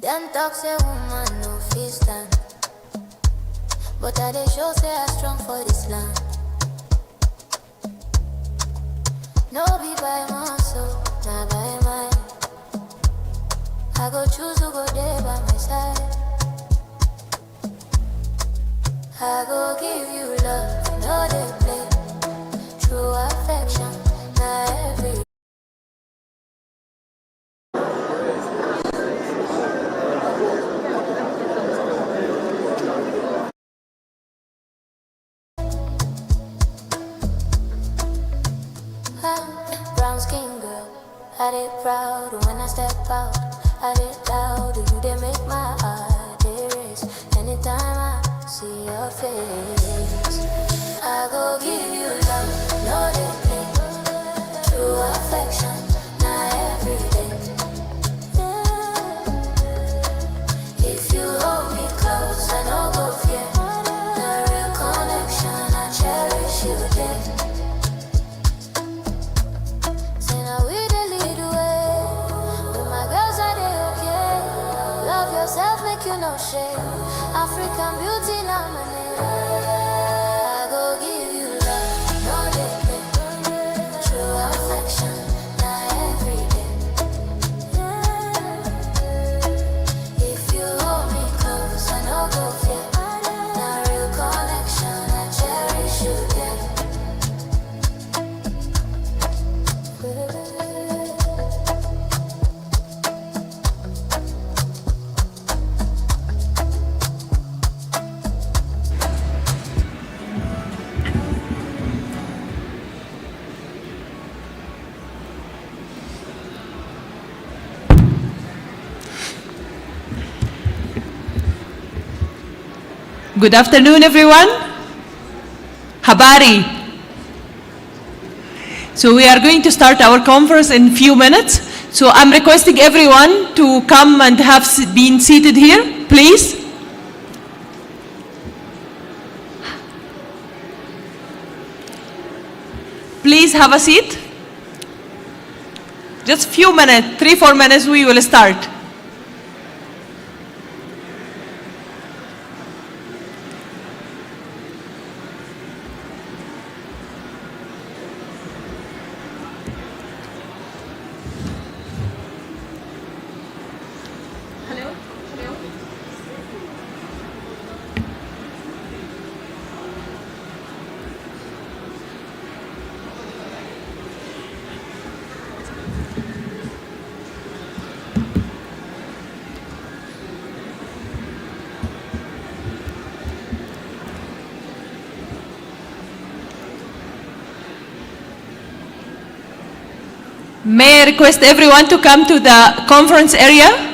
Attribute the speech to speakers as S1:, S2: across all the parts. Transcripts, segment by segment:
S1: Them talk say woman no fit stand, but I dey show say I strong for this land. No be by muscle, not by mind. I go choose to go there by my side. I go give you love, no dey play. True affection, not every. Brown skin girl, I did proud when I step out. I did loud, you they make my heart race. Anytime face. I go give you love, no they play. True affection, not every day. If you hold me close, I no go fear. The real connection, I cherish you there. Say now we the lead way. With my girls are they okay? Love yourself, make you no shame. African beauty, now my name. I go give you love, no they play. True affection, not every day. If you hold me close, I no go fear. The real connection, I cherish you there.
S2: Good afternoon, everyone. Habari. So we are going to start our conference in a few minutes. So I'm requesting everyone to come and have been seated here, please. Please have a seat. Just a few minutes, 3-4 minutes, we will start. May I request everyone to come to the conference area?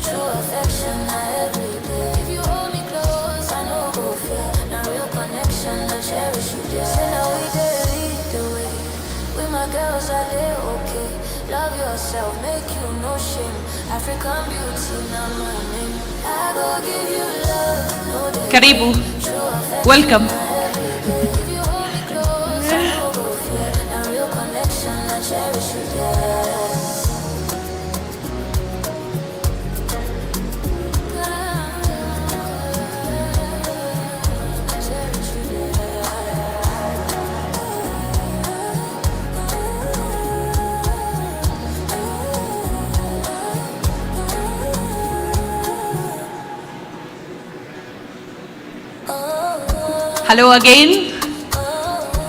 S1: True affection, not every day. If you hold me close, I know go fear. Now real connection, I cherish you there. Say now we did lead the way. With my girls, are they okay? Love yourself, make you no shame. African beauty, now my name. I go give you love, no day.
S2: Karibu.
S1: True affection,
S2: Welcome.
S1: not every day. If you hold me close, I know go fear. Now real connection, I cherish you there.
S2: Hello again.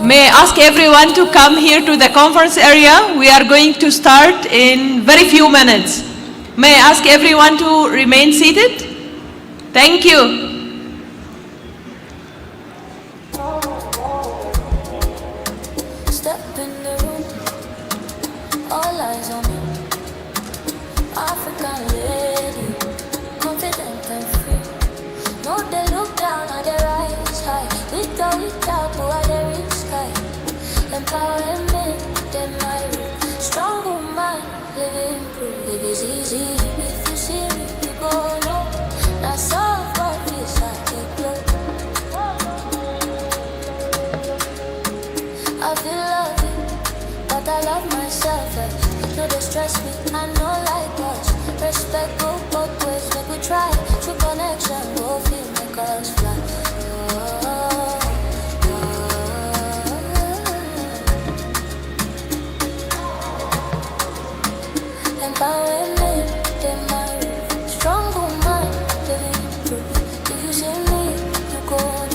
S2: May I ask everyone to come here to the conference area? We are going to start in very few minutes. May I ask everyone to remain seated? Thank you.
S1: Step in the room, all eyes on you. African lady, confident and free. No, they look down on their eyes high. With out, who are they reach sky? Empowerment, they might strong woman, living proof. It is easy if you see me, you go low. That's all for this, I take low. I feel loving, but I love myself first. No, they stress me, I know like us. Respect go both ways, make we try. True connection, go feel make us fly. Empowerment, they my strong woman, living proof. If you see me, you go on.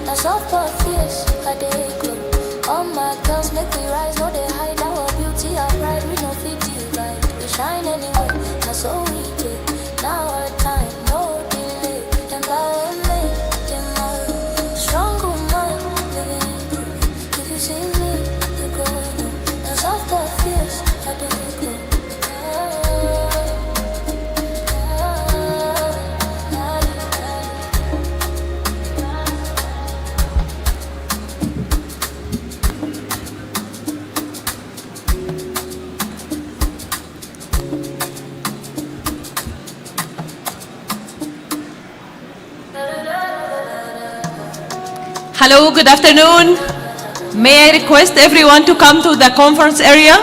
S1: That's all for fierce, I dey glow. All my girls make me rise, no they hide our beauty, our pride, we no fit divide. We shine anyway, that's all we do. Now our time, no delay. Empowerment, they my strong woman, living proof. If you see me, you go on. That's all for fierce, I dey glow.
S2: Hello, good afternoon. May I request everyone to come to the conference area?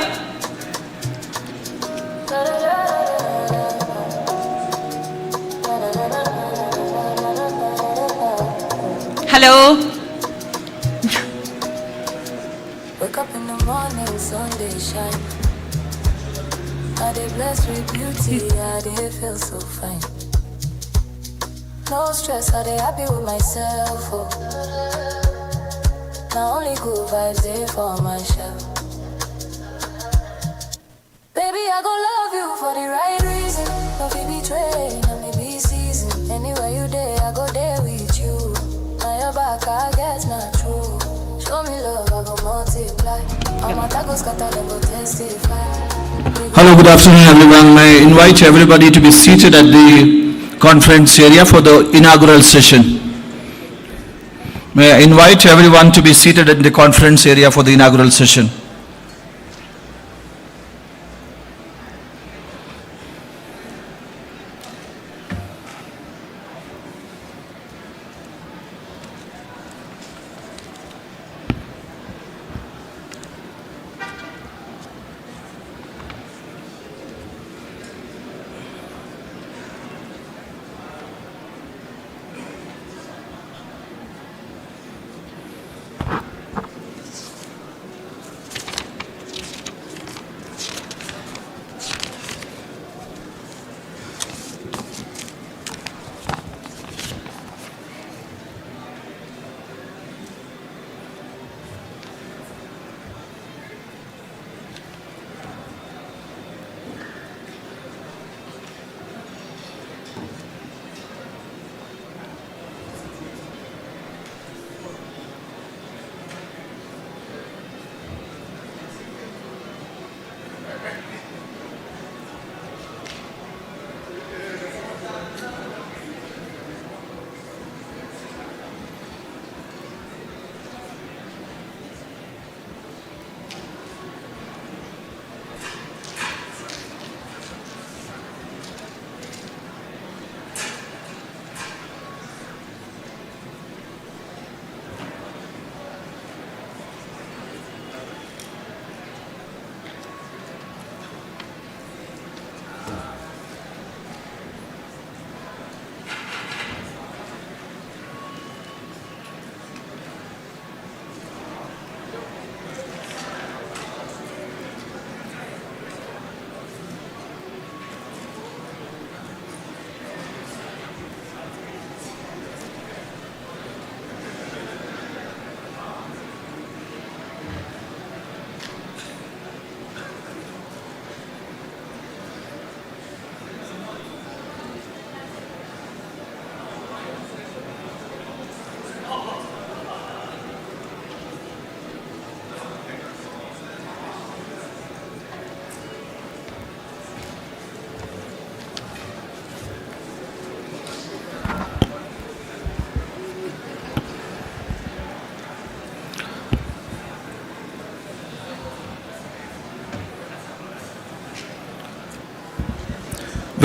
S2: Hello.
S1: Wake up in the morning, sun they shine. I dey blessed with beauty, I dey feel so fine. No stress, I dey happy with myself. Oh. Now only good vibes dey for my shelf. Baby, I go love you for the right reason. No be betray, no me be season. Anywhere you dey, I go there with you. On your back, I guess not true. Show me love, I go multiply. All my tacos scatter, they go testify.
S3: Hello, good afternoon everyone. May I invite everybody to be seated at the conference area for the inaugural session. May I invite everyone to be seated at the conference area for the inaugural session.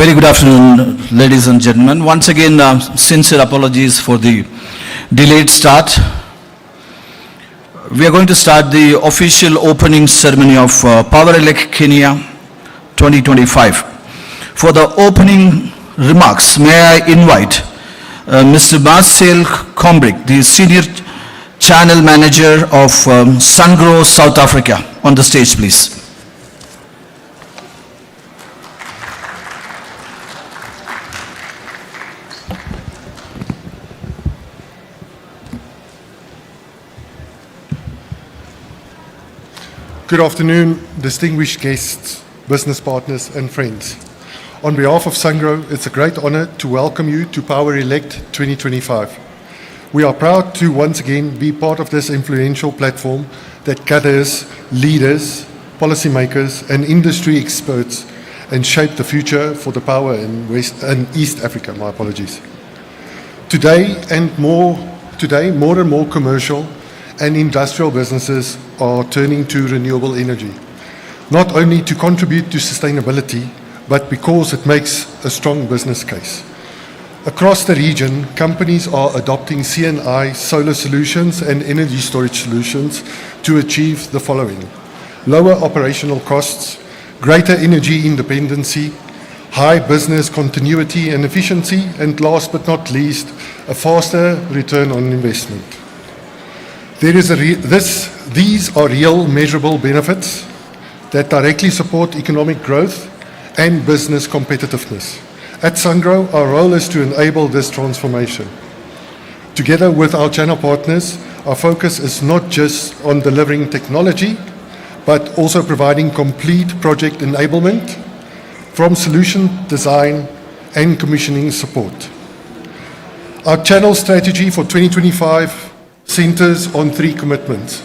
S3: Very good afternoon, ladies and gentlemen. Once again, sincere apologies for the delayed start. We are going to start the official opening ceremony of Powerelec Kenya 2025. For the opening remarks, may I invite Mr. Marcel Combrick, the Senior Channel Manager of Sangro, South Africa, on the stage, please.
S4: Good afternoon, distinguished guests, business partners and friends. On behalf of Sangro, it's a great honor to welcome you to Powerelec 2025. We are proud to once again be part of this influential platform that gathers leaders, policymakers and industry experts and shape the future for the power in West and East Africa. My apologies. Today, more and more commercial and industrial businesses are turning to renewable energy, not only to contribute to sustainability, but because it makes a strong business case. Across the region, companies are adopting CNI solar solutions and energy storage solutions to achieve the following: lower operational costs, greater energy independency, high business continuity and efficiency, and last but not least, a faster return on investment. These are real measurable benefits that directly support economic growth and business competitiveness. At Sangro, our role is to enable this transformation. Together with our channel partners, our focus is not just on delivering technology, but also providing complete project enablement from solution design and commissioning support. Our channel strategy for 2025 centers on three commitments: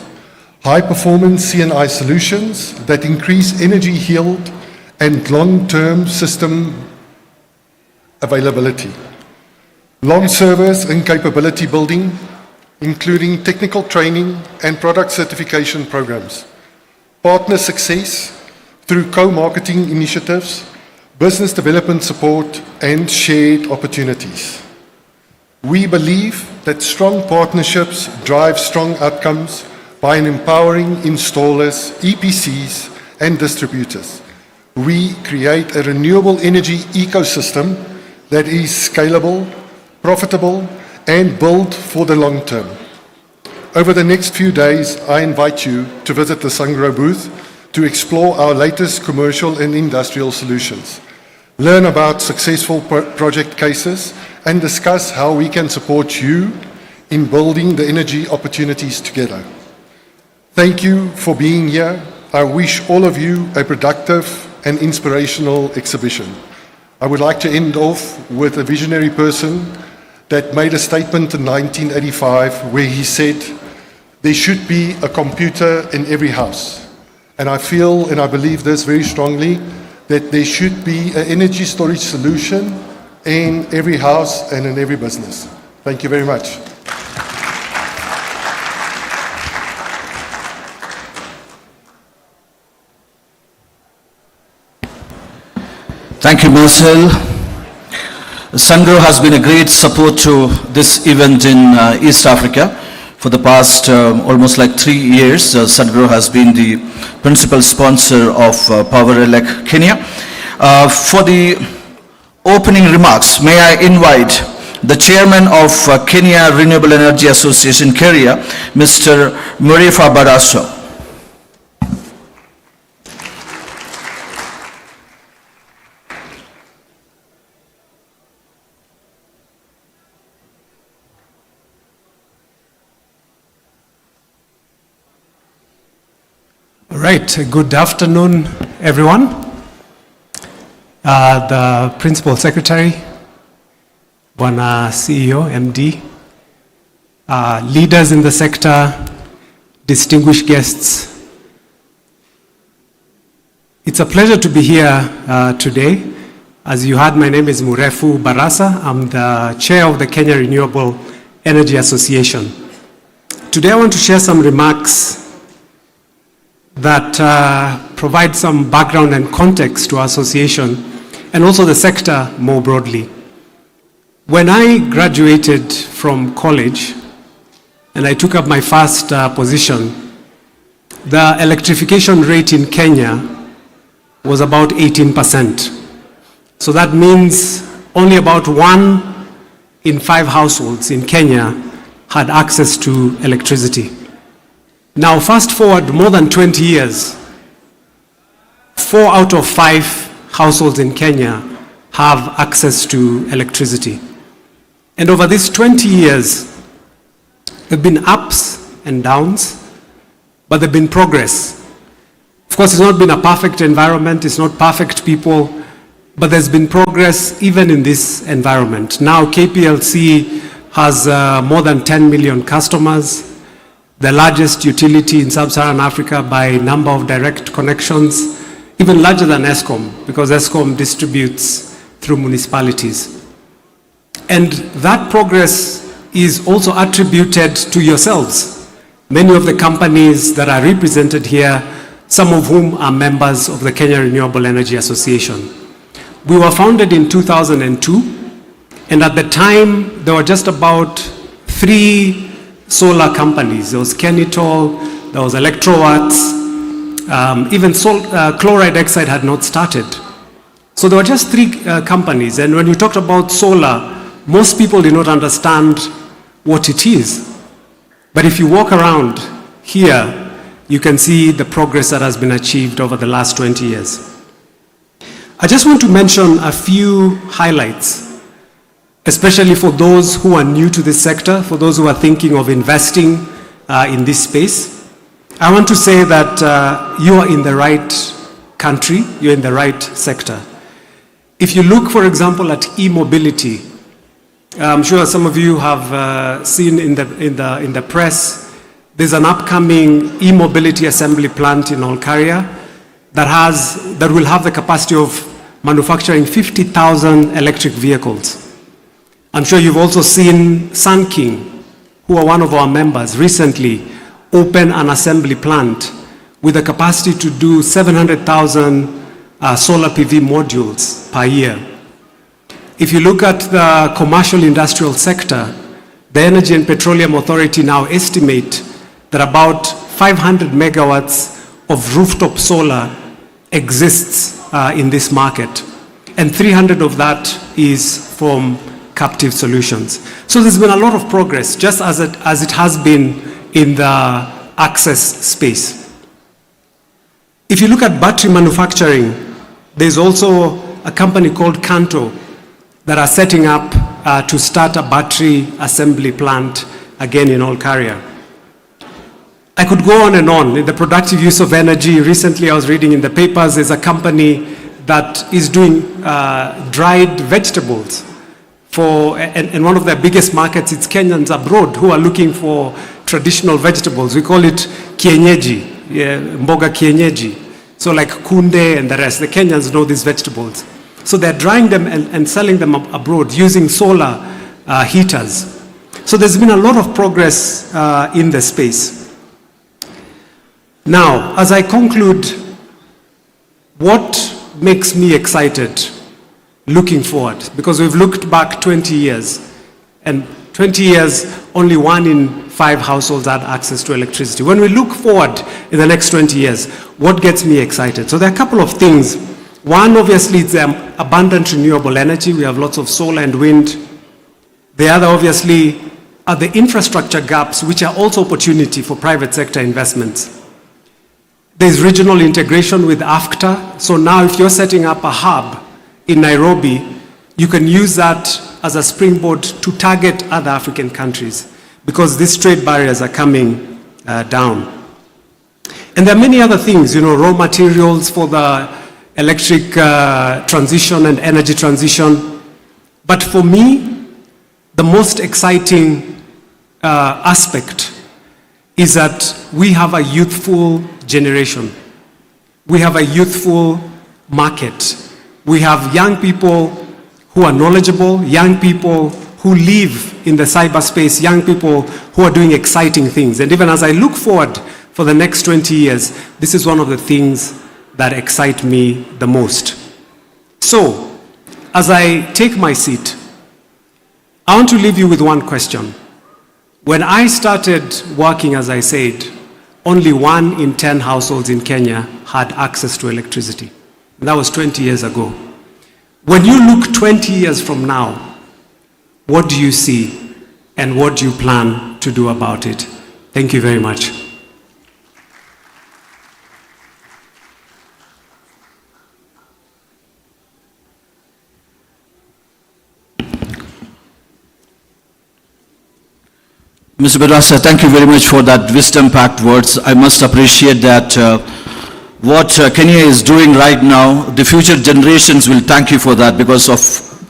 S4: high-performance CNI solutions that increase energy yield and long-term system availability, long service and capability building, including technical training and product certification programs, partner success through co-marketing initiatives, business development support, and shared opportunities. We believe that strong partnerships drive strong outcomes by empowering installers, EPCs, and distributors. We create a renewable energy ecosystem that is scalable, profitable, and built for the long term. Over the next few days, I invite you to visit the Sangro booth to explore our latest commercial and industrial solutions, learn about successful project cases, and discuss how we can support you in building the energy opportunities together. Thank you for being here. I wish all of you a productive and inspirational exhibition. I would like to end off with a visionary person that made a statement in 1985 where he said, "There should be a computer in every house." And I feel and I believe this very strongly, that there should be an energy storage solution in every house and in every business. Thank you very much.
S3: Thank you, Marcel. Sangro has been a great support to this event in East Africa. For the past almost like 3 years, Sangro has been the principal sponsor of Powerelec Kenya. For the opening remarks, may I invite the chairman of Kenya Renewable Energy Association, Kenya, Mr. Murifa Baraso.
S5: All right, good afternoon, everyone. The Principal Secretary, Bwana CEO, MD, leaders in the sector, distinguished guests. It's a pleasure to be here today. As you heard, my name is Murefu Barasa. I'm the chair of the Kenya Renewable Energy Association. Today I want to share some remarks that provide some background and context to our association and also the sector more broadly. When I graduated from college and I took up my first position, the electrification rate in Kenya was about 18%. So that means only about 1 in 5 households in Kenya had access to electricity. Now, fast forward more than 20 years, 4 out of 5 households in Kenya have access to electricity. And over these 20 years, there have been ups and downs, but there have been progress. Of course, it's not been a perfect environment, it's not perfect people, but there's been progress even in this environment. Now, KPLC has more than 10 million customers, the largest utility in sub-Saharan Africa by number of direct connections, even larger than ESCOM, because ESCOM distributes through municipalities. And that progress is also attributed to yourselves. Many of the companies that are represented here, some of whom are members of the Kenya Renewable Energy Association. We were founded in 2002, and at the time, there were just about 3 solar companies. There was Kenitol, there was Electrowatts, even chloride Exide had not started. So there were just 3 companies, and when you talked about solar, most people did not understand what it is. But if you walk around here, you can see the progress that has been achieved over the last 20 years. I just want to mention a few highlights, especially for those who are new to this sector, for those who are thinking of investing in this space. I want to say that you are in the right country, you're in the right sector. If you look, for example, at e-mobility, I'm sure some of you have seen in the press, there's an upcoming e-mobility assembly plant in Olkaria that will have the capacity of manufacturing 50,000 electric vehicles. I'm sure you've also seen Sun King, who are one of our members, recently open an assembly plant with a capacity to do 700,000 solar PV modules per year. If you look at the commercial industrial sector, the Energy and Petroleum Authority now estimate that about 500 megawatts of rooftop solar exists in this market, and 300 of that is from captive solutions. So there's been a lot of progress, just as it has been in the access space. If you look at battery manufacturing, there's also a company called Kanto that are setting up to start a battery assembly plant again in Olkaria. I could go on and on. In the productive use of energy, recently I was reading in the papers, there's a company that is doing dried vegetables and one of their biggest markets is Kenyans abroad who are looking for traditional vegetables. We call it kienyeji, mboga kienyeji. So like kunde and the rest, the Kenyans know these vegetables. So they're drying them and selling them abroad using solar heaters. So there's been a lot of progress in the space. Now, as I conclude, what makes me excited looking forward? Because we've looked back 20 years, and 20 years, only 1 in 5 households had access to electricity. When we look forward in the next 20 years, what gets me excited? So there are a couple of things. One, obviously, is abundant renewable energy. We have lots of solar and wind. The other, obviously, are the infrastructure gaps, which are also opportunity for private sector investments. There's regional integration with AFCTA. So now if you're setting up a hub in Nairobi, you can use that as a springboard to target other African countries because these trade barriers are coming down. And there are many other things, raw materials for the electric transition and energy transition. But for me, the most exciting aspect is that we have a youthful generation. We have a youthful market. We have young people who are knowledgeable, young people who live in the cyberspace, young people who are doing exciting things. And even as I look forward for the next 20 years, this is one of the things that excite me the most. So, As I take my seat, I want to leave you with one question. When I started working, as I said, only 1 in 10 households in Kenya had access to electricity. That was 20 years ago. When you look 20 years from now, what do you see and what do you plan to do about it? Thank you very much.
S3: Mr. Barasa, thank you very much for that wisdom-packed words. I must appreciate that what Kenya is doing right now, the future generations will thank you for that because of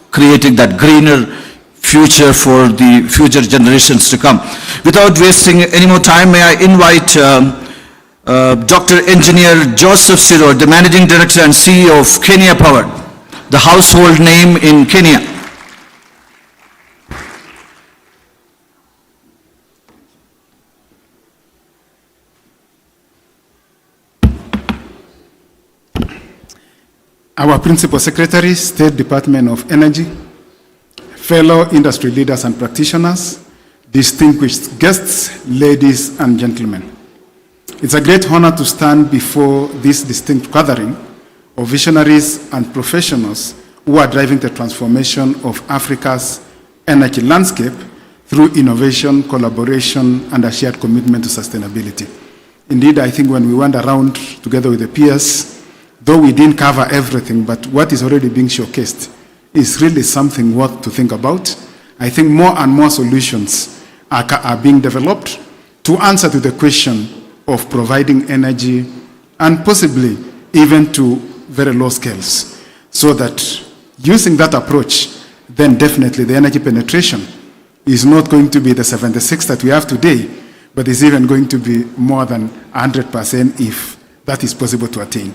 S3: creating that greener future for the future generations to come. Without wasting any more time, may I invite Dr. Engineer Joseph Siro, the Managing Director and CEO of Kenya Power, the household name in Kenya.
S6: Our Principal Secretary, State Department of Energy, fellow industry leaders and practitioners, distinguished guests, ladies and gentlemen. It's a great honor to stand before this distinct gathering of visionaries and professionals who are driving the transformation of Africa's energy landscape through innovation, collaboration, and a shared commitment to sustainability. Indeed, I think when we went around together with the peers, though we didn't cover everything, but what is already being showcased is really something worth to think about. I think more and more solutions are being developed to answer to the question of providing energy and possibly even to very low scales. So that using that approach, then definitely the energy penetration is not going to be the 76 that we have today, but is even going to be more than 100% if that is possible to attain.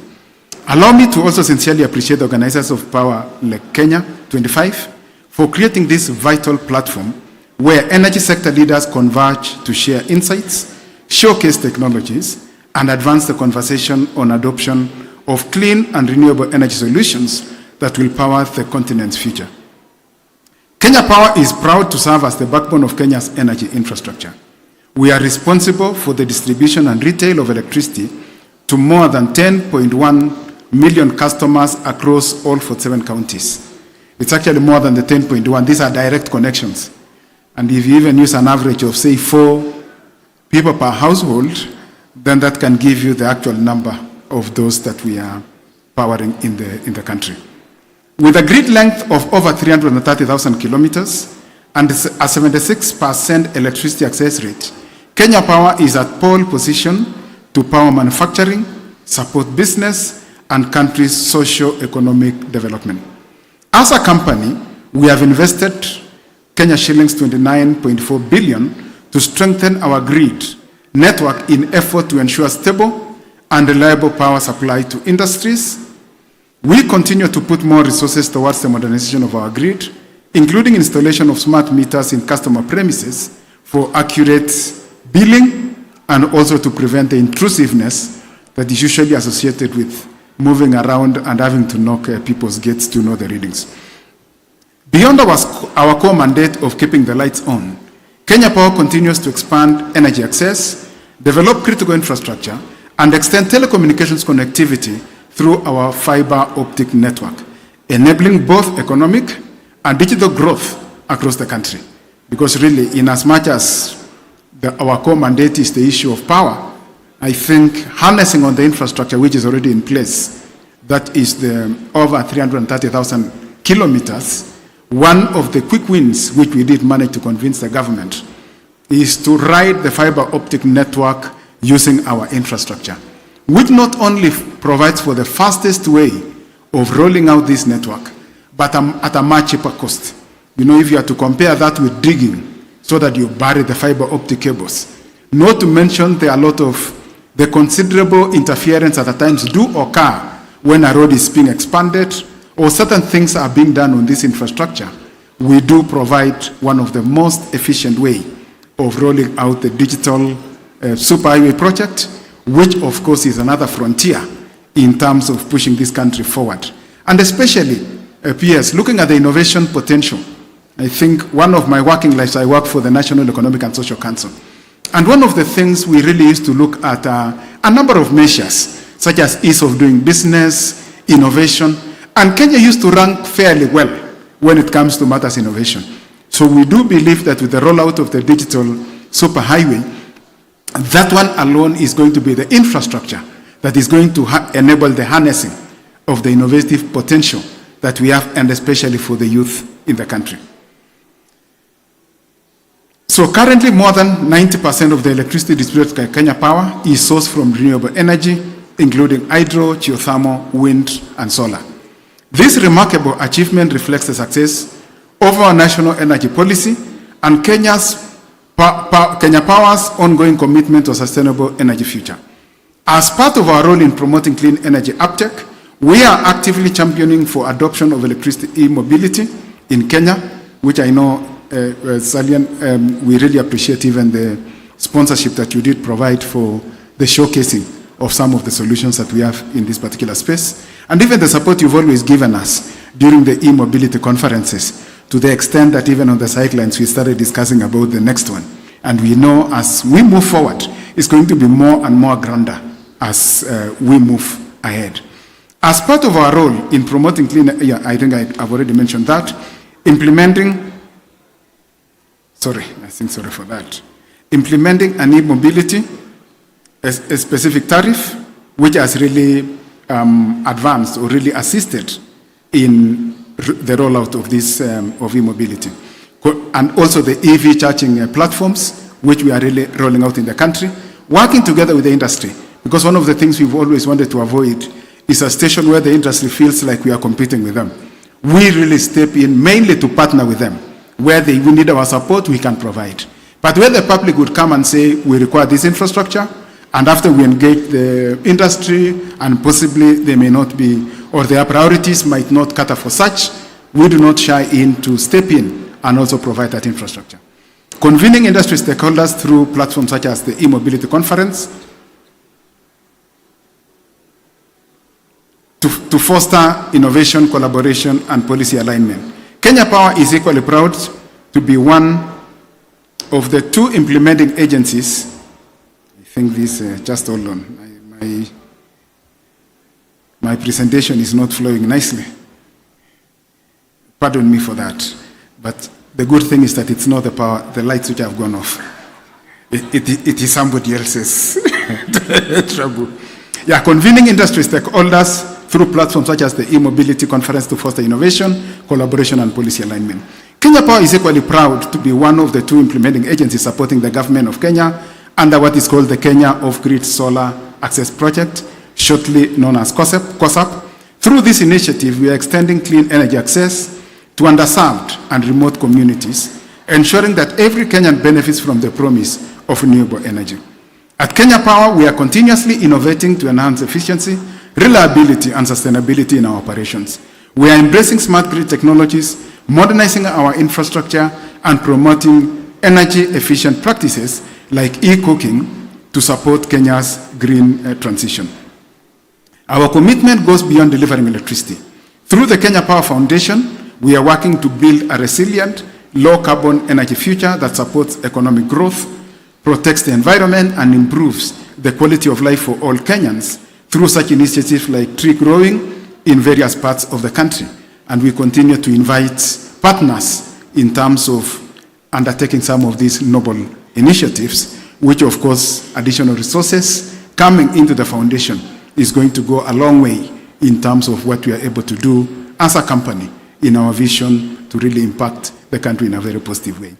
S6: Allow me to also sincerely appreciate the organizers of Powerelec Kenya 25 for creating this vital platform where energy sector leaders converge to share insights, showcase technologies, and advance the conversation on adoption of clean and renewable energy solutions that will power the continent's future. Kenya Power is proud to serve as the backbone of Kenya's energy infrastructure. We are responsible for the distribution and retail of electricity to more than 10.1 million customers across all 47 counties. It's actually more than the 10.1. These are direct connections. And if you even use an average of, say, 4 people per household, then that can give you the actual number of those that we are powering in the country. With a grid length of over 330,000 kilometers and a 76% electricity access rate, Kenya Power is at pole position to power manufacturing, support business, and country's socio-economic development. As a company, we have invested Kenya shillings 29.4 billion to strengthen our grid network in effort to ensure stable and reliable power supply to industries. We continue to put more resources towards the modernization of our grid, including installation of smart meters in customer premises for accurate billing and also to prevent the intrusiveness that is usually associated with moving around and having to knock people's gates to know the readings. Beyond our core mandate of keeping the lights on, Kenya Power continues to expand energy access, develop critical infrastructure, and extend telecommunications connectivity through our fiber optic network, enabling both economic and digital growth across the country. Because really, in as much as our core mandate is the issue of power, I think harnessing on the infrastructure which is already in place, that is the over 330,000 kilometers, one of the quick wins which we did manage to convince the government is to ride the fiber optic network using our infrastructure, which not only provides for the fastest way of rolling out this network, but at a much cheaper cost. You know, if you are to compare that with digging so that you bury the fiber optic cables, not to mention there are a lot of the considerable interference at times do occur when a road is being expanded or certain things are being done on this infrastructure. We do provide one of the most efficient way of rolling out the digital superhighway project, which of course is another frontier in terms of pushing this country forward. And especially PS, looking at the innovation potential, I think one of my working lives, I work for the National Economic and Social Council. And one of the things we really used to look at a number of measures, such as ease of doing business, innovation, and Kenya used to rank fairly well when it comes to matters innovation. So we do believe that with the rollout of the digital superhighway, that one alone is going to be the infrastructure that is going to enable the harnessing of the innovative potential that we have, and especially for the youth in the country. So currently more than 90% of the electricity distributed by Kenya Power is sourced from renewable energy, including hydro, geothermal, wind, and solar. This remarkable achievement reflects the success of our national energy policy and Kenya Power's ongoing commitment to a sustainable energy future. As part of our role in promoting clean energy uptake, we are actively championing for adoption of electricity e-mobility in Kenya, which I know, Salian, we really appreciate even the sponsorship that you did provide for the showcasing of some of the solutions that we have in this particular space, and even the support you've always given us during the e-mobility conferences, to the extent that even on the sidelines we started discussing about the next one. And we know as we move forward, it's going to be more and more grander as we move ahead. As part of our role in promoting clean, I think I've already mentioned that, implementing an e-mobility, a specific tariff, which has really advanced or really assisted in the rollout of this of e-mobility. And also the EV charging platforms, which we are really rolling out in the country, working together with the industry. Because one of the things we've always wanted to avoid is a station where the industry feels like we are competing with them. We really step in mainly to partner with them. Where we need our support, we can provide. But where the public would come and say, we require this infrastructure, and after we engage the industry, and possibly they may not be, or their priorities might not cater for such, we do not shy in to step in and also provide that infrastructure. Convening industry stakeholders through platforms such as the e-mobility conference to foster innovation, collaboration, and policy alignment. Kenya Power is equally proud to be one of the two implementing agencies. I think this, just hold on. My presentation is not flowing nicely. Pardon me for that. But the good thing is that it's not the lights which have gone off. It is somebody else's trouble. Yeah, convening industry stakeholders through platforms such as the e-mobility conference to foster innovation, collaboration, and policy alignment. Kenya Power is equally proud to be one of the two implementing agencies supporting the government of Kenya under what is called the Kenya Off-Grid Solar Access Project, shortly known as COSAP. Through this initiative, we are extending clean energy access to underserved and remote communities, ensuring that every Kenyan benefits from the promise of renewable energy. At Kenya Power, we are continuously innovating to enhance efficiency, reliability, and sustainability in our operations. We are embracing smart grid technologies, modernizing our infrastructure, and promoting energy-efficient practices like e-cooking to support Kenya's green transition. Our commitment goes beyond delivering electricity. Through the Kenya Power Foundation, we are working to build a resilient, low-carbon energy future that supports economic growth, protects the environment, and improves the quality of life for all Kenyans through such initiatives like tree growing in various parts of the country. And we continue to invite partners in terms of undertaking some of these noble initiatives, which of course additional resources coming into the foundation is going to go a long way in terms of what we are able to do as a company in our vision to really impact the country in a very positive way.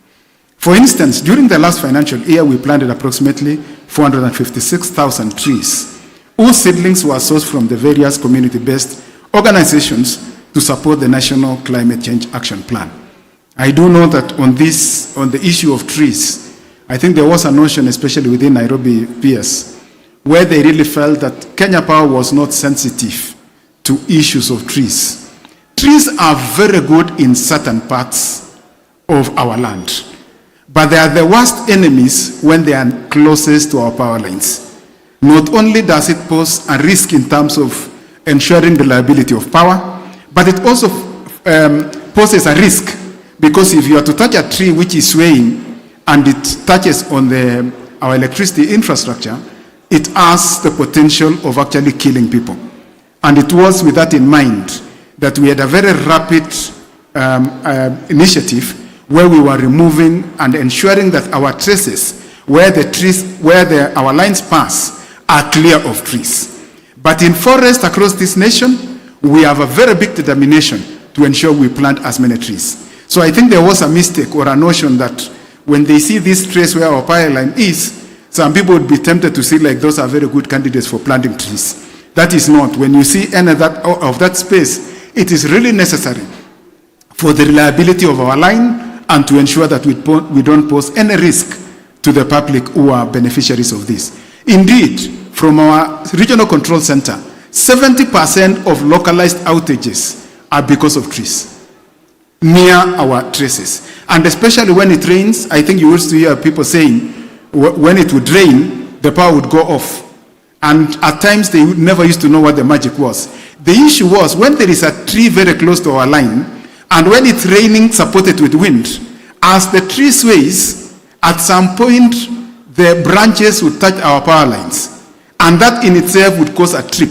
S6: For instance, during the last financial year, we planted approximately 456,000 trees, whose seedlings were sourced from the various community-based organizations to support the National Climate Change Action Plan. I do know that on the issue of trees, I think there was a notion, especially within Nairobi PS, where they really felt that Kenya Power was not sensitive to issues of trees. Trees are very good in certain parts of our land, but they are the worst enemies when they are closest to our power lines. Not only does it pose a risk in terms of ensuring reliability of power, but it also poses a risk, because if you are to touch a tree which is swaying and it touches on our electricity infrastructure, it has the potential of actually killing people. And it was with that in mind that we had a very rapid initiative where we were removing and ensuring that our traces, where our lines pass, are clear of trees. But in forests across this nation, we have a very big determination to ensure we plant as many trees. So I think there was a mistake or a notion that when they see this trace where our power line is, some people would be tempted to see like those are very good candidates for planting trees. That is not. When you see any of that space, it is really necessary for the reliability of our line and to ensure that we don't pose any risk to the public who are beneficiaries of this. Indeed, from our regional control center, 70% of localized outages are because of trees near our traces. And especially when it rains, I think you used to hear people saying, when it would rain, the power would go off. And at times they never used to know what the magic was. The issue was when there is a tree very close to our line, and when it's raining supported with wind, as the tree sways, at some point the branches would touch our power lines. And that in itself would cause a trip.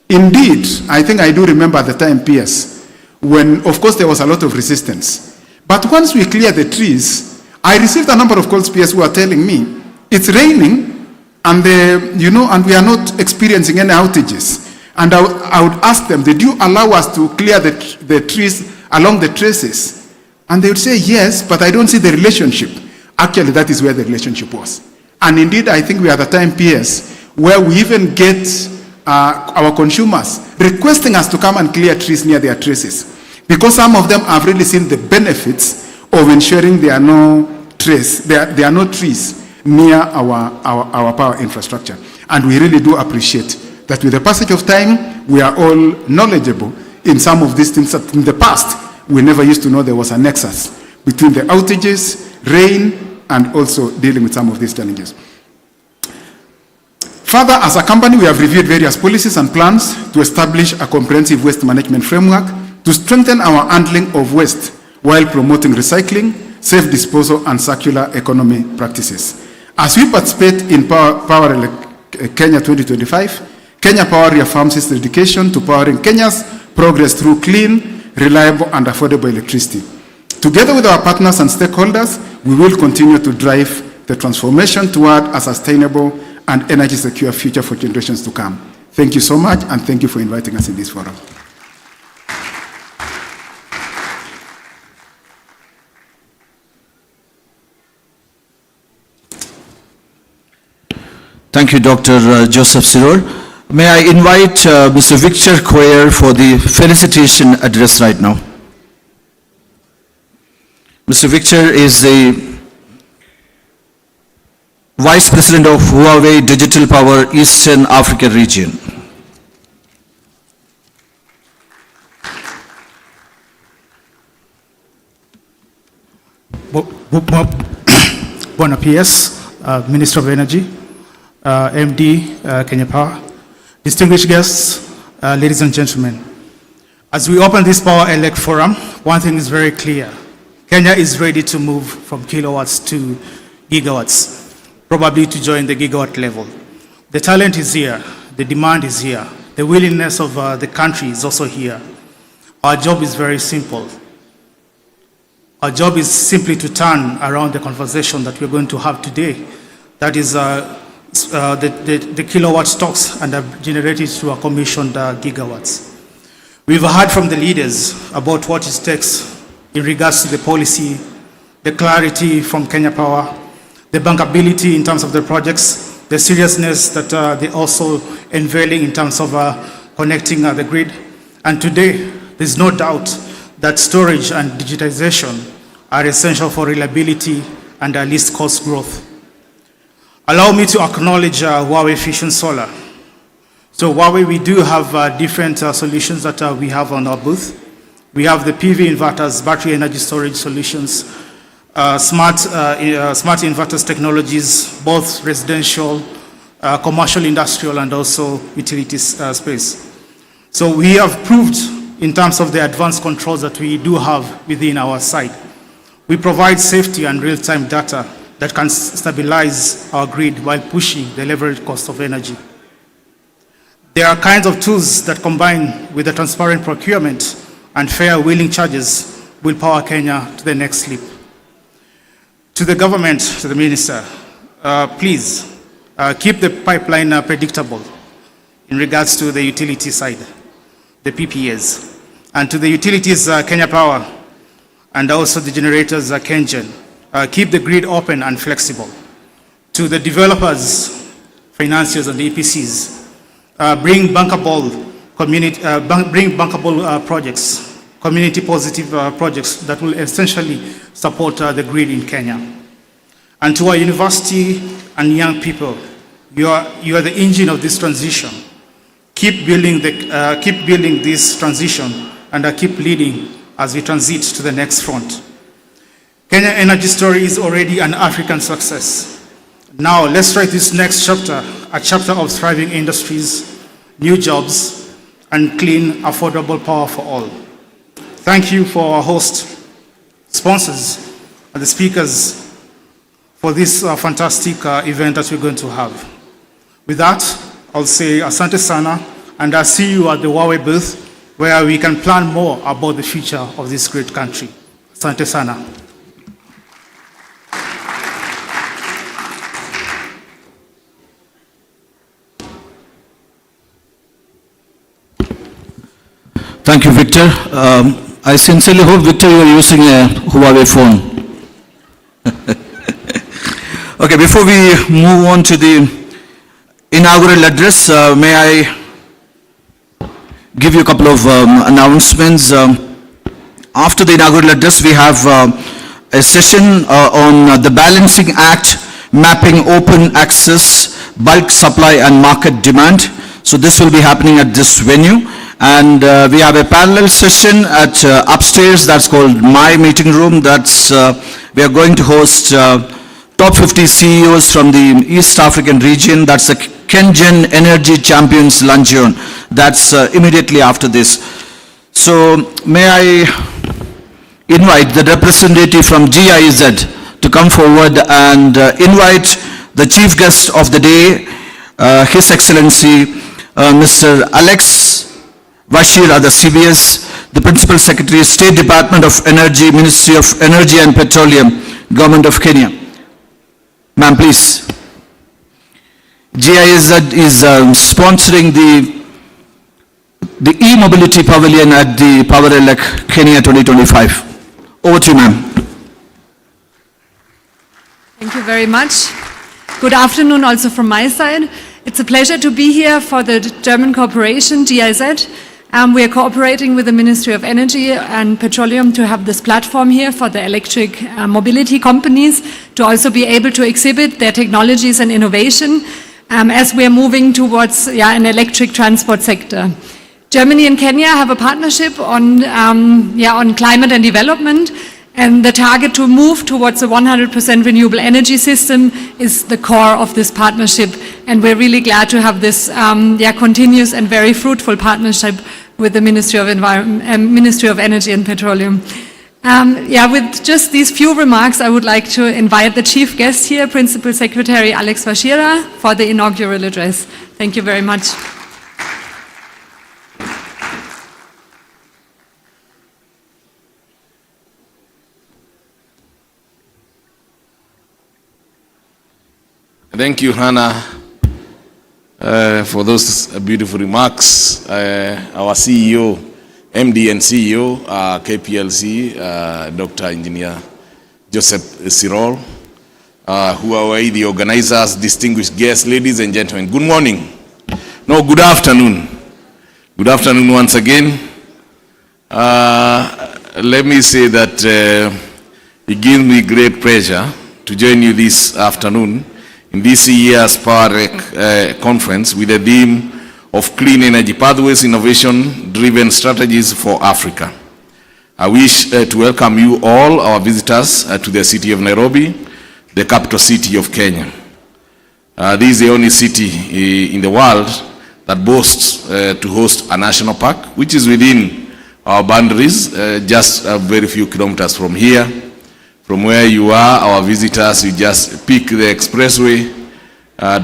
S6: Indeed, I think I do remember at the time, PS, when of course there was a lot of resistance. But once we cleared the trees, I received a number of calls, PS, who are telling me, it's raining, and and we are not experiencing any outages. And I would ask them, did you allow us to clear the trees along the traces? And they would say, yes, but I don't see the relationship. Actually, that is where the relationship was. And indeed, I think we are at the time, PS, where we even get our consumers requesting us to come and clear trees near their traces. Because some of them have really seen the benefits of ensuring there are no trees near our power infrastructure. And we really do appreciate that with the passage of time, we are all knowledgeable in some of these things that in the past, we never used to know there was a nexus between the outages, rain, and also dealing with some of these challenges. Further, as a company, we have reviewed various policies and plans to establish a comprehensive waste management framework to strengthen our handling of waste while promoting recycling, safe disposal, and circular economy practices. As we participate in Powerelec Kenya 2025, Kenya Power reaffirms its dedication to powering Kenya's progress through clean, reliable, and affordable electricity. Together with our partners and stakeholders, we will continue to drive the transformation toward a sustainable and energy secure future for generations to come. Thank you so much, and thank you for inviting us in this forum.
S3: Thank you, Dr. Joseph Siror. May I invite Mr. Victor Coyer for the felicitation address right now. Mr. Victor is the Vice President of Huawei Digital Power Eastern Africa region.
S7: Buona PS, Minister of Energy, MD, Kenya Power, distinguished guests, ladies and gentlemen. As we open this Powerelec forum, one thing is very clear. Kenya is ready to move from kilowatts to gigawatts, probably to join the gigawatt level. The talent is here, the demand is here, the willingness of the country is also here. Our job is very simple. Our job is simply to turn around the conversation that we're going to have today. That is the kilowatt stocks and are generated through our commissioned gigawatts. We've heard from the leaders about what it takes in regards to the policy, the clarity from Kenya Power, the bankability in terms of the projects, the seriousness that they're also unveiling in terms of connecting the grid. And today, there's no doubt that storage and digitization are essential for reliability and least cost growth. Allow me to acknowledge Huawei Fusion Solar. So Huawei, we do have different solutions that we have on our booth. We have the PV inverters, battery energy storage solutions, smart inverters technologies, both residential, commercial, industrial, and also utilities space. So we have proved in terms of the advanced controls that we do have within our site. We provide safety and real-time data that can stabilize our grid while pushing the leveraged cost of energy. There are kinds of tools that, combined with the transparent procurement and fair wheeling charges, will power Kenya to the next leap. To the government, to the minister, please keep the pipeline predictable in regards to the utility side, the PPAs. And to the utilities, Kenya Power, and also the generators, KenGen, keep the grid open and flexible. To the developers, financiers, and the EPCs, bring bankable projects, community-positive projects that will essentially support the grid in Kenya. And to our university and young people, you are the engine of this transition. Keep building this transition and keep leading as we transit to the next front. Kenya Energy Story is already an African success. Now let's write this next chapter, a chapter of thriving industries, new jobs, and clean, affordable power for all. Thank you for our host, sponsors, and the speakers for this fantastic event that we're going to have. With that, I'll say Asante Sana, and I'll see you at the Huawei booth where we can plan more about the future of this great country. Asante Sana.
S3: Thank you, Victor. I sincerely hope, Victor, you are using a Huawei phone. Okay, before we move on to the inaugural address, may I give you a couple of announcements. After the inaugural address, we have a session on the Balancing Act, Mapping Open Access, Bulk Supply and Market Demand. So this will be happening at this venue. And we have a parallel session at upstairs that's called My Meeting Room. That's we are going to host top 50 CEOs from the East African region. That's the KenGen Energy Champions Luncheon. That's immediately after this. So may I invite the representative from GIZ to come forward and invite the chief guest of the day, His Excellency Mr. Alex Washira, the CBS, the Principal Secretary, State Department of Energy, Ministry of Energy and Petroleum, Government of Kenya. Ma'am, please. GIZ is sponsoring the e-mobility pavilion at the Powerelec Kenya 2025. Over to you, ma'am.
S8: Thank you very much. Good afternoon also from my side. It's a pleasure to be here for the German corporation, GIZ. We are cooperating with the Ministry of Energy and Petroleum to have this platform here for the electric mobility companies to also be able to exhibit their technologies and innovation as we are moving towards an electric transport sector. Germany and Kenya have a partnership on climate and development, and the target to move towards a 100% renewable energy system is the core of this partnership, and we're really glad to have this continuous and very fruitful partnership with the Ministry of Energy and Petroleum. With just these few remarks, I would like to invite the chief guest here, Principal Secretary Alex Washira, for the inaugural address. Thank you very much.
S9: Thank you, Hannah, for those beautiful remarks. Our CEO, MD and CEO, KPLC, Dr. Engineer Joseph Sirol, who are the organizers, distinguished guests, ladies and gentlemen. Good morning. No, good afternoon. Good afternoon once again. Let me say that it gives me great pleasure to join you this afternoon in this year's Powerelec conference with the theme of Clean Energy Pathways, Innovation-Driven Strategies for Africa. I wish to welcome you all, our visitors, to the city of Nairobi, the capital city of Kenya. This is the only city in the world that boasts to host a national park, which is within our boundaries, just a very few kilometers from here. From where you are, our visitors, you just pick the expressway,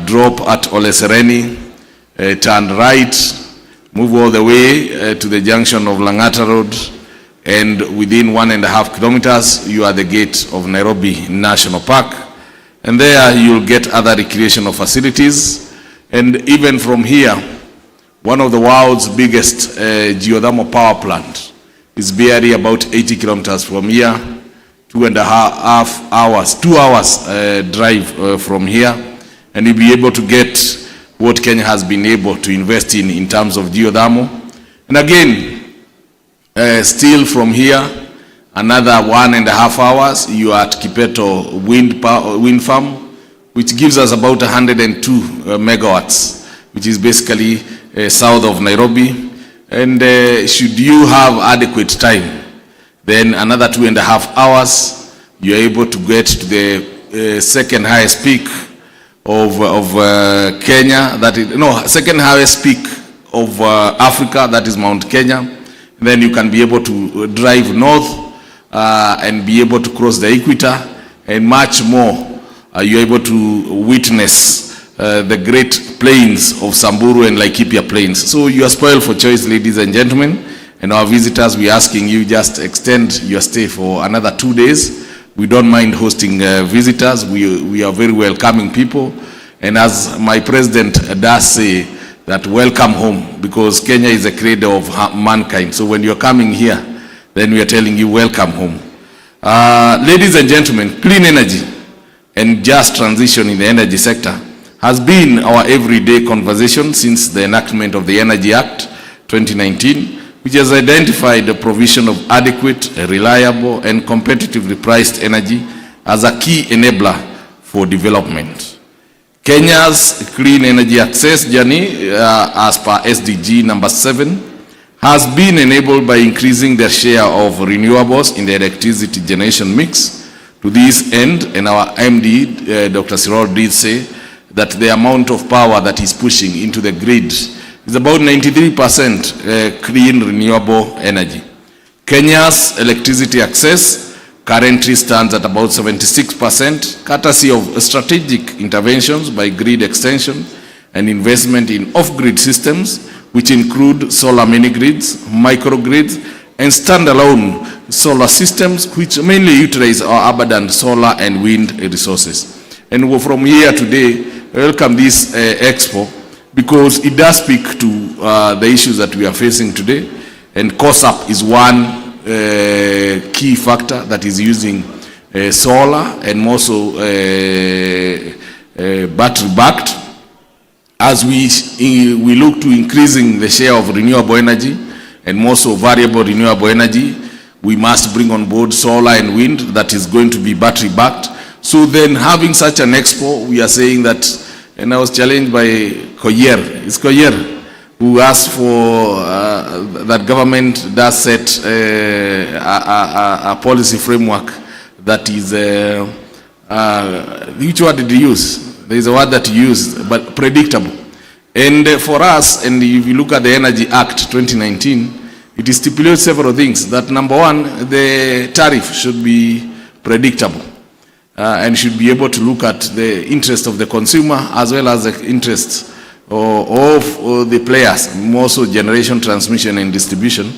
S9: drop at Ole Sereni, turn right, move all the way to the junction of Langata Road, and within 1.5 kilometers, you are the gate of Nairobi National Park. And there you'll get other recreational facilities. And even from here, one of the world's biggest geothermal power plant is barely about 80 kilometers from here, 2.5 hours, 2 hours drive from here. And you'll be able to get what Kenya has been able to invest in terms of geothermal. And again, still from here, another 1.5 hours, you are at Kipeto wind farm, which gives us about 102 megawatts, which is basically south of Nairobi. And should you have adequate time, then another 2.5 hours, you are able to get to the second highest peak of Kenya, second highest peak of Africa, that is Mount Kenya. Then you can be able to drive north and be able to cross the equator, and much more. You're able to witness the great plains of Samburu and Laikipia plains. So you are spoiled for choice, ladies and gentlemen. And our visitors, we're asking you just extend your stay for another 2 days. We don't mind hosting visitors. We are very welcoming people. And as my president does say, that welcome home, because Kenya is a cradle of mankind. So when you're coming here, then we are telling you welcome home. Ladies and gentlemen, clean energy and just transition in the energy sector has been our everyday conversation since the enactment of the Energy Act 2019, which has identified the provision of adequate, reliable, and competitively priced energy as a key enabler for development. Kenya's clean energy access journey, as per SDG number 7, has been enabled by increasing the share of renewables in the electricity generation mix. To this end, and our MD, Dr. Sirol, did say that the amount of power that is pushing into the grid is about 93% clean renewable energy. Kenya's electricity access currently stands at about 76%, courtesy of strategic interventions by grid extension and investment in off-grid systems, which include solar mini-grids, microgrids, and standalone solar systems, which mainly utilize our abundant solar and wind resources. And from here today, I welcome this expo, because it does speak to the issues that we are facing today, and COSAP is one key factor that is using solar and also battery-backed. As we look to increasing the share of renewable energy and more so variable renewable energy, we must bring on board solar and wind that is going to be battery-backed. So then having such an expo, we are saying that, and I was challenged by Koyer, it's Koyer, who asked for that government does set a policy framework that is, which word did you use? There is a word that you used, but predictable. And for us, and if you look at the Energy Act 2019, it stipulates several things. That number one, the tariff should be predictable and should be able to look at the interest of the consumer as well as the interests of the players, more so generation, transmission, and distribution.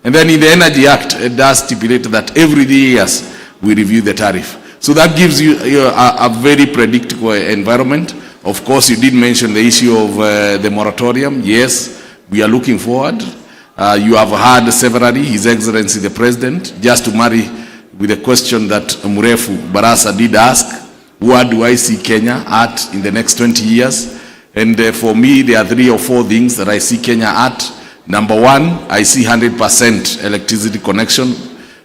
S9: And then in the Energy Act, it does stipulate that every 3 years we review the tariff. So that gives you a very predictable environment. Of course, you did mention the issue of the moratorium. Yes, we are looking forward. You have heard severally His Excellency the President, just to marry with the question that Murefu Barasa did ask, where do I see Kenya at in the next 20 years? And for me, there are 3 or 4 things that I see Kenya at. Number one, I see 100% electricity connection.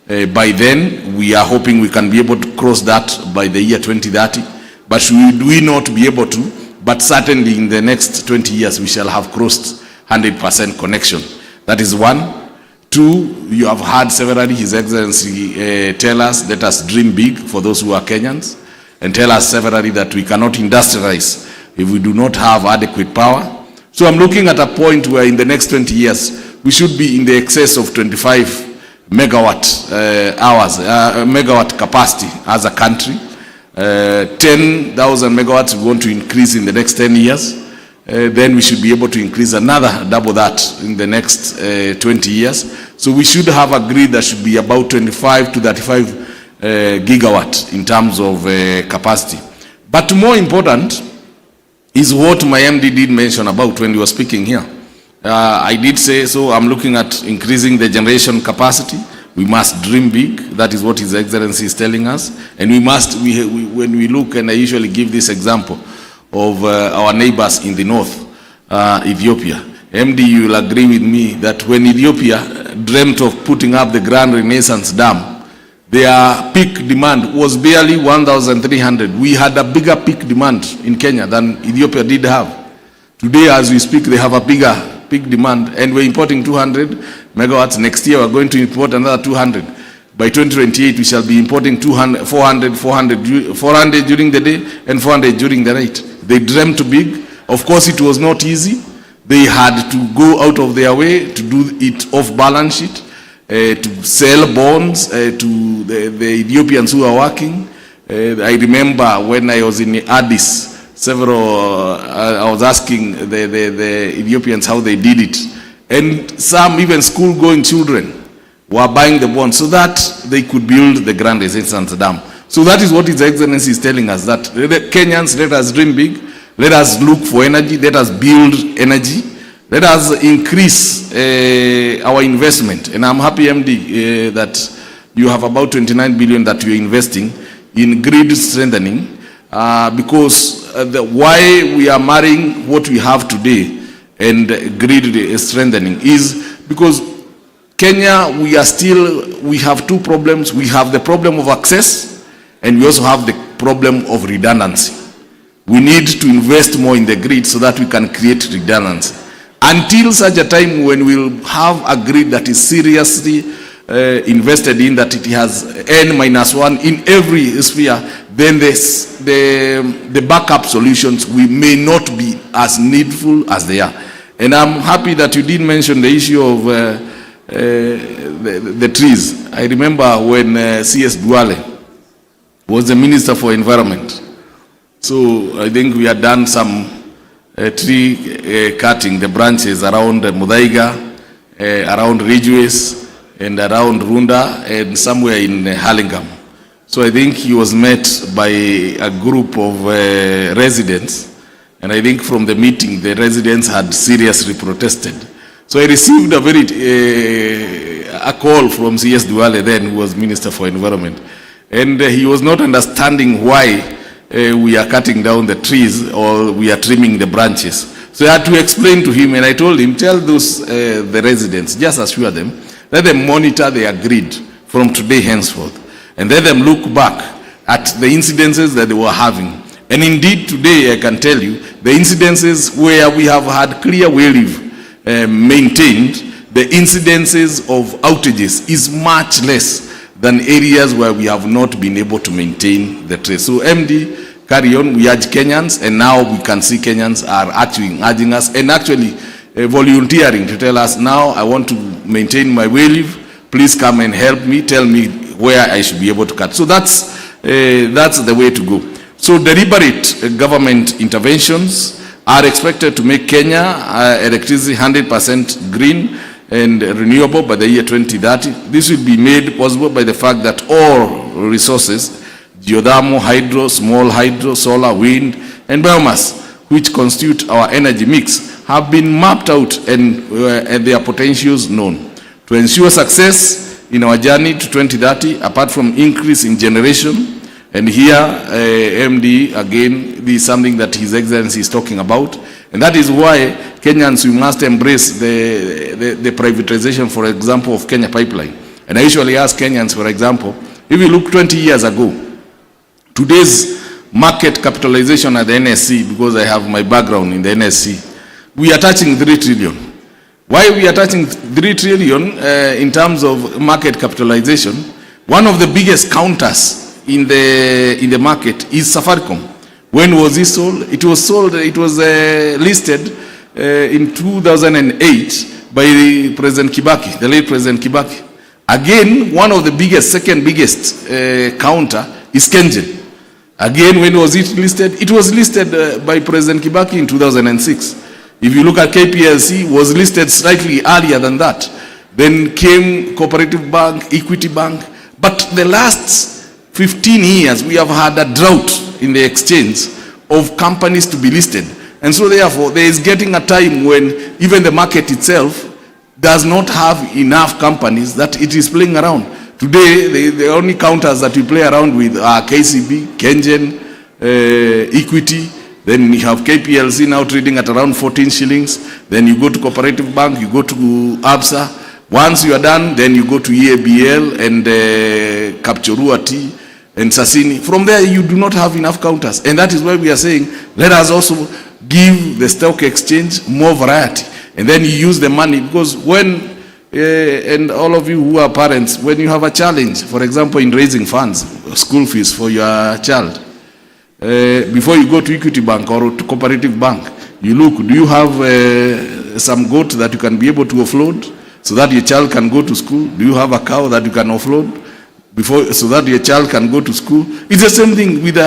S9: By then, we are hoping we can be able to cross that by the year 2030. But should we not be able to? But certainly in the next 20 years, we shall have crossed 100% connection. That is one. 2, you have heard severally His Excellency tell us, let us dream big for those who are Kenyans, and tell us severally that we cannot industrialize if we do not have adequate power. So I'm looking at a point where in the next 20 years, we should be in the excess of 25 megawatt capacity as a country. 10,000 megawatts we want to increase in the next 10 years. Then we should be able to increase another double that in the next 20 years. So we should have a grid that should be about 25 to 35 gigawatt in terms of capacity. But more important is what my MD did mention about when he was speaking here. I did say, so I'm looking at increasing the generation capacity. We must dream big. That is what His Excellency is telling us. And we must, when we look, and I usually give this example of our neighbors in the north, Ethiopia. MD, you will agree with me that when Ethiopia dreamt of putting up the Grand Renaissance Dam, their peak demand was barely 1,300. We had a bigger peak demand in Kenya than Ethiopia did have. Today, as we speak, they have a bigger peak demand, and we're importing 200 megawatts. Next year, we're going to import another 200. By 2028, we shall be importing 400 during the day and 400 during the night. They dreamt big. Of course, it was not easy. They had to go out of their way to do it off balance sheet, to sell bonds to the Ethiopians who are working. I remember when I was in Addis, I was asking the Ethiopians how they did it. And some, even school-going children, were buying the bonds so that they could build the Grand Renaissance Dam. So that is what His Excellency is telling us, that Kenyans, let us dream big, let us look for energy, let us build energy, let us increase our investment. And I'm happy, MD, that you have about 29 billion that you're investing in grid strengthening, because why we are marrying what we have today and grid strengthening is because Kenya, we have two problems. We have the problem of access, and we also have the problem of redundancy. We need to invest more in the grid so that we can create redundancy. Until such a time when we'll have a grid that is seriously invested in, that it has N-1 in every sphere, then the backup solutions may not be as needful as they are. And I'm happy that you did mention the issue of the trees. I remember when C.S. Duale was the Minister for Environment. So I think we had done some tree cutting, the branches around Muthaiga, around Ridgeways, and around Runda, and somewhere in Hurlingham. So I think he was met by a group of residents, and I think from the meeting, the residents had seriously protested. So I received a call from C.S. Duale then, who was Minister for Environment. And he was not understanding why we are cutting down the trees or we are trimming the branches. So I had to explain to him, and I told him, tell those, the residents, just assure them, let them monitor their grid from today henceforth, and let them look back at the incidences that they were having. And indeed, today I can tell you, the incidences where we have had clear wave maintained, the incidences of outages is much less than areas where we have not been able to maintain the trace. So MD, carry on, we urge Kenyans, and now we can see Kenyans are actually urging us and actually volunteering to tell us, now I want to maintain my wave, please come and help me, tell me where I should be able to cut. So that's the way to go. So deliberate government interventions are expected to make Kenya electricity 100% green and renewable by the year 2030. This will be made possible by the fact that all resources, geothermal, hydro, small hydro, solar, wind, and biomass, which constitute our energy mix, have been mapped out and their potentials known. To ensure success in our journey to 2030, apart from increase in generation, and here, MD, again, this is something that His Excellency is talking about, and that is why Kenyans, we must embrace the privatization, for example, of Kenya Pipeline. And I usually ask Kenyans, for example, if you look 20 years ago, today's market capitalization at the NSC, because I have my background in the NSC, we are touching 3 trillion. Why we are touching 3 trillion in terms of market capitalization? One of the biggest counters in the market is Safaricom. When was it sold? It was listed in 2008 by President Kibaki, the late President Kibaki. Again, one of the biggest, second biggest counter is Kengen. Again, when was it listed? It was listed by President Kibaki in 2006. If you look at KPLC, was listed slightly earlier than that. Then came Cooperative Bank, Equity Bank. But the last 15 years, we have had a drought in the exchange of companies to be listed. And so therefore, there is getting a time when even the market itself does not have enough companies that it is playing around. Today, the only counters that we play around with are KCB, Kengen, Equity. Then we have KPLC now trading at around 14 shillings. Then you go to Cooperative Bank, you go to ABSA. Once you are done, then you go to EABL and Kapchorua Tea and Sasini. From there, you do not have enough counters. And that is why we are saying, let us also give the stock exchange more variety. And then you use the money, because when, and all of you who are parents, when you have a challenge, for example, in raising funds, school fees for your child, before you go to Equity Bank or to Cooperative Bank, you look, do you have some goat that you can be able to offload so that your child can go to school? Do you have a cow that you can offload so that your child can go to school? It's the same thing with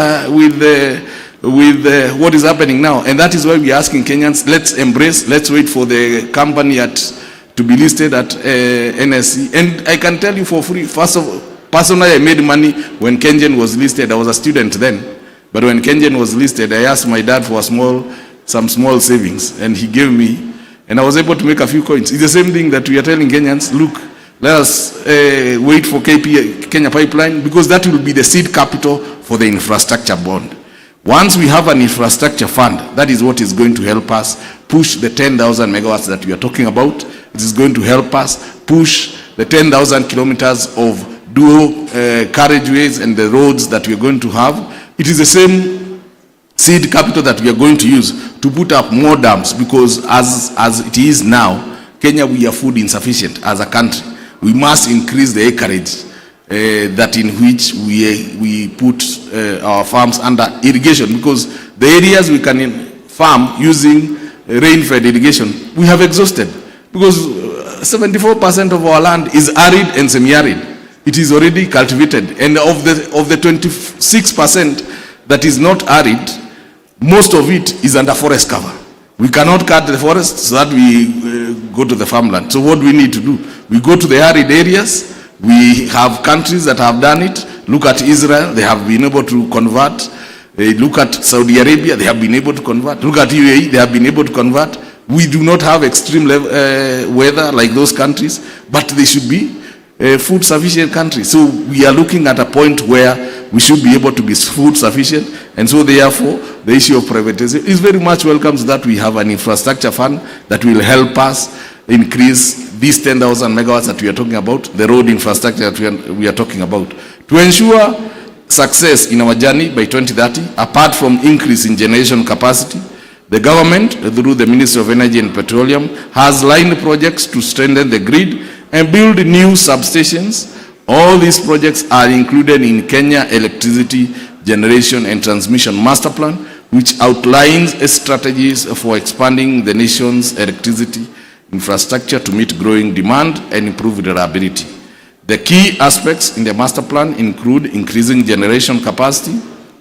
S9: what is happening now. And that is why we are asking Kenyans, let's wait for the company to be listed at NSE. And I can tell you for free, first of all, personally I made money when Kengen was listed. I was a student then. But when Kengen was listed, I asked my dad for some small savings, and he gave me, and I was able to make a few coins. It's the same thing that we are telling Kenyans, look, let us wait for Kenya Pipeline, because that will be the seed capital for the infrastructure bond. Once we have an infrastructure fund, that is what is going to help us push the 10,000 megawatts that we are talking about. It is going to help us push the 10,000 kilometers of dual carriageways and the roads that we are going to have. It is the same seed capital that we are going to use to put up more dams, because as it is now, Kenya, we are food insufficient as a country. We must increase the acreage that in which we put our farms under irrigation, because the areas we can farm using rain-fed irrigation, we have exhausted, because 74% of our land is arid and semi-arid. It is already cultivated, and of the 26% that is not arid, most of it is under forest cover. We cannot cut the forest so that we go to the farmland. So what do we need to do? We go to the arid areas. We have countries that have done it. Look at Israel, they have been able to convert. Look at Saudi Arabia, they have been able to convert. Look at UAE, they have been able to convert. We do not have extreme weather like those countries, but they should be food sufficient countries. So we are looking at a point where we should be able to be food sufficient, and so therefore the issue of privatization is very much welcome, so that we have an infrastructure fund that will help us increase these 10,000 megawatts that we are talking about, the road infrastructure that we are talking about, to ensure success in our journey by 2030. Apart from increase in generation capacity, the government, through the Ministry of Energy and Petroleum, has lined projects to strengthen the grid and build new substations. All these projects are included in Kenya Electricity Generation and Transmission Master Plan, which outlines strategies for expanding the nation's electricity infrastructure to meet growing demand and improve reliability. The key aspects in the master plan include increasing generation capacity,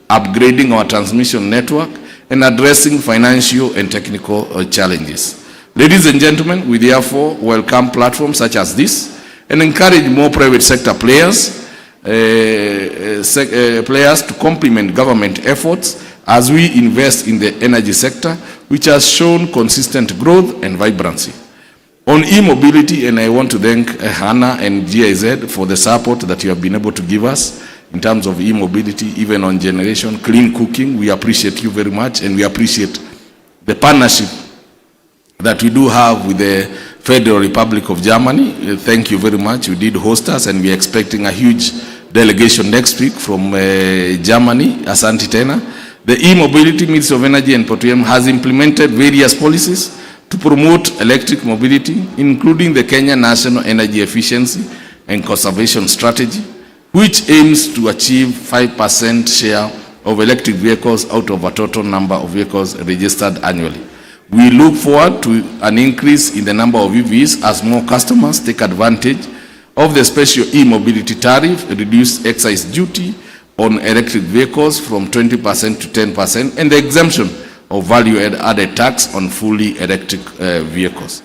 S9: upgrading our transmission network, and addressing financial and technical challenges. Ladies and gentlemen, we therefore welcome platforms such as this and encourage more private sector players to complement government efforts as we invest in the energy sector, which has shown consistent growth and vibrancy. On e-mobility, and I want to thank Hannah and GIZ for the support that you have been able to give us in terms of e-mobility, even on generation, clean cooking. We appreciate you very much, and we appreciate the partnership that we do have with the Federal Republic of Germany. Thank you very much. You did host us, and we are expecting a huge delegation next week from Germany. Asante tena. The e-mobility Ministry of Energy and Petroleum has implemented various policies to promote electric mobility, including the Kenya National Energy Efficiency and Conservation Strategy, which aims to achieve 5% share of electric vehicles out of a total number of vehicles registered annually. We look forward to an increase in the number of EVs as more customers take advantage of the special e-mobility tariff, reduced excise duty on electric vehicles from 20% to 10%, and the exemption of value-added tax on fully electric vehicles.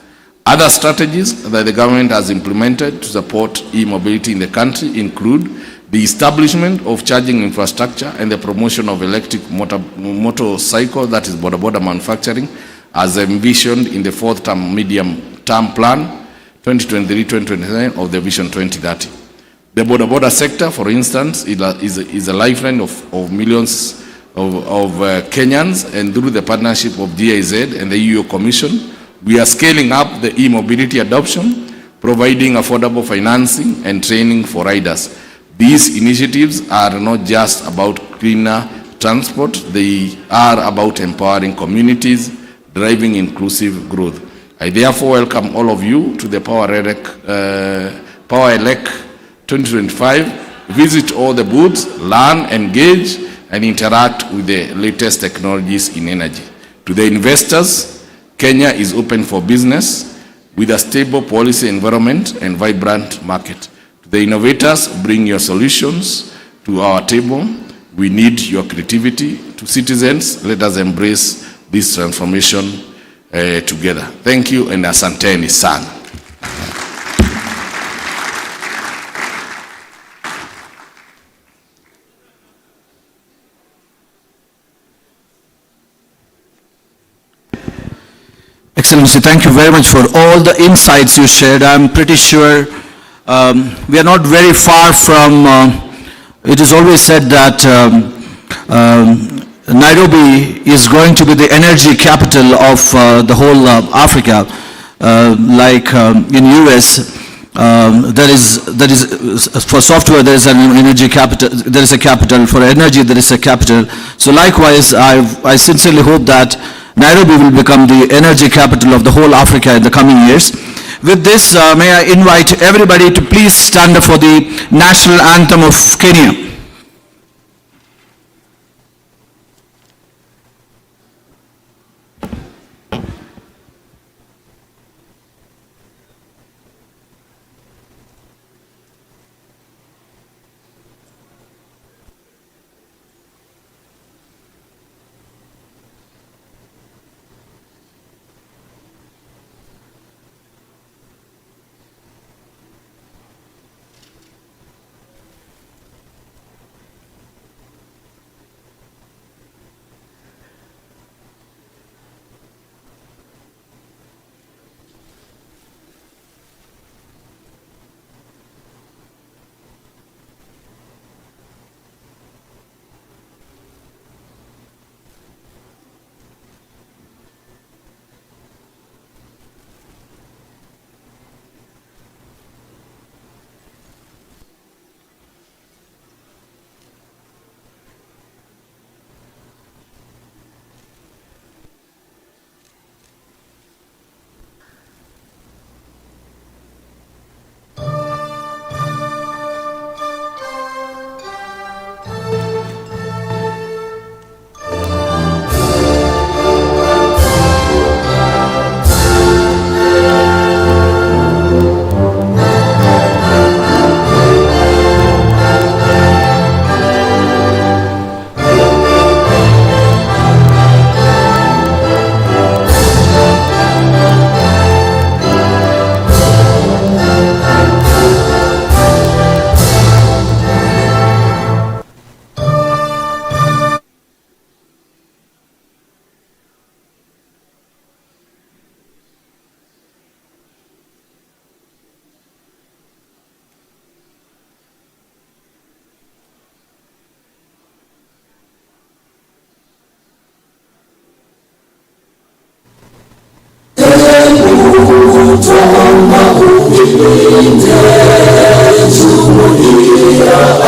S9: Other strategies that the government has implemented to support e-mobility in the country include the establishment of charging infrastructure and the promotion of electric motorcycle, that is border manufacturing, as envisioned in the fourth-term medium-term plan 2023-2029 of the Vision 2030. The border sector, for instance, is a lifeline of millions of Kenyans, and through the partnership of GIZ and the EU Commission, we are scaling up the e-mobility adoption, providing affordable financing and training for riders. These initiatives are not just about cleaner transport, they are about empowering communities, driving inclusive growth. I therefore welcome all of you to the Powerelec 2025. Visit all the booths, learn, engage, and interact with the latest technologies in energy. To the investors, Kenya is open for business with a stable policy environment and vibrant market. To the innovators, bring your solutions to our table. We need your creativity. To citizens, let us embrace this transformation together. Thank you, and asanteni sana.
S3: Excellency, thank you very much for all the insights you shared. I'm pretty sure we are not very far from, it is always said that Nairobi is going to be the energy capital of the whole Africa. Like in US, there is for software there is an energy capital. There is a capital for energy. There is a capital. So likewise, I sincerely hope that Nairobi will become the energy capital of the whole Africa in the coming years. With this, may I invite everybody to please stand up for the national anthem of Kenya.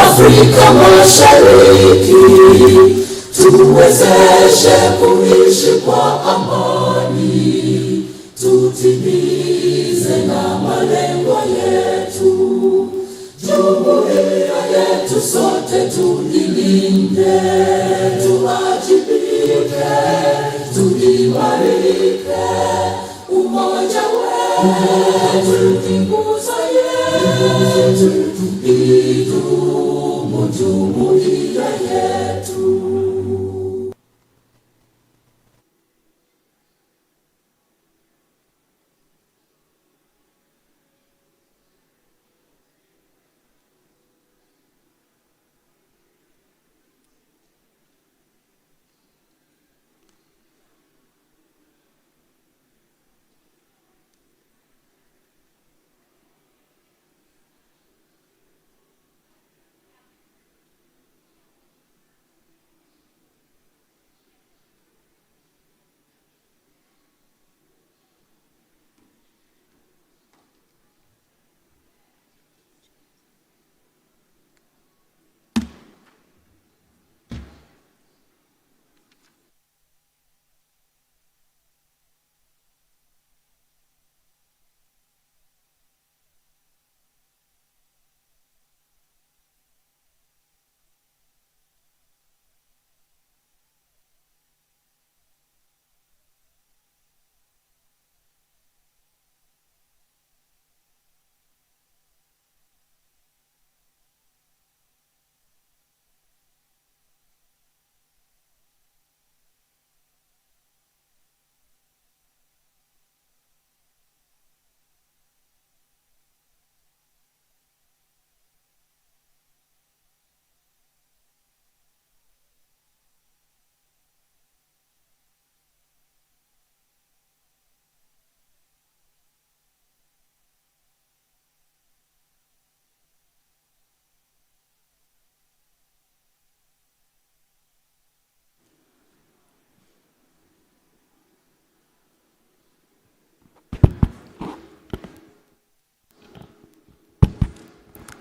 S1: Afrika Mashariki, tuwezeshe kuishi kwa amani, tutimize na malengo yetu, jumuiya yetu sote tuilinde, tuwajibike, tuilinde. imarike umoja wetu, nguzo yetu idumu jumuiya yetu.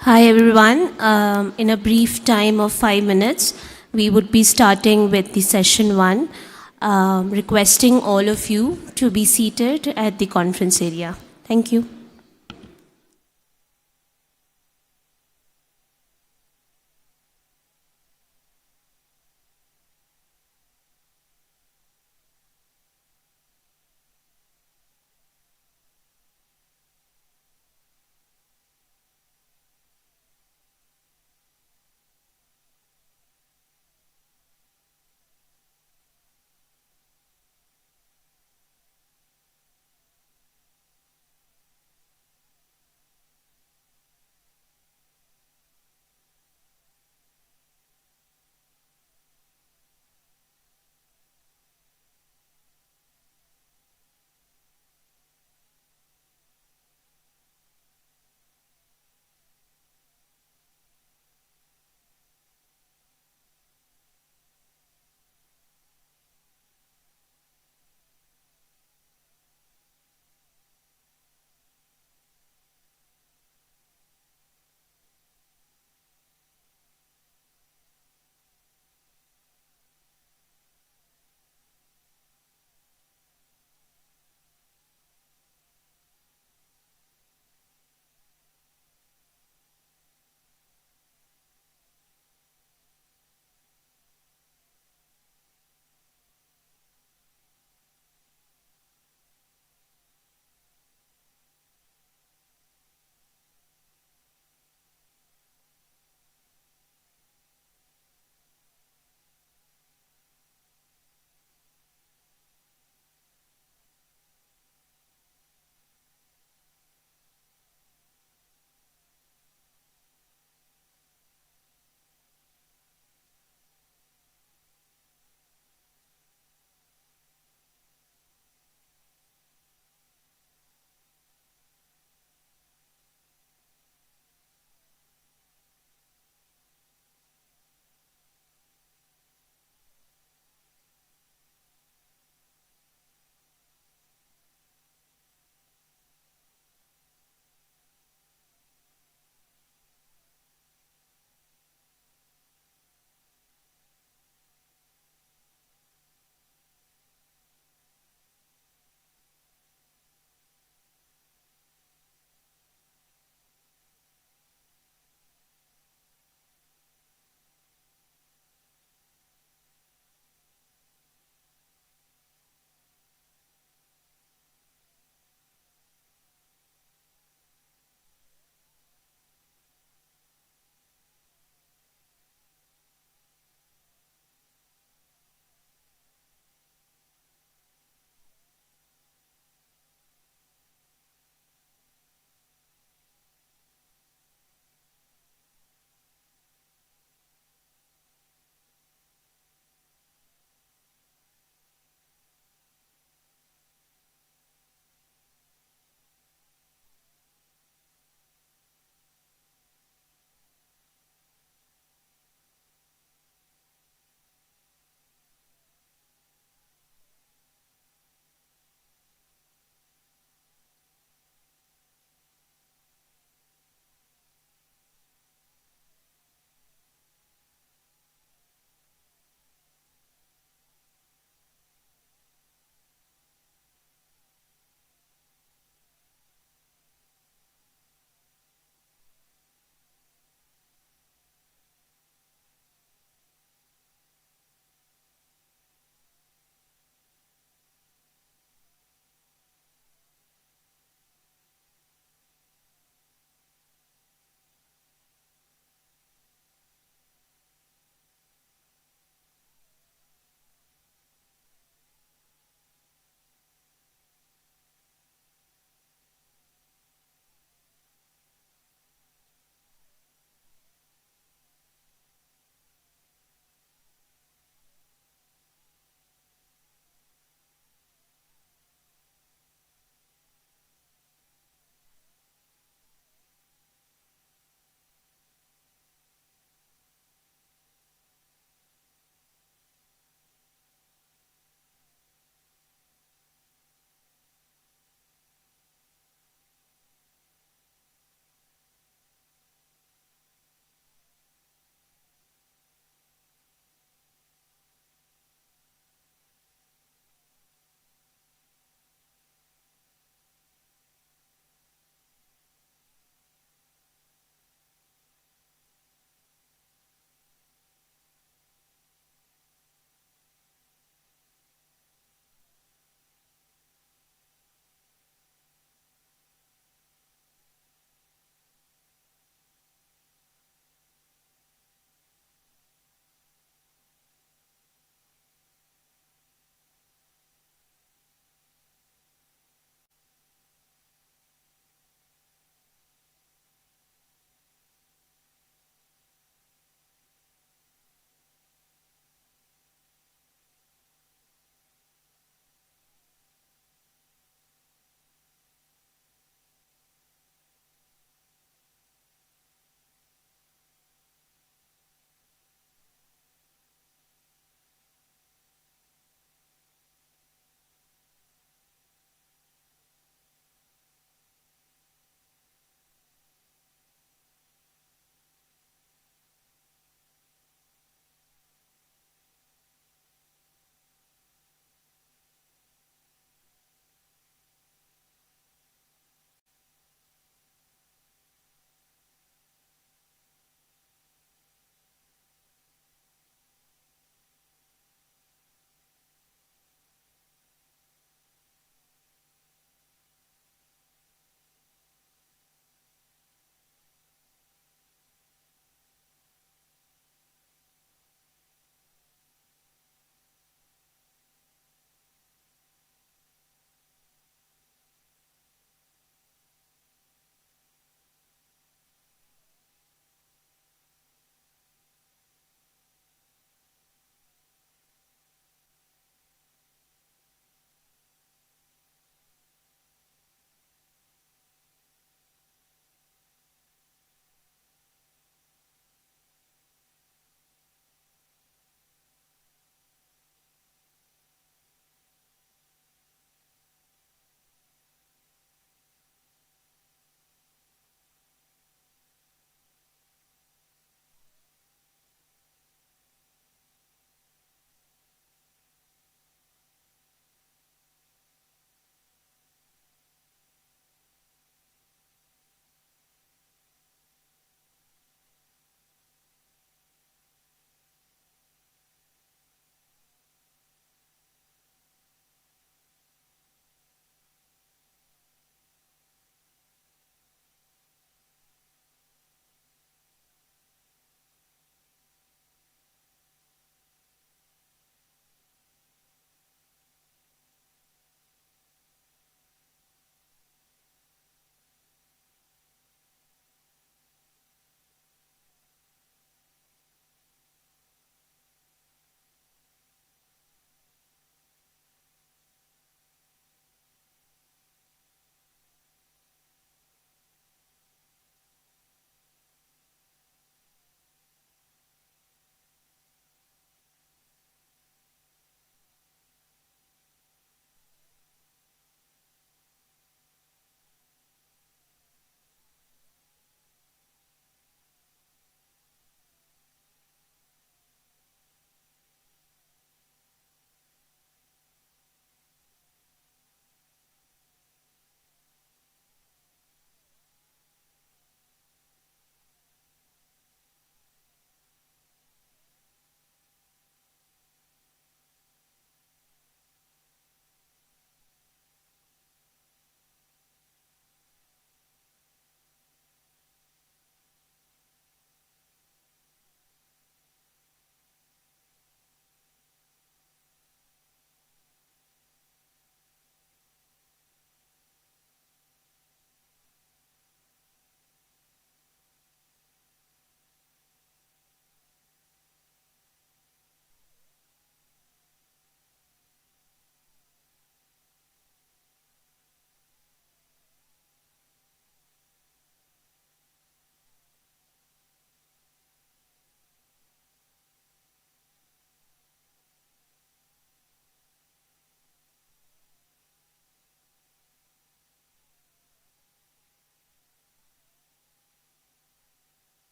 S10: Hi everyone. In a brief time of 5 minutes, we would be starting with the session 1, requesting all of you to be seated at the conference area. Thank you.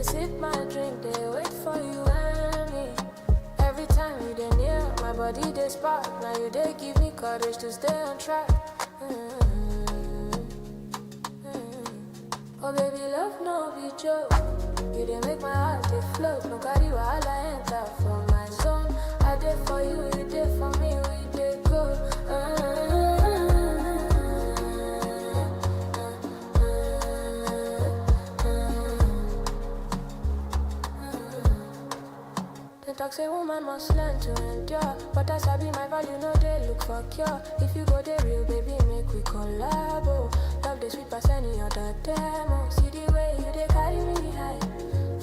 S1: sip my drink, they wait for you and me. Every time you dey near, my body they spark. Now you they give me courage to stay on track. Oh baby, love no be joke. You dey make my heart they float. No carry wahala enter from my zone. I did for you, you did for me, we did go. The talk say woman must learn to endure, but as I be my value, no they look for cure. If you go the real, baby, make we collabo. Love the sweet pass any other demo. See the way you they carry me high.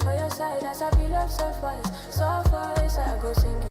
S1: For your side, as I be love so fast, so fast I go sing.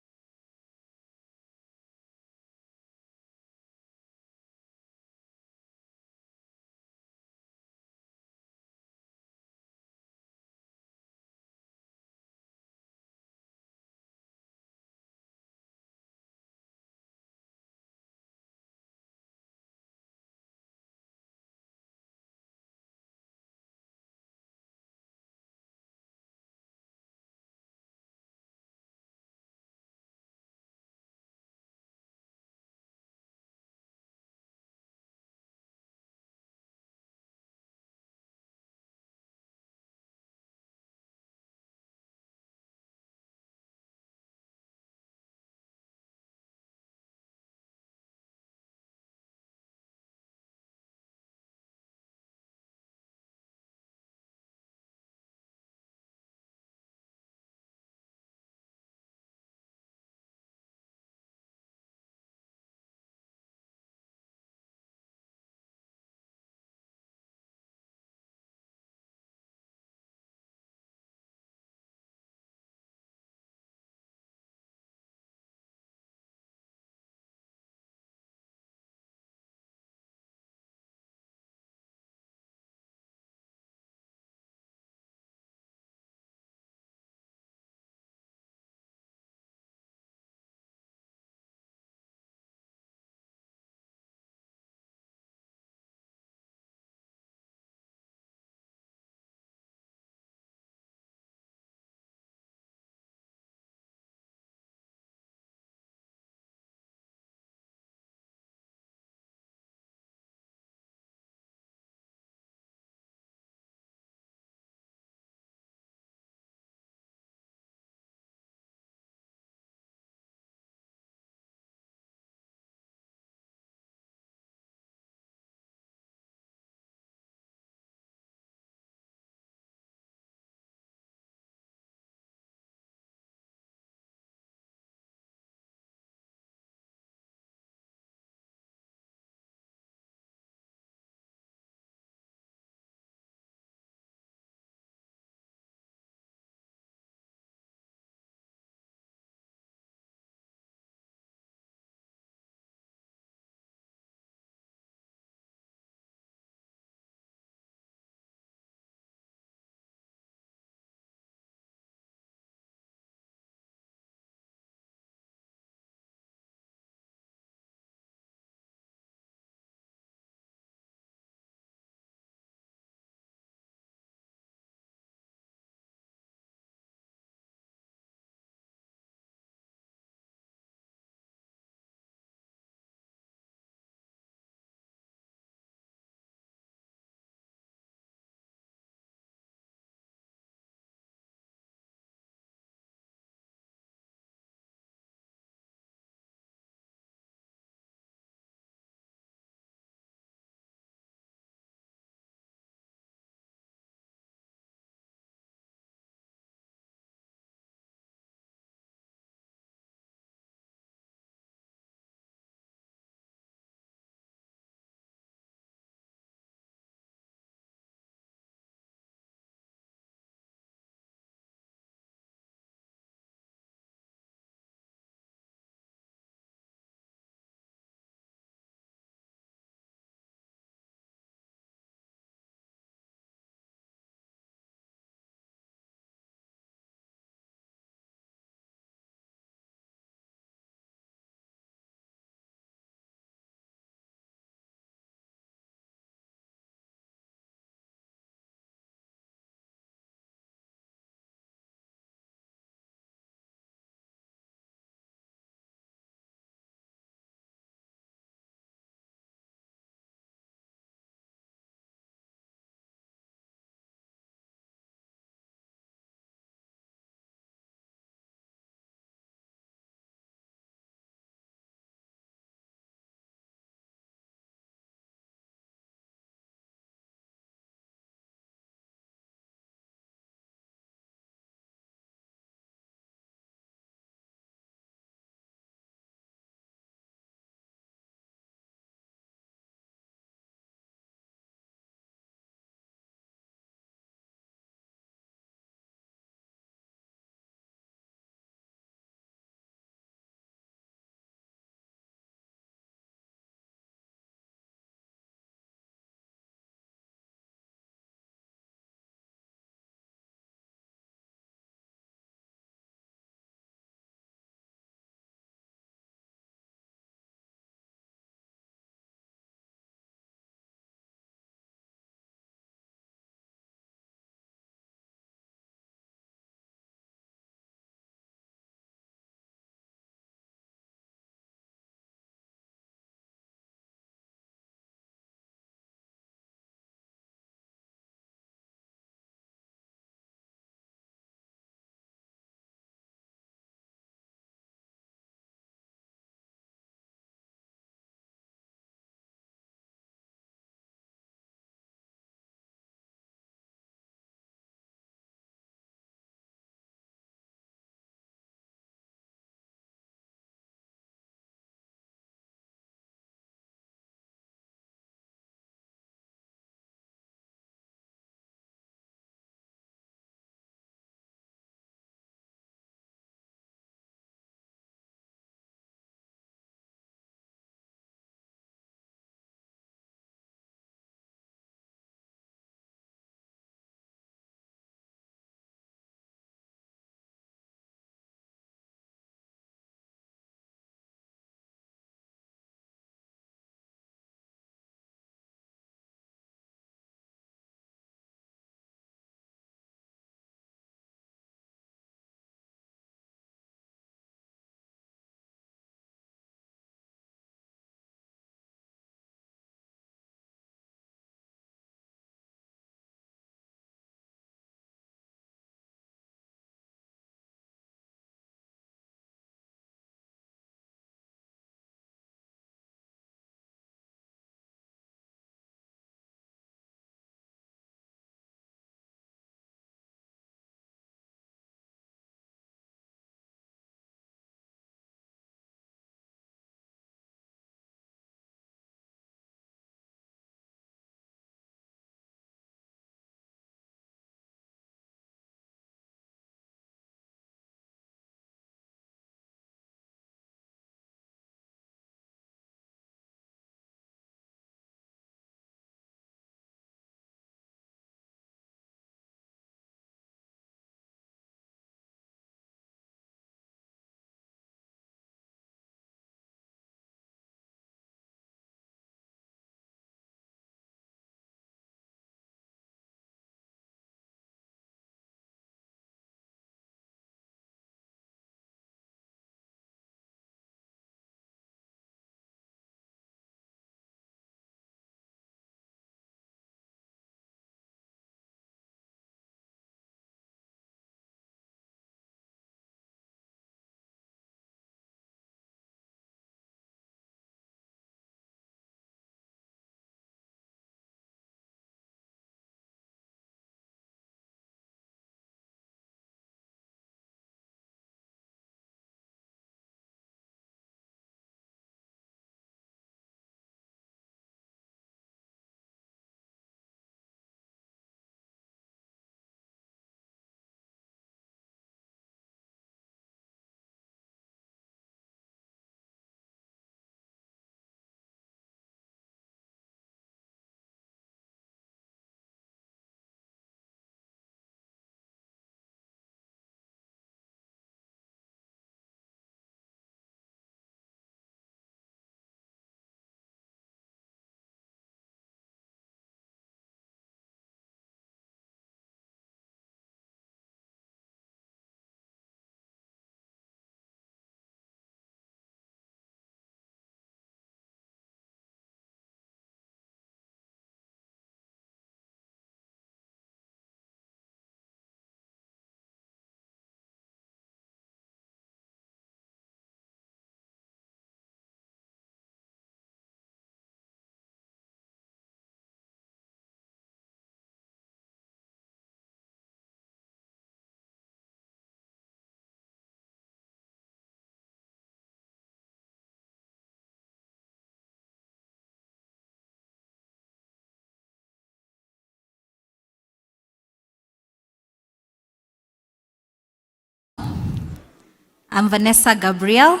S11: I'm Vanessa Gabriel,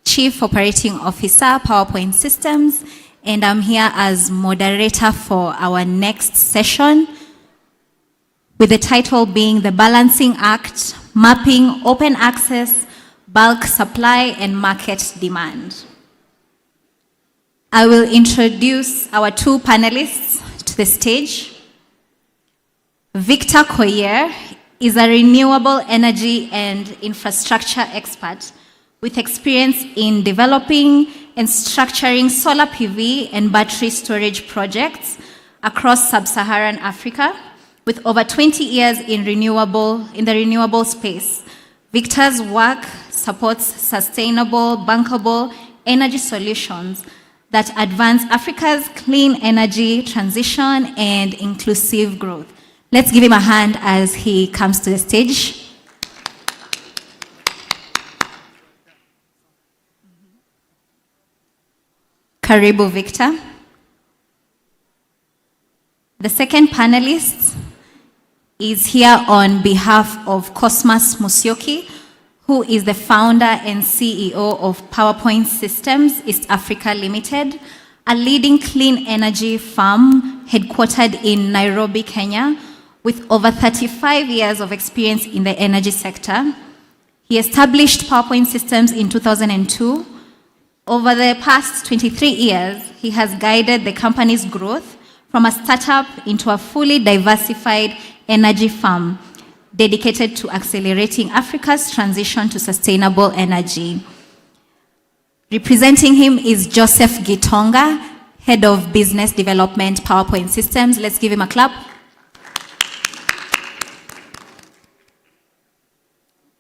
S11: Chief Operating Officer, PowerPoint Systems, and I'm here as moderator for our next session, with the title being The Balancing Act, Mapping Open Access, Bulk Supply and Market Demand. I will introduce our two panelists to the stage. Victor Koyer is a renewable energy and infrastructure expert with experience in developing and structuring solar PV and battery storage projects across sub-Saharan Africa, with over 20 years in the renewable space. Victor's work supports sustainable, bankable energy solutions that advance Africa's clean energy transition and inclusive growth. Let's give him a hand as he comes to the stage. Karibu, Victor. The second panelist is here on behalf of Cosmas Musyoki, who is the founder and CEO of PowerPoint Systems East Africa Limited, a leading clean energy firm headquartered in Nairobi, Kenya, with over 35 years of experience in the energy sector. He established PowerPoint Systems in 2002. Over the past 23 years, he has guided the company's growth from a startup into a fully diversified energy firm dedicated to accelerating Africa's transition to sustainable energy. Representing him is Joseph Gitonga, Head of Business Development, PowerPoint Systems. Let's give him a clap.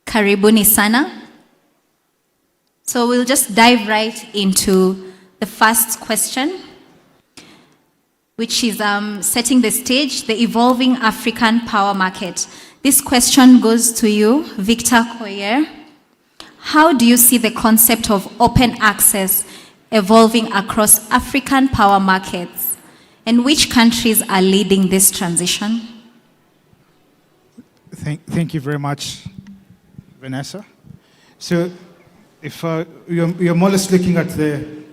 S11: Karibuni sana. So we'll just dive right into the first question, which is setting the stage, the evolving African power market. This question goes to you, Victor Koyer. How do you see the concept of open access evolving across African power markets? And which countries are leading this transition?
S7: Thank you very much, Vanessa. So if you're more or less looking at the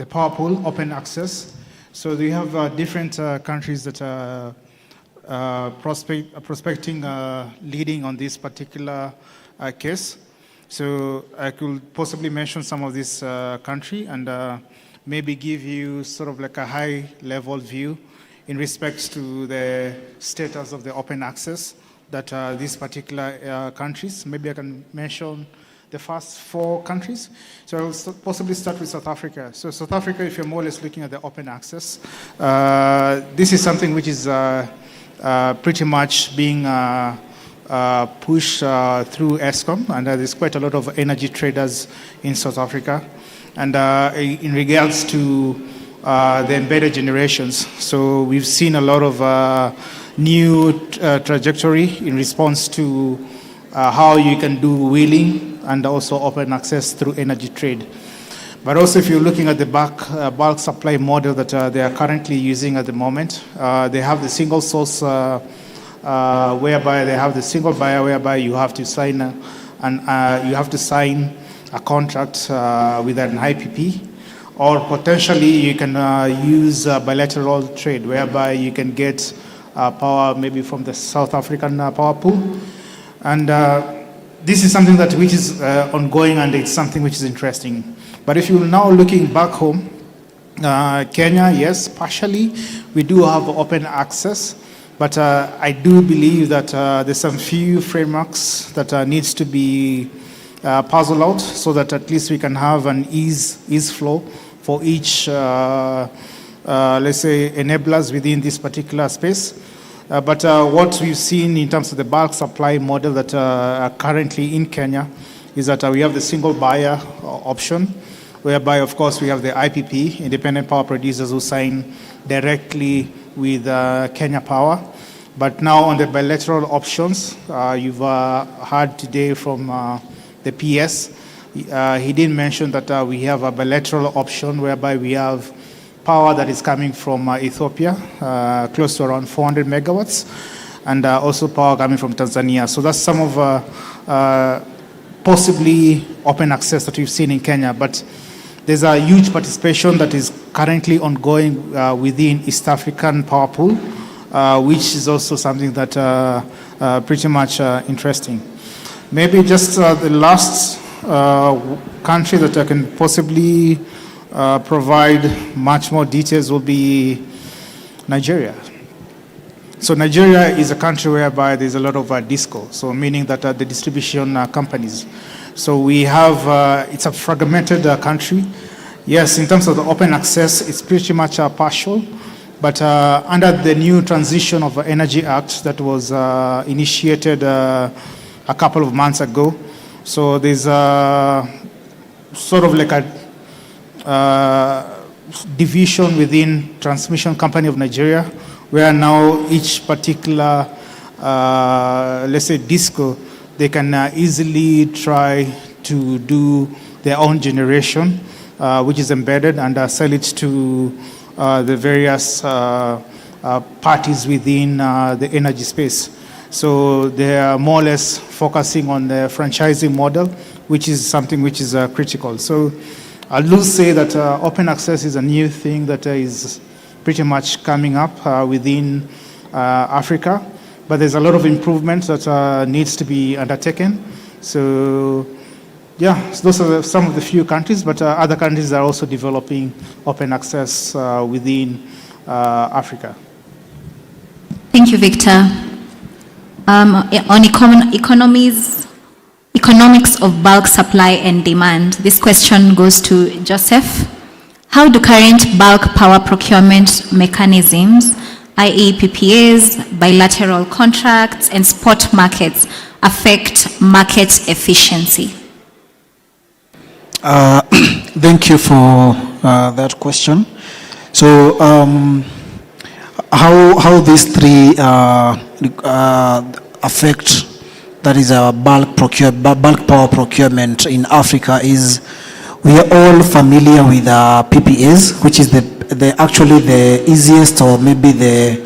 S7: power pool, open access, so we have different countries that are prospecting, leading on this particular case. So I could possibly mention some of this country and maybe give you sort of like a high level view in respect to the status of the open access that these particular countries. Maybe I can mention the first 4 countries. So I'll possibly start with South Africa. So South Africa, if you're more or less looking at the open access, this is something which is pretty much being pushed through ESCOM, and there's quite a lot of energy traders in South Africa. And in regards to the embedded generations, so we've seen a lot of new trajectory in response to how you can do wheeling and also open access through energy trade. But also if you're looking at the bulk supply model that they are currently using at the moment, they have the single source whereby they have the single buyer whereby you have to sign a contract with an IPP, or potentially you can use bilateral trade whereby you can get power maybe from the South African power pool. And this is something which is ongoing, and it's something which is interesting. But if you're now looking back home, Kenya, yes, partially we do have open access, but I do believe that there's some few frameworks that needs to be puzzled out so that at least we can have an ease flow for each, let's say, enablers within this particular space. But what we've seen in terms of the bulk supply model that are currently in Kenya is that we have the single buyer option, whereby, of course, we have the IPP, independent power producers, who sign directly with Kenya Power. But now on the bilateral options, you've heard today from the PS, he did mention that we have a bilateral option whereby we have power that is coming from Ethiopia, close to around 400 megawatts, and also power coming from Tanzania. So that's some of possibly open access that we've seen in Kenya, but there's a huge participation that is currently ongoing within East African Power Pool, which is also something that pretty much interesting. Maybe just the last country that I can possibly provide much more details will be Nigeria. So Nigeria is a country whereby there's a lot of disco, so meaning that the distribution companies. So we have, it's a fragmented country. Yes, in terms of the open access, it's pretty much partial, but under the new transition of the Energy Act that was initiated a couple of months ago, so there's sort of like a division within Transmission Company of Nigeria, where now each particular, let's say, disco, they can easily try to do their own generation, which is embedded, and sell it to the various parties within the energy space. So they are more or less focusing on the franchising model, which is something which is critical. So I will say that open access is a new thing that is pretty much coming up within Africa, but there's a lot of improvement that needs to be undertaken. So yeah, those are some of the few countries, but other countries are also developing open access within Africa.
S11: Thank you, Victor. On economics of bulk supply and demand, this question goes to Joseph. How do current bulk power procurement mechanisms, i.e. PPAs, bilateral contracts, and spot markets affect market efficiency?
S12: Thank you for that question. So how these three affect, that is bulk power procurement in Africa, is we are all familiar with PPAs, which is actually the easiest or maybe the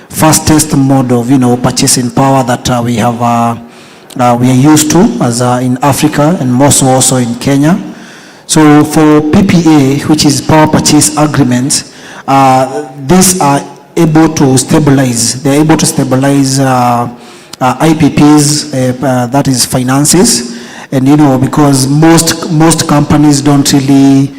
S12: fastest mode of purchasing power that we are used to as in Africa, and more so also in Kenya. So for PPA, which is power purchase agreements, these are able to stabilize. They're able to stabilize IPPs, that is finances, and because most companies don't really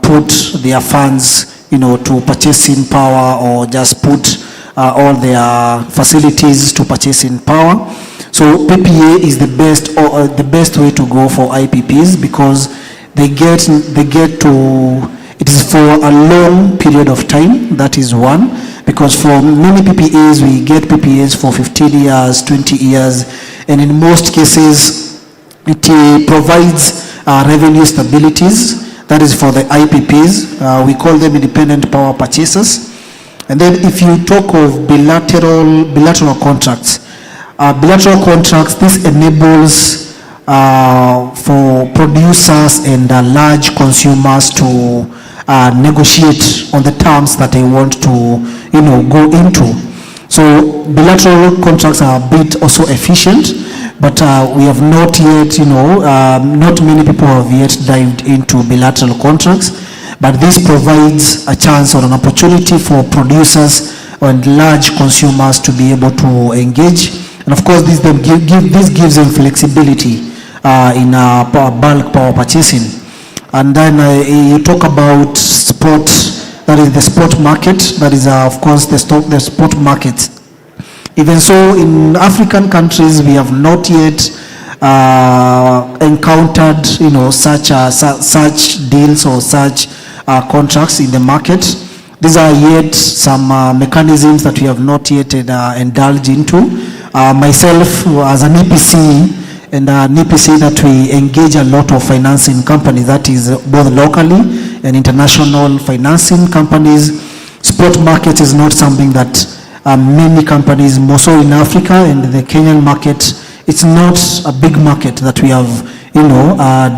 S12: put their funds to purchasing power, or just put all their facilities to purchasing power. So PPA is the best way to go for IPPs, because they get to, it is for a long period of time. That is one, because for many PPAs, we get PPAs for 15 years, 20 years, and in most cases, it provides revenue stabilities. That is for the IPPs. We call them independent power purchasers. And then if you talk of bilateral contracts, this enables for producers and large consumers to negotiate on the terms that they want to go into. So bilateral contracts are a bit also efficient, but we have not yet, not many people have yet dived into bilateral contracts, but this provides a chance or an opportunity for producers and large consumers to be able to engage. And of course, this gives them flexibility in bulk power purchasing. And then you talk about spot, that is the spot market, that is of course the spot market. Even so, in African countries, we have not yet encountered such deals or such contracts in the market. These are yet some mechanisms that we have not yet indulged into. Myself, as an EPC, and an EPC that we engage a lot of financing companies, that is both locally and international financing companies. Spot market is not something that many companies, more so in Africa and the Kenyan market, it's not a big market that we have,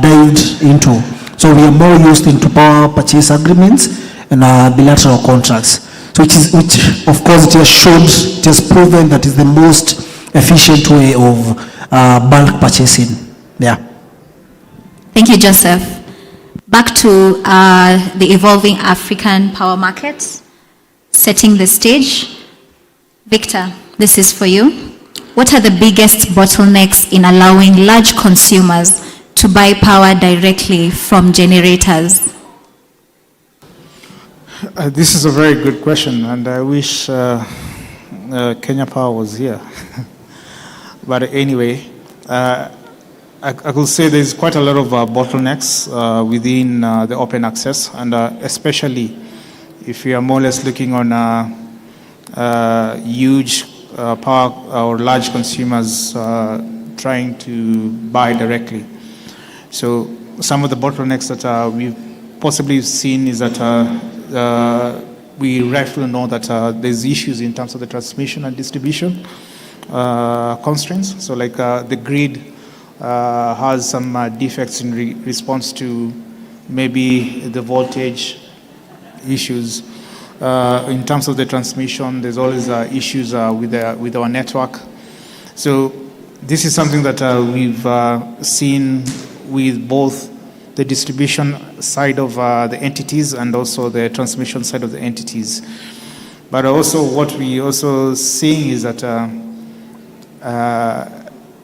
S12: dived into. So we are more used into power purchase agreements and bilateral contracts. So which of course it has proven that is the most efficient way of bulk purchasing. Yeah.
S11: Thank you, Joseph. Back to the evolving African power market, setting the stage. Victor, this is for you. What are the biggest bottlenecks in allowing large consumers to buy power directly from generators?
S7: This is a very good question, and I wish Kenya Power was here. But anyway, I could say there's quite a lot of bottlenecks within the open access, and especially if you are more or less looking on huge power or large consumers trying to buy directly. So some of the bottlenecks that we've possibly seen is that we rightfully know that there's issues in terms of the transmission and distribution constraints. So like the grid has some defects in response to maybe the voltage issues. In terms of the transmission, there's always issues with our network. So this is something that we've seen with both the distribution side of the entities and also the transmission side of the entities. But also what we also seeing is that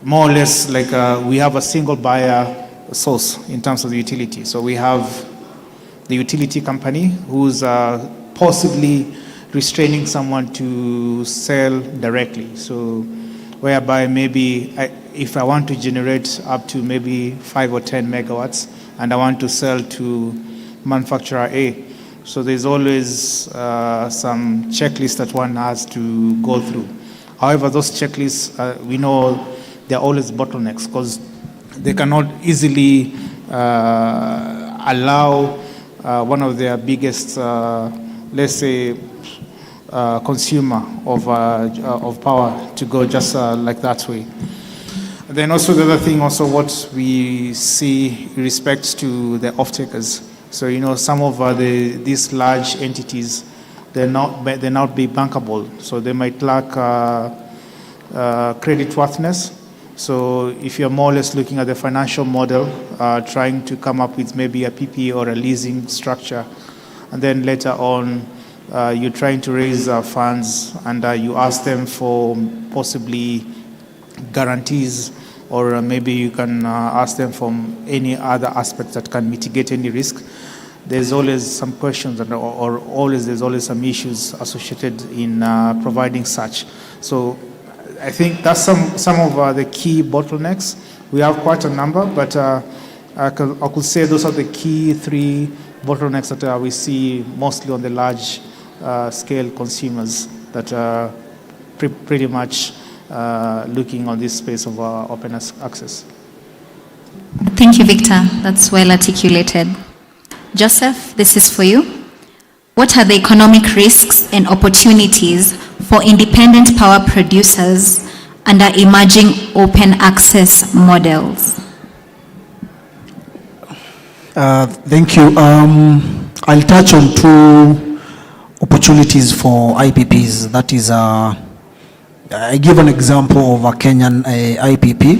S7: more or less like we have a single buyer source in terms of the utility. So we have the utility company who's possibly restraining someone to sell directly. So whereby maybe if I want to generate up to maybe 5 or 10 megawatts and I want to sell to manufacturer A, so there's always some checklist that one has to go through. However, those checklists, we know they're always bottlenecks because they cannot easily allow one of their biggest, let's say, consumer of power to go just like that way. Then also the other thing, also what we see in respect to the off-takers. So some of these large entities, they're not be bankable, so they might lack credit worthiness. So if you're more or less looking at the financial model, trying to come up with maybe a PPA or a leasing structure, and then later on you're trying to raise funds and you ask them for possibly guarantees, or maybe you can ask them from any other aspects that can mitigate any risk. There's always some questions there's always some issues associated in providing such. So I think that's some of the key bottlenecks. We have quite a number, but I could say those are the key 3 bottlenecks that we see mostly on the large scale consumers that are pretty much looking on this space of open access.
S11: Thank you, Victor. That's well articulated. Joseph, this is for you. What are the economic risks and opportunities for independent power producers under emerging open access models?
S12: Thank you. I'll touch on 2 opportunities for IPPs. That is, I give an example of a Kenyan IPP.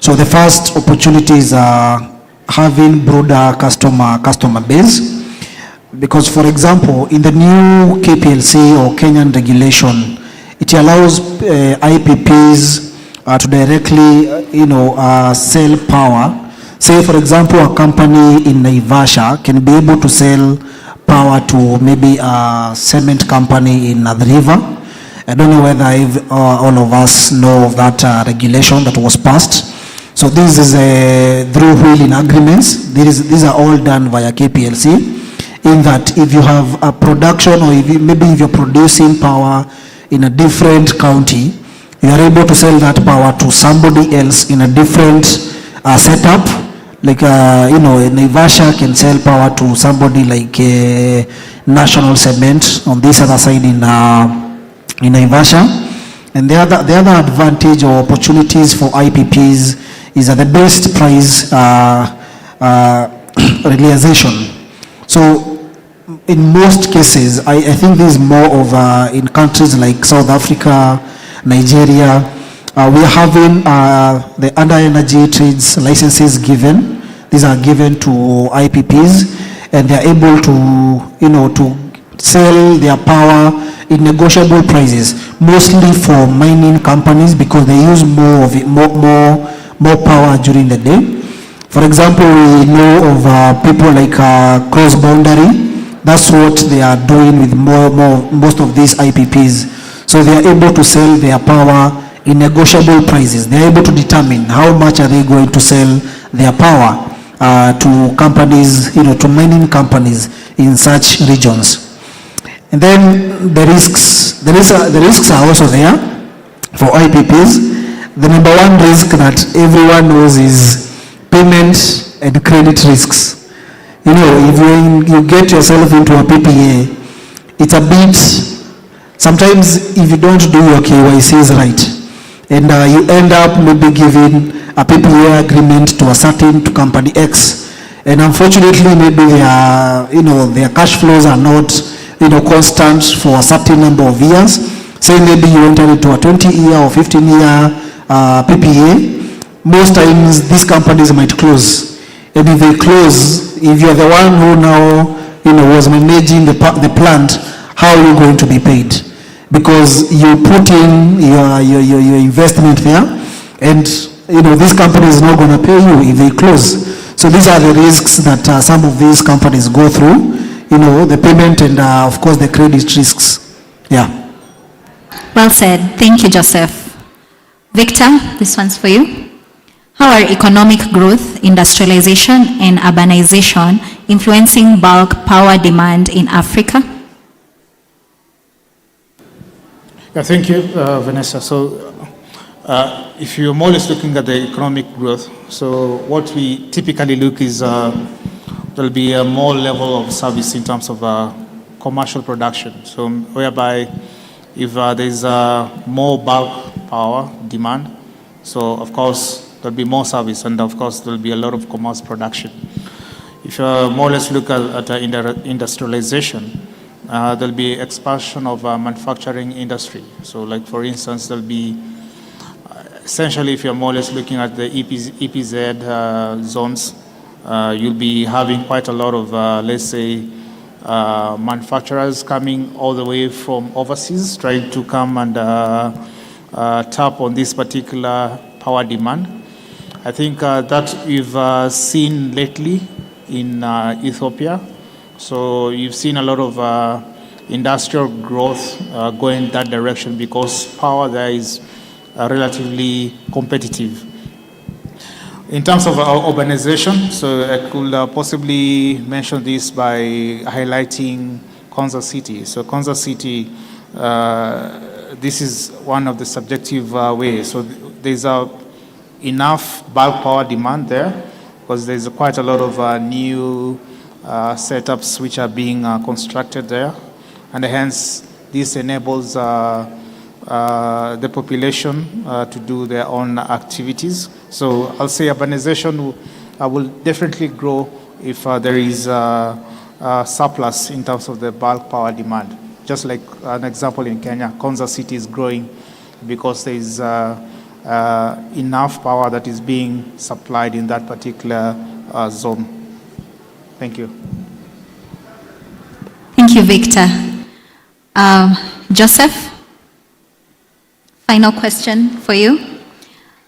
S12: So the first opportunity is having broader customer base. Because, for example, in the new KPLC or Kenyan regulation, it allows IPPs to directly, sell power. Say, for example, a company in Naivasha can be able to sell power to maybe a cement company in the river. I don't know whether all of us know of that regulation that was passed. So this is through wheeling agreements. These are all done via KPLC. In that, if you have a production, or if you're producing power in a different county, you are able to sell that power to somebody else in a different setup. Like Naivasha can sell power to somebody like National Cement on this other side in Naivasha. And the other advantage or opportunities for IPPs is at the best price realization. So in most cases, I think this is more of in countries like South Africa, Nigeria, we are having the under energy trades licenses given. these are given to IPPs, and they are able to, to sell their power in negotiable prices, mostly for mining companies because they use more of it, more power during the day. For example, we know of people like Cross Boundary. That's what they are doing with most of these IPPs. So they are able to sell their power in negotiable prices. They are able to determine how much are they going to sell their power to companies, to mining companies in such regions. And then the risks are also there for IPPs. The number one risk that everyone knows is payment and credit risks. If you get yourself into a PPA, it's a bit, sometimes if you don't do your KYCs right, and you end up maybe giving a PPA agreement to a certain company X, and unfortunately maybe their cash flows are not constant for a certain number of years. Say maybe you enter into a 20-year or 15-year PPA. Most times these companies might close, and if they close, if you're the one who now was managing the plant, how are you going to be paid? Because you put in your investment there, and this company is not going to pay you if they close. So these are the risks that some of these companies go through, the payment and of course the credit risks. Yeah.
S11: Well said. Thank you, Joseph. Victor, this one's for you. How are economic growth, industrialization, and urbanization influencing bulk power demand in Africa?
S7: Yeah, thank you, Vanessa. So, if you're more or less looking at the economic growth, so what we typically look is there'll be a more level of service in terms of commercial production. So, whereby if there's more bulk power demand, so of course there'll be more service, and of course there'll be a lot of commerce production. If you more or less look at industrialization, there'll be expansion of manufacturing industry. So like for instance, there'll be, essentially if you're more or less looking at the EPZ zones, you'll be having quite a lot of, let's say, manufacturers coming all the way from overseas, trying to come and tap on this particular power demand. I think that we've seen lately in Ethiopia. So you've seen a lot of industrial growth going that direction because power there is relatively competitive. In terms of urbanization, so I could possibly mention this by highlighting Konza City. So Konza City, this is one of the subjective ways. So there's enough bulk power demand there because there's quite a lot of new setups which are being constructed there, and hence this enables the population to do their own activities. So I'll say urbanization will definitely grow if there is a surplus in terms of the bulk power demand. Just like an example in Kenya, Konza City is growing because there is enough power that is being supplied in that particular zone. Thank you.
S11: Thank you, Victor. Joseph, final question for you.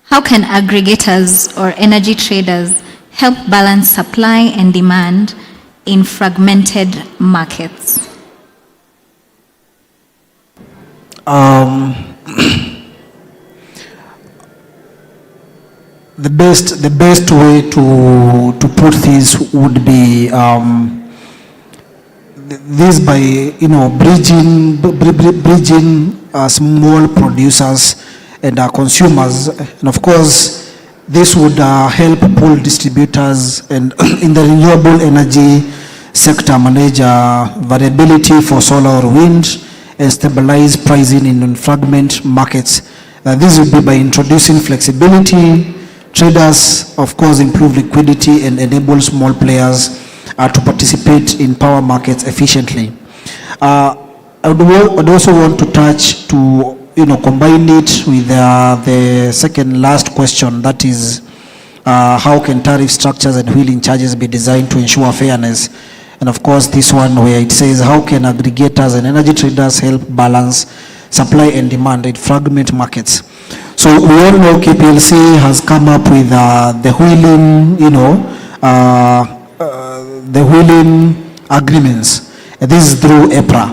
S11: How can aggregators or energy traders help balance supply and demand in fragmented markets?
S12: The best way to put this would be this by bridging small producers and consumers, and of course this would help pool distributors and in the renewable energy sector manage variability for solar or wind and stabilize pricing in fragment markets. This would be by introducing flexibility. Traders, of course, improve liquidity and enable small players to participate in power markets efficiently. I would also want to touch to combine it with the second last question, that is how can tariff structures and wheeling charges be designed to ensure fairness? And of course, this one where it says, how can aggregators and energy traders help balance supply and demand in fragment markets? So we all know KPLC has come up with the wheeling, the wheeling agreements. And this is through EPRA.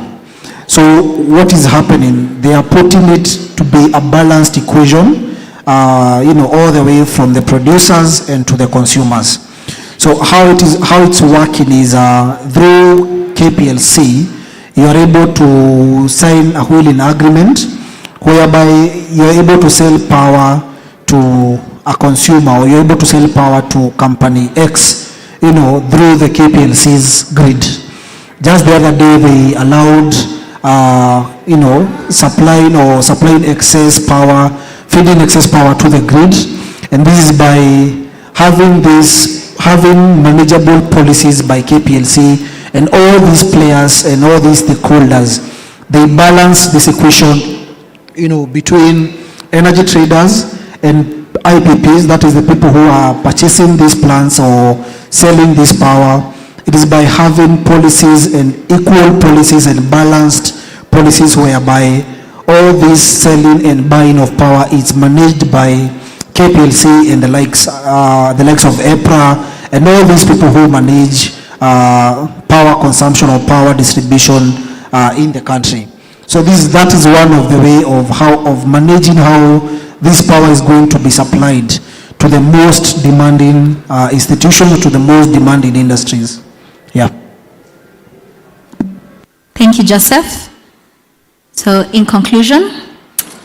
S12: So what is happening? They are putting it to be a balanced equation, all the way from the producers and to the consumers. So how it's working is through KPLC, you are able to sign a wheeling agreement whereby you are able to sell power to a consumer, or you're able to sell power to company X, through the KPLC's grid. Just the other day, they allowed, supplying excess power, feeding excess power to the grid, and this is by having manageable policies by KPLC and all these players and all these stakeholders. They balance this equation, between energy traders and IPPs, that is the people who are purchasing these plants or selling this power. It is by having policies and equal policies and balanced policies whereby all this selling and buying of power is managed by KPLC and the likes of EPRA and all these people who manage power consumption or power distribution in the country. So that is one of the way of managing how this power is going to be supplied to the most demanding institutions, to the most demanding industries. Yeah.
S11: Thank you, Joseph. So in conclusion,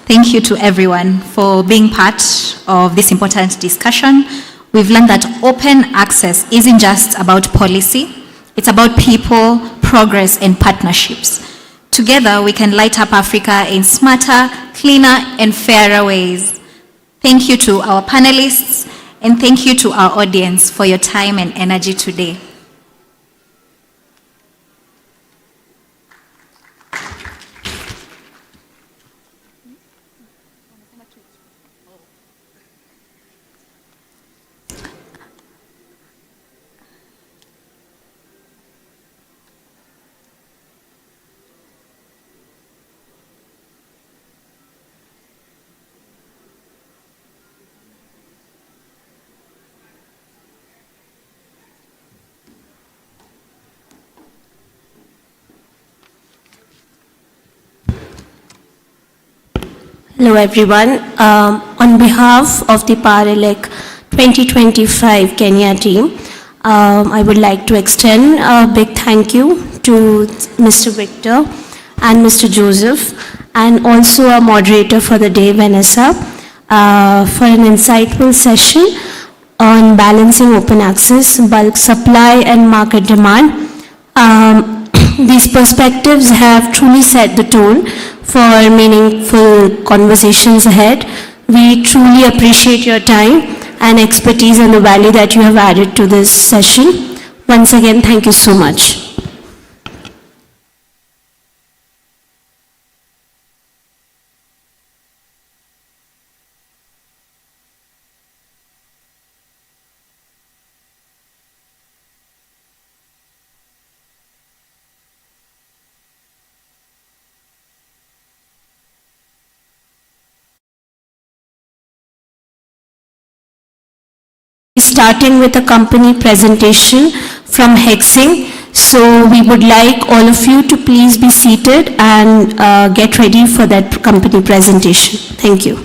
S11: thank you to everyone for being part of this important discussion. We've learned that open access isn't just about policy, it's about people, progress, and partnerships. Together, we can light up Africa in smarter, cleaner, and fairer ways. Thank you to our panelists, and thank you to our audience for your time and energy today.
S10: Hello everyone. On behalf of the Powerelec 2025 Kenya team, I would like to extend a big thank you to Mr. Victor and Mr. Joseph, and also our moderator for the day, Vanessa, for an insightful session on balancing open access, bulk supply, and market demand. These perspectives have truly set the tone for meaningful conversations ahead. We truly appreciate your time and expertise and the value that you have added to this session. Once again, thank you so much. Starting with a company presentation from Hexing. So we would like all of you to please be seated and get ready for that company presentation. Thank you.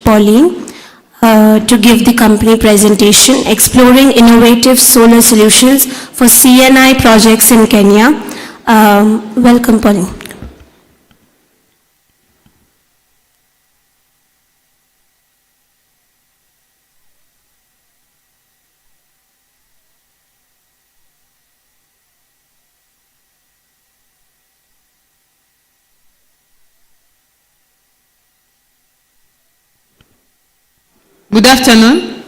S10: Pauline to give the company presentation, Exploring Innovative Solar Solutions for CNI Projects in Kenya. Welcome, Pauline.
S2: Good afternoon.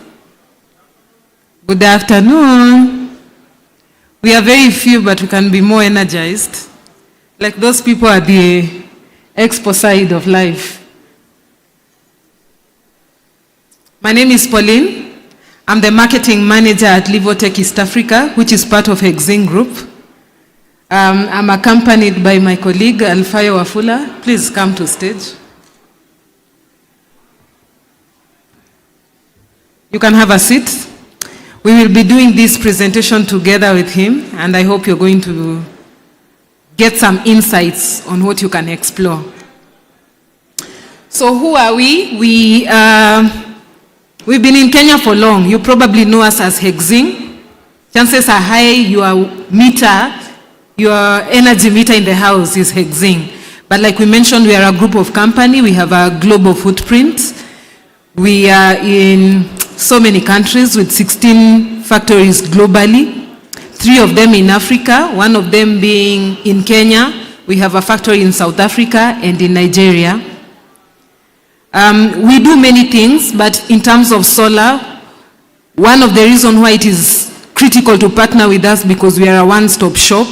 S2: Good afternoon. We are very few, but we can be more energized. Like those people at the expo side of life. My name is Pauline. I'm the marketing manager at Livotech East Africa, which is part of Hexing Group. I'm accompanied by my colleague, Alfayo Wafula. Please come to stage. You can have a seat. We will be doing this presentation together with him, and I hope you're going to get some insights on what you can explore. So who are we? We've been in Kenya for long. You probably know us as Hexing. Chances are high your energy meter in the house is Hexing. But like we mentioned, we are a group of company. We have a global footprint. We are in so many countries with 16 factories globally, 3 of them in Africa, 1 of them being in Kenya. We have a factory in South Africa and in Nigeria. We do many things, but in terms of solar, one of the reasons why it is critical to partner with us because we are a one-stop shop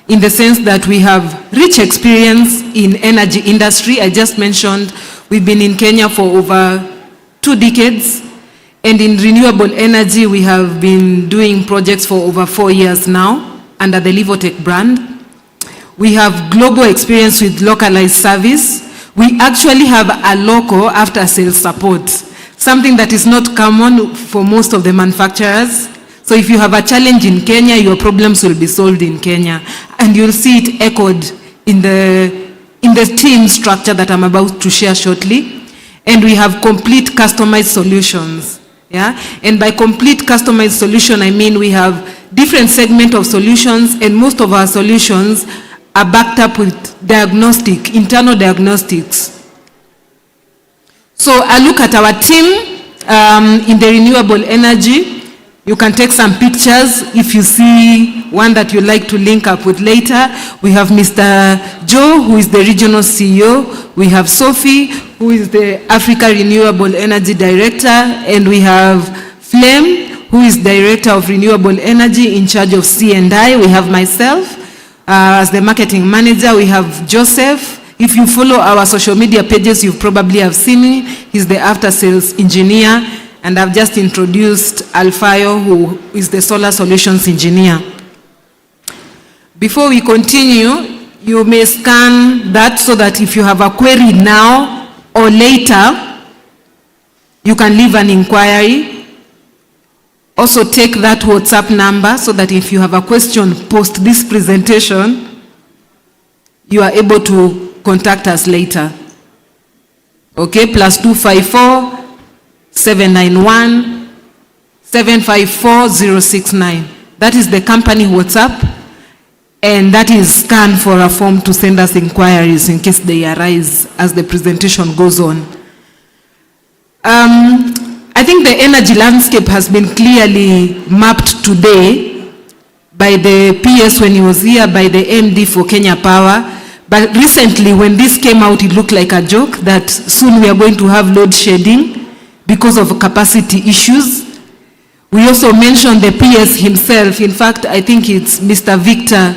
S2: in the sense that we have rich experience in energy industry. I just mentioned we've been in Kenya for over 2 decades. And in renewable energy, we have been doing projects for over 4 years now under the Livotech brand. We have global experience with localized service. We actually have a local after-sales support, something that is not common for most of the manufacturers. So if you have a challenge in Kenya, your problems will be solved in Kenya. And you'll see it echoed in the team structure that I'm about to share shortly. And we have complete customized solutions. Yeah? And by complete customized solution, I mean we have different segment of solutions, and most of our solutions are backed up with internal diagnostics. So a look at our team in the renewable energy. You can take some pictures if you see one that you like to link up with later. We have Mr. Joe, who is the regional CEO. We have Sophie, who is the Africa Renewable Energy Director. And we have Flem, who is Director of Renewable Energy in charge of C&I. We have myself as the Marketing Manager. We have Joseph. If you follow our social media pages, you probably have seen him. He's the After Sales Engineer. And I've just introduced Alfayo, who is the Solar Solutions Engineer. Before we continue, you may scan that so that if you have a query now or later, you can leave an inquiry. Also take that WhatsApp number so that if you have a question post this presentation, you are able to contact us later. Okay, +254 791 754 069. That is the company WhatsApp, and that is scanned for a form to send us inquiries in case they arise as the presentation goes on. I think the energy landscape has been clearly mapped today by the PS when he was here, by the MD for Kenya Power. But recently when this came out, it looked like a joke that soon we are going to have load shedding because of capacity issues. We also mentioned the PS himself. In fact, I think it's Mr. Victor.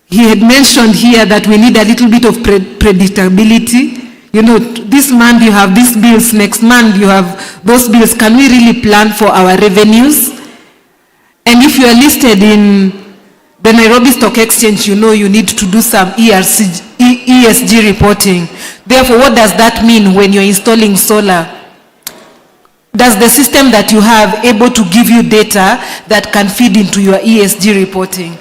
S2: He had mentioned here that we need a little bit of predictability. You know, this month you have these bills, next month you have those bills. Can we really plan for our revenues? And if you are listed in the Nairobi Stock Exchange, you know you need to do some ESG reporting. Therefore, what does that mean when you're installing solar? Does the system that you have able to give you data that can feed into your ESG reporting?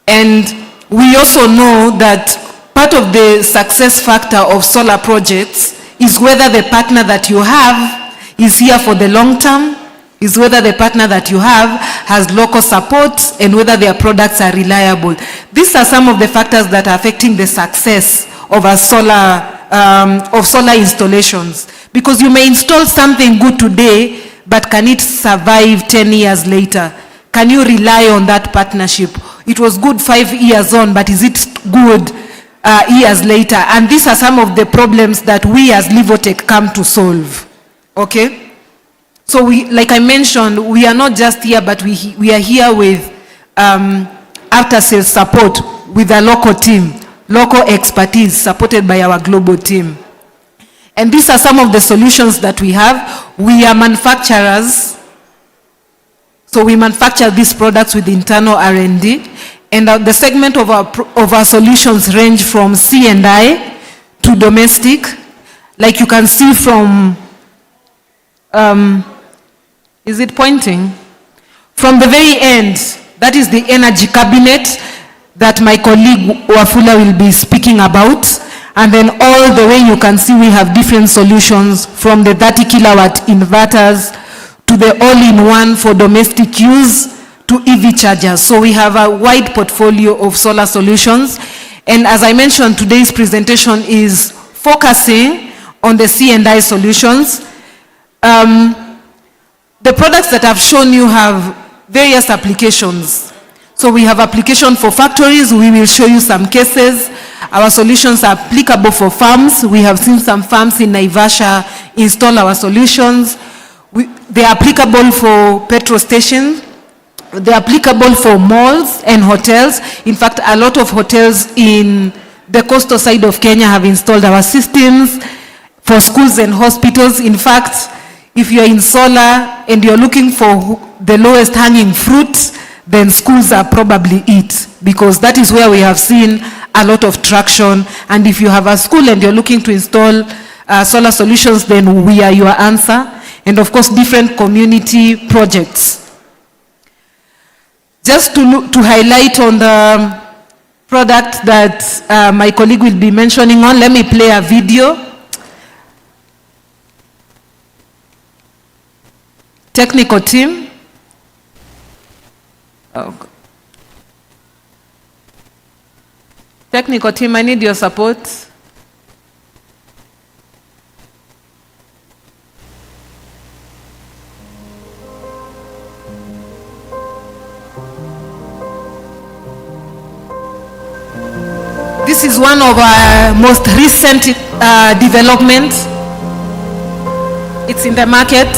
S2: And we also know that part of the success factor of solar projects is whether the partner that you have is here for the long term, is whether the partner that you have has local support, and whether their products are reliable. These are some of the factors that are affecting the success of a solar installations. Because you may install something good today, but can it survive 10 years later? Can you rely on that partnership? It was good 5 years on, but is it good years later? And these are some of the problems that we as Livotech come to solve. Okay? So like I mentioned, we are not just here, but we are here with after-sales support with a local team, local expertise supported by our global team. And these are some of the solutions that we have. We are manufacturers, so we manufacture these products with internal R&D. And the segment of our solutions range from C&I to domestic. Like you can see from, is it pointing? From the very end, that is the energy cabinet that my colleague Wafula will be speaking about. And then all the way you can see we have different solutions from the 30 kilowatt inverters to the all-in-one for domestic use to EV chargers. So we have a wide portfolio of solar solutions. And as I mentioned, today's presentation is focusing on the C&I solutions. The products that I've shown you have various applications. So we have application for factories. We will show you some cases. Our solutions are applicable for farms. We have seen some farms in Naivasha install our solutions. They are applicable for petrol stations. They are applicable for malls and hotels. In fact, a lot of hotels in the coastal side of Kenya have installed our systems for schools and hospitals. In fact, if you're in solar and you're looking for the lowest hanging fruit, then schools are probably it, because that is where we have seen a lot of traction. And if you have a school and you're looking to install solar solutions, then we are your answer. And of course, different community projects. Just to highlight on the product that my colleague will be mentioning on, let me play a video. Technical team. Oh. Technical team, I need your support. This is one of our most recent developments. It's in the market.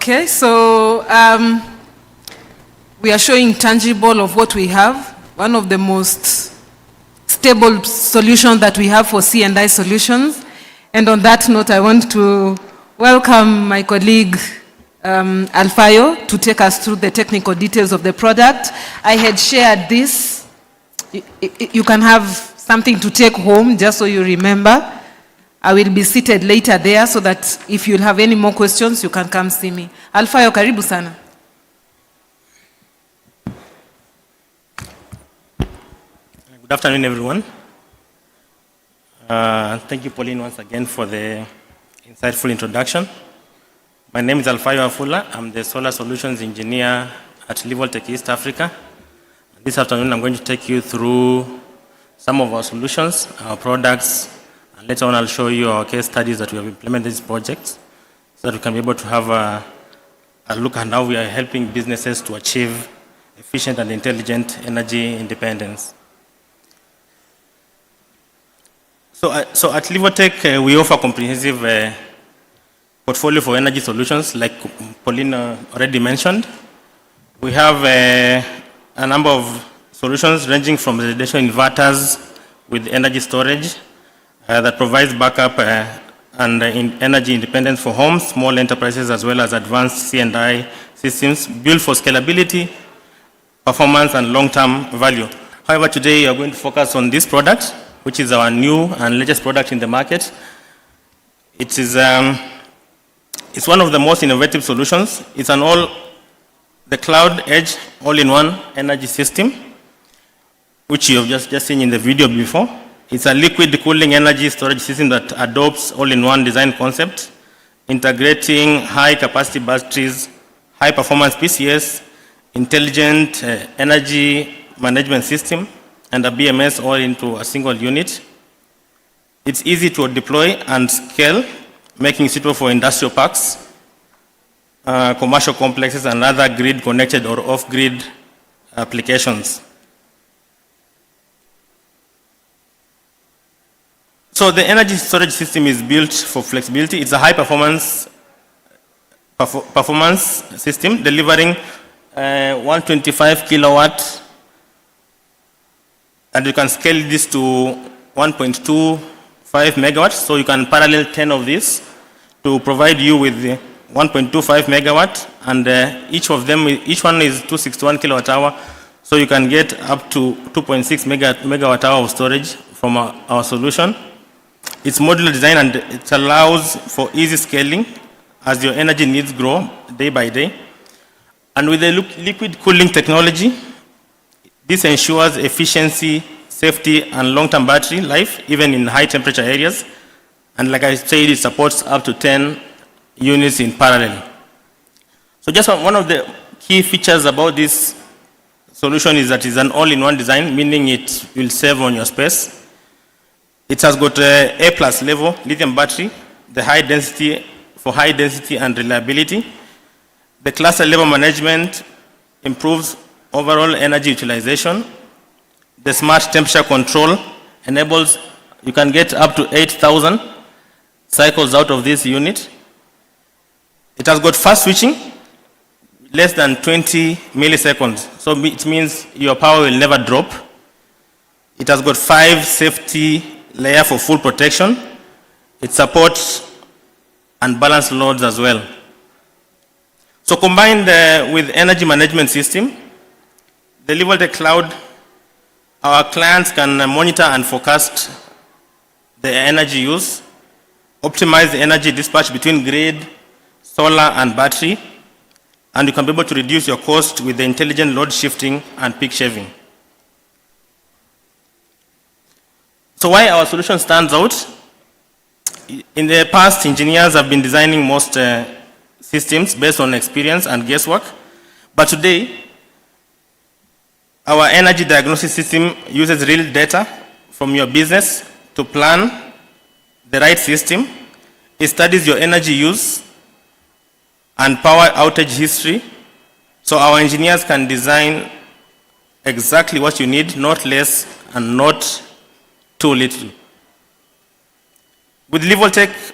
S2: Okay, so we are showing tangible of what we have. One of the most stable solutions that we have for C&I solutions. And on that note, I want to welcome my colleague Alfayo to take us through the technical details of the product. I had shared this. You can have something to take home just so you remember. I will be seated later there so that if you have any more questions, you can come see me. Alfayo, karibu sana.
S13: Good afternoon, everyone. Thank you, Pauline, once again for the insightful introduction. My name is Alfayo Afula. I'm the Solar Solutions Engineer at Powerelec East Africa. This afternoon, I'm going to take you through some of our solutions, our products, and later on I'll show you our case studies that we have implemented these projects so that we can be able to have a look at how we are helping businesses to achieve efficient and intelligent energy independence. So at Powerelec, we offer comprehensive portfolio for energy solutions, like Pauline already mentioned. We have a number of solutions ranging from residential inverters with energy storage that provides backup and energy independence for homes, small enterprises, as well as advanced C&I systems built for scalability, performance, and long-term value. However, today we are going to focus on this product, which is our new and latest product in the market. It is it's one of the most innovative solutions. It's the cloud edge all-in-one energy system, which you have just seen in the video before. It's a liquid cooling energy storage system that adopts all-in-one design concept, integrating high-capacity batteries, high-performance PCS, intelligent energy management system, and a BMS all into a single unit. It's easy to deploy and scale, making it suitable for industrial parks, commercial complexes, and other grid-connected or off-grid applications. So the energy storage system is built for flexibility. It's a high-performance system delivering 125 kilowatt, and you can scale this to 1.25 megawatts. So you can parallel 10 of these to provide you with 1.25 megawatt, and each one is 261 kilowatt hour. So you can get up to 2.6 megawatt hour of storage from our solution. It's modular design and it allows for easy scaling as your energy needs grow day by day. And with the liquid cooling technology, this ensures efficiency, safety, and long-term battery life, even in high temperature areas. And like I said, it supports up to 10 units in parallel. So just one of the key features about this solution is that it's an all-in-one design, meaning it will save on your space. It has got a A+ level lithium battery, for high density and reliability. The cluster level management improves overall energy utilization. The smart temperature control enables, you can get up to 8,000 cycles out of this unit. It has got fast switching, less than 20 milliseconds. So it means your power will never drop. It has got 5 safety layers for full protection. It supports unbalanced loads as well. So combined with energy management system, the Powerelec Cloud, our clients can monitor and forecast the energy use, optimize the energy dispatch between grid, solar, and battery, and you can be able to reduce your cost with the intelligent load shifting and peak shaving. So why our solution stands out? In the past, engineers have been designing most systems based on experience and guesswork, but today, our energy diagnosis system uses real data from your business to plan the right system. It studies your energy use and power outage history, so our engineers can design exactly what you need, not less and not too little. With Powerelec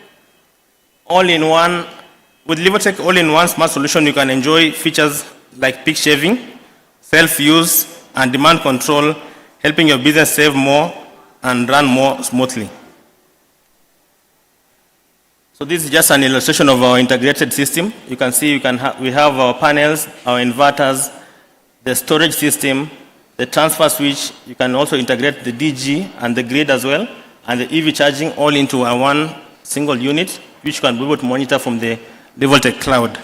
S13: all-in-one With Livotech all-in-one smart solution, you can enjoy features like peak shaving, self-use, and demand control, helping your business save more and run more smoothly. So this is just an illustration of our integrated system. You can see we have our panels, our inverters, the storage system, the transfer switch. You can also integrate the DG and the grid as well, and the EV charging all into a one single unit, which you can be able to monitor from the Livotech cloud.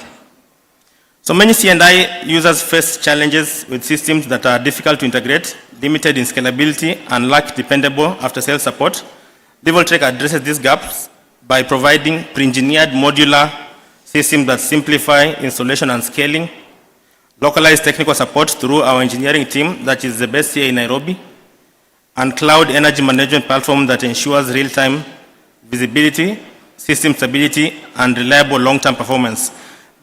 S13: So many C&I users face challenges with systems that are difficult to integrate, limited in scalability, and lack dependable after-sales support. Livotech addresses these gaps by providing pre-engineered modular systems that simplify installation and scaling, localized technical support through our engineering team that is the best here in Nairobi, and cloud energy management platform that ensures real-time visibility, system stability, and reliable long-term performance.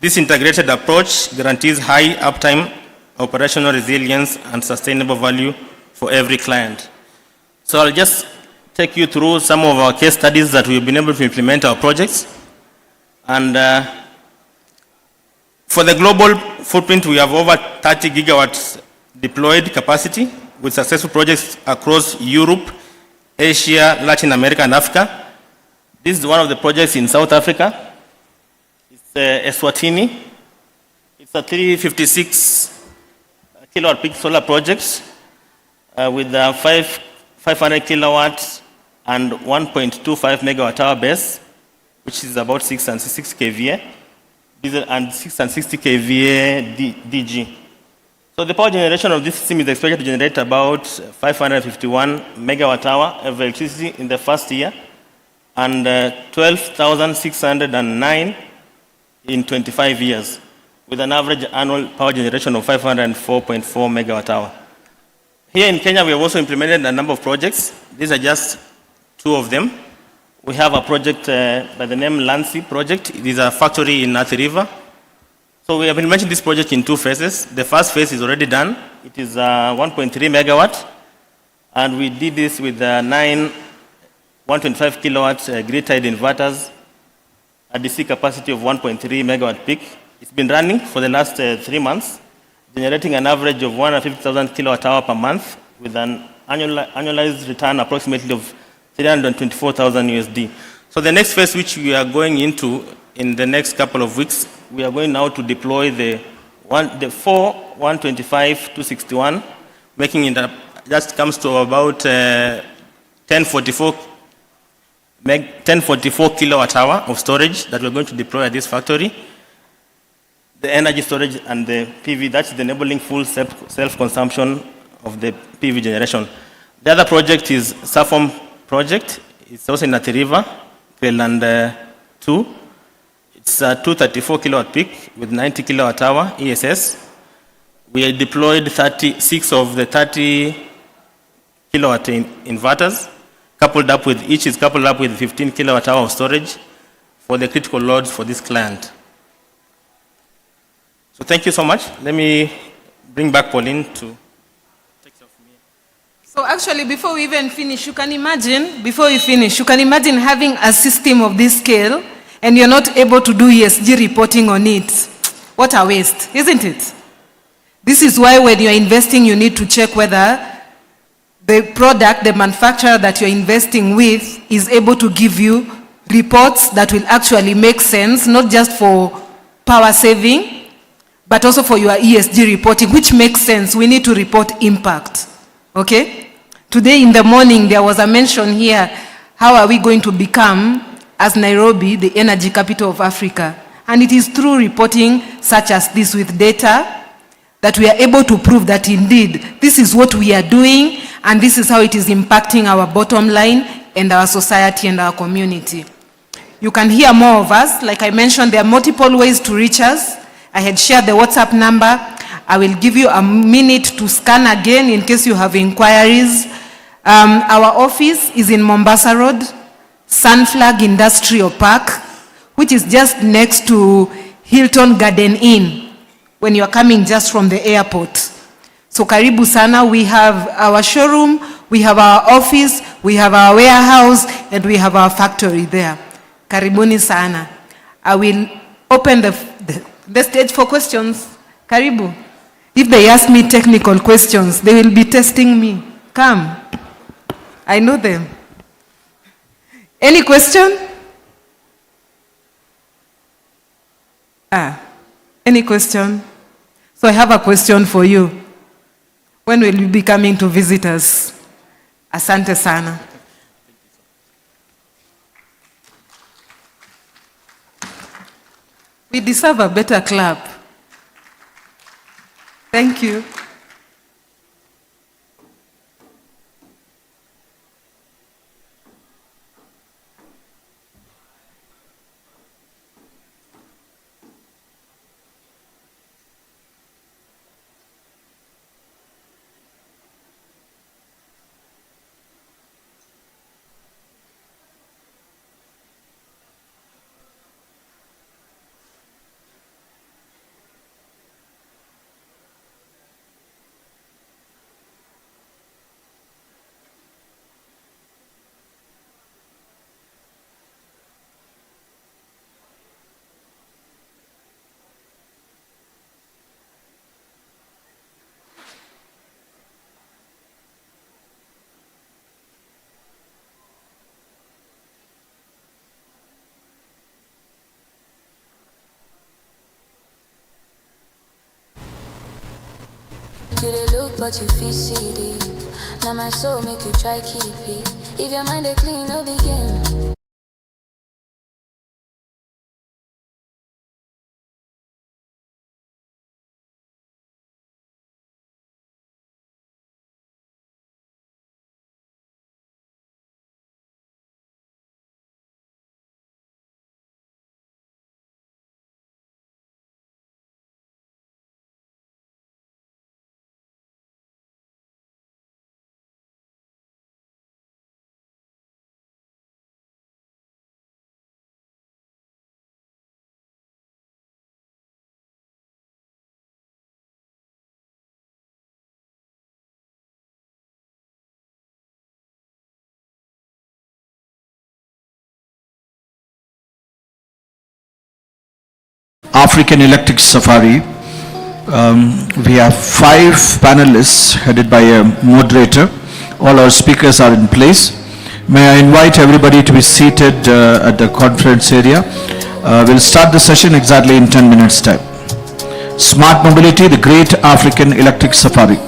S13: This integrated approach guarantees high uptime, operational resilience, and sustainable value for every client. So I'll just take you through some of our case studies that we've been able to implement our projects. And for the global footprint, we have over 30 gigawatts deployed capacity with successful projects across Europe, Asia, Latin America, and Africa. This is one of the projects in South Africa. It's Eswatini. It's a 356 kilowatt peak solar project with 500 kilowatts and 1.25 megawatt hour base, which is about 6 and 6 kVA, diesel and 6 and 60 kVA DG. So the power generation of this system is expected to generate about 551 megawatt hour of electricity in the first year, and 12,609 in 25 years, with an average annual power generation of 504.4 megawatt hour. Here in Kenya, we have also implemented a number of projects. These are just two of them. We have a project by the name Lansi project. It is a factory in Athi River. So we have implemented this project in two phases. The first phase is already done. It is 1.3 megawatt, and we did this with 9 125 kilowatt grid-tied inverters, a DC capacity of 1.3 megawatt peak. It's been running for the last 3 months, generating an average of 150,000 kilowatt hour per month with an annualized return approximately of 324,000 USD. So the next phase, which we are going into in the next couple of weeks, we are going now to deploy the 4 125 261, making it just comes to about 1044 kilowatt hour of storage that we're going to deploy at this factory. The energy storage and the PV, that's the enabling full self-consumption of the PV generation. The other project is Safom project. It's also in Athi River, Peland 2. It's a 234 kilowatt peak with 90 kilowatt hour ESS. We deployed 36 of the 30 kilowatt inverters. Each is coupled up with 15 kilowatt hour of storage for the critical loads for this client. So thank you so much. Let me bring back Pauline to take it from here.
S2: So actually, before we even finish, you can imagine having a system of this scale and you're not able to do ESG reporting on it. What a waste, isn't it? This is why when you're investing, you need to check whether the product, the manufacturer that you're investing with is able to give you reports that will actually make sense, not just for power saving, but also for your ESG reporting, which makes sense. We need to report impact, okay? Today in the morning, there was a mention here, how are we going to become, as Nairobi, the energy capital of Africa? And it is through reporting such as this with data that we are able to prove that indeed, this is what we are doing, and this is how it is impacting our bottom line and our society and our community. You can hear more of us. Like I mentioned, there are multiple ways to reach us. I had shared the WhatsApp number. I will give you a minute to scan again in case you have inquiries. Our office is in Mombasa Road, Sunflag Industrial Park, which is just next to Hilton Garden Inn when you're coming just from the airport. So karibu sana, we have our showroom, we have our office, we have our warehouse, and we have our factory there. Karibuni sana. I will open the stage for questions. Karibu. If they ask me technical questions, they will be testing me. Come. I know them. Any question? Any question? So I have a question for you. When will you be coming to visit us? Asante sana. We deserve a better clap. Thank you.
S1: You dey look but you feel see deep. Now my soul make you try keep it. If your mind dey clean, no begin.
S3: African Electric Safari. We have 5 panelists headed by a moderator. All our speakers are in place. May I invite everybody to be seated at the conference area. We'll start the session exactly in 10 minutes time. Smart Mobility, the Great African Electric Safari.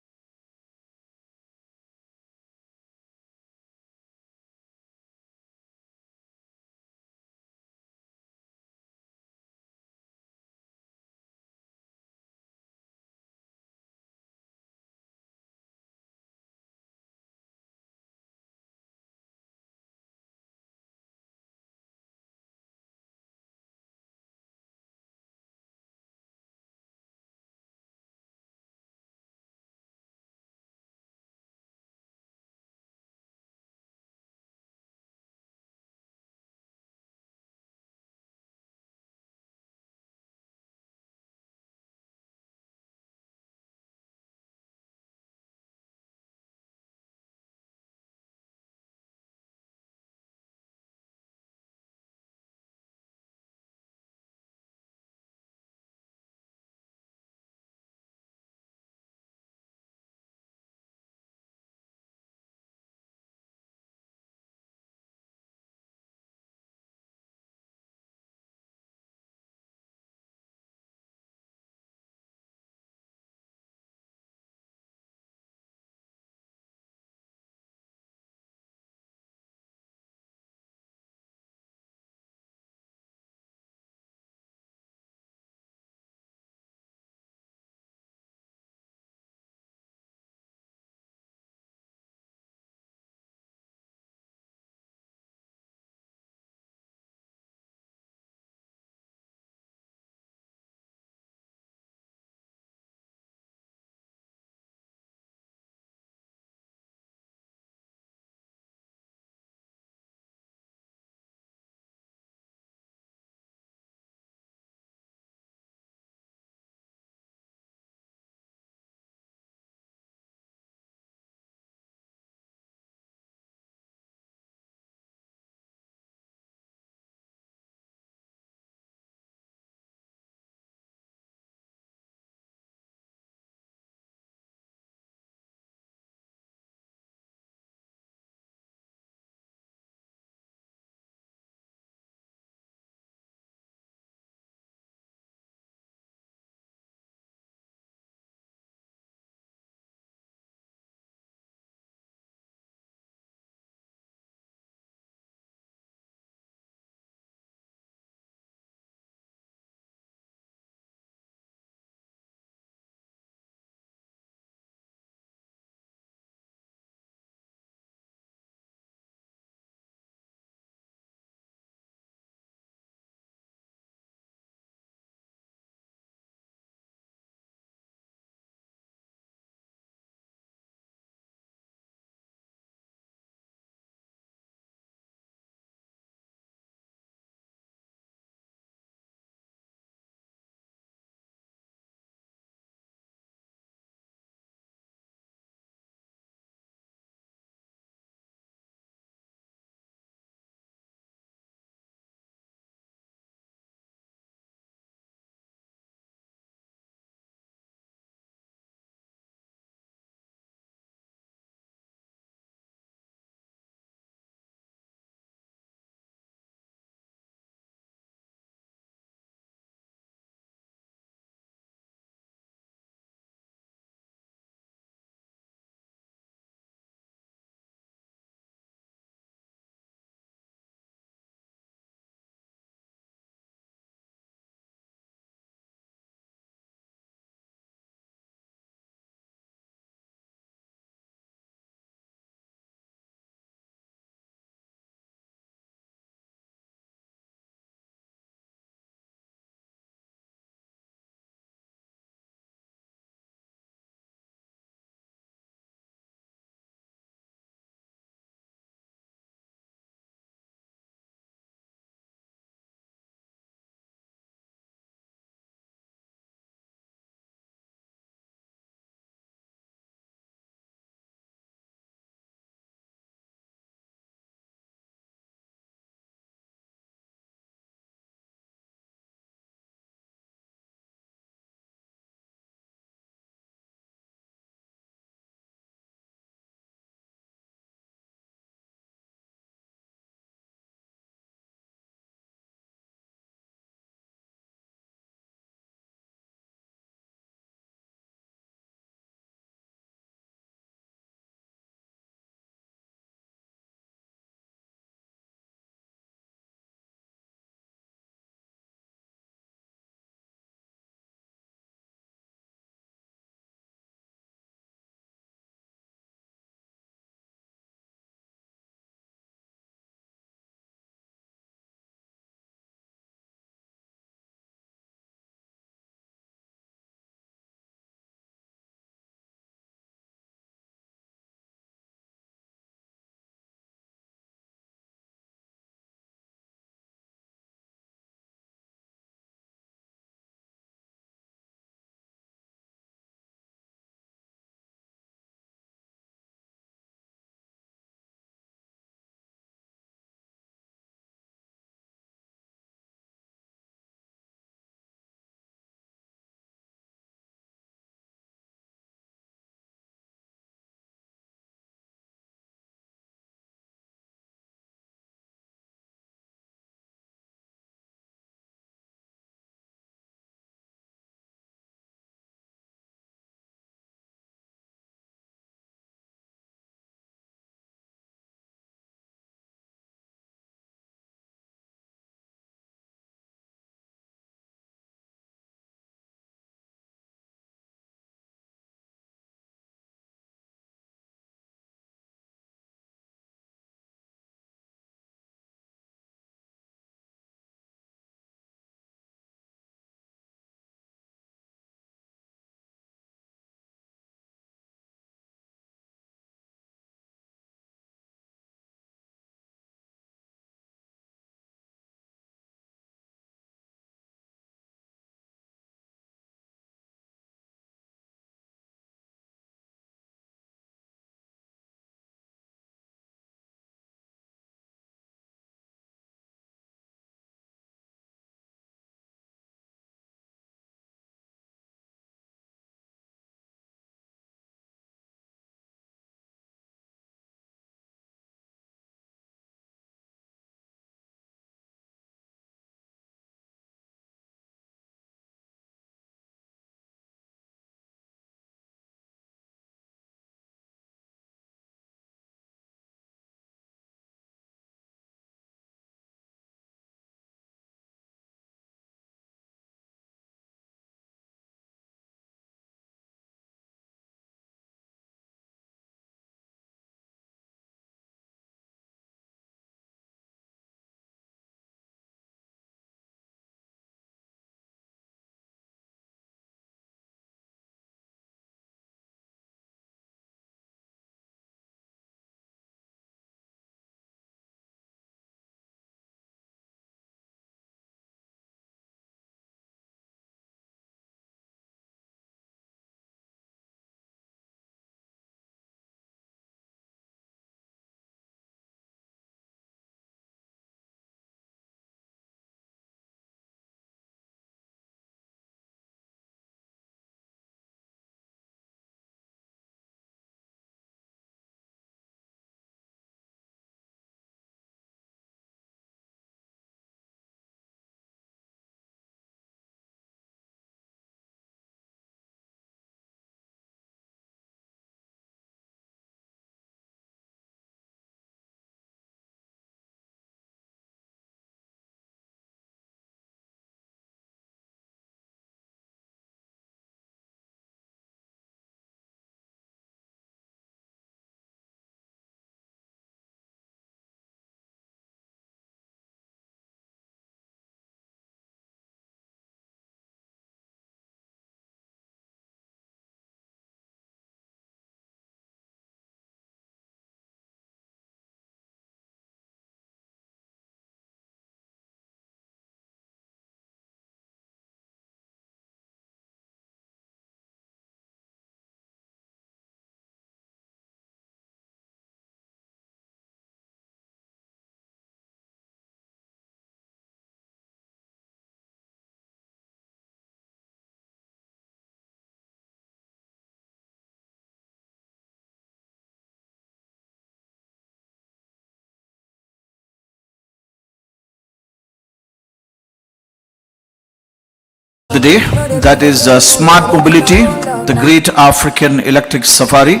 S3: the day, that is Smart Mobility, the Great African Electric Safari.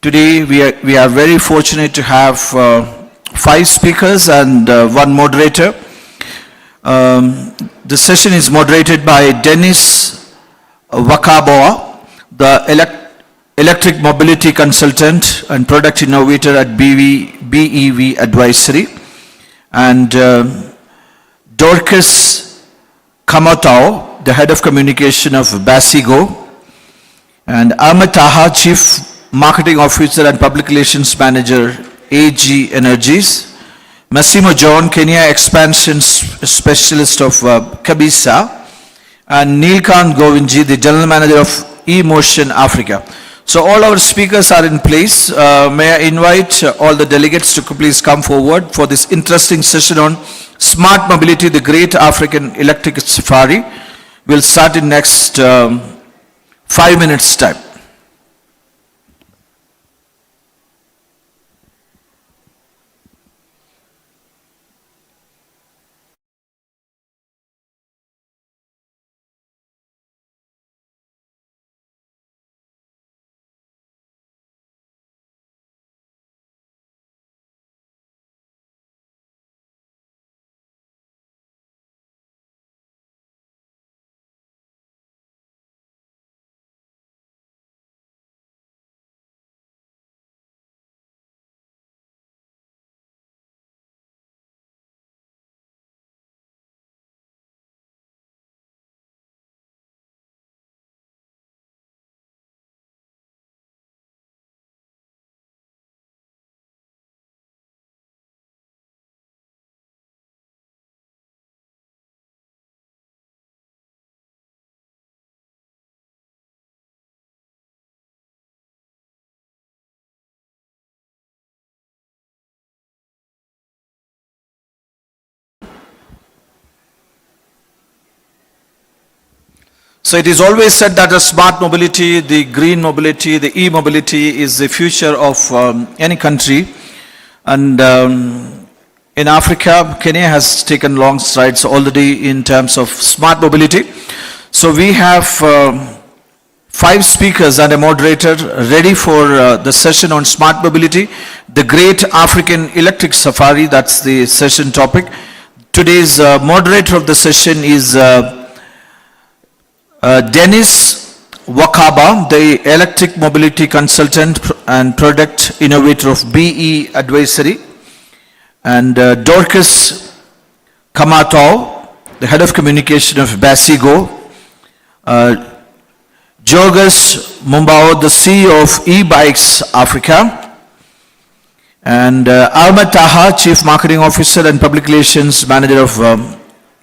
S3: Today we are very fortunate to have 5 speakers and 1 moderator. The session is moderated by Dennis Wakaboa, the electric mobility consultant and product innovator at BEV Advisory, and Dorcas Kamatao, the head of communication of Basigo, and Ahmed Taha, chief marketing officer and public relations manager, AG Energies, Massimo John, Kenya expansion specialist of Kabisa, and Neelkant Govindji, the general manager of eMotion Africa. So all our speakers are in place. May I invite all the delegates to please come forward for this interesting session on Smart Mobility, the Great African Electric Safari. We'll start in next 5 minutes time. So it is always said that the smart mobility, the green mobility, the e-mobility is the future of any country. And in Africa, Kenya has taken long strides already in terms of smart mobility. So we have 5 speakers and a moderator ready for the session on smart mobility, the Great African Electric Safari. That's the session topic. Today's moderator of the session is Dennis Wakaba, the electric mobility consultant and product innovator of BE Advisory, and Dorcas Kamatao, the head of communication of Basigo, Jorgus Mumbao, the CEO of eBikes Africa, and Ahmed Taha, chief marketing officer and public relations manager of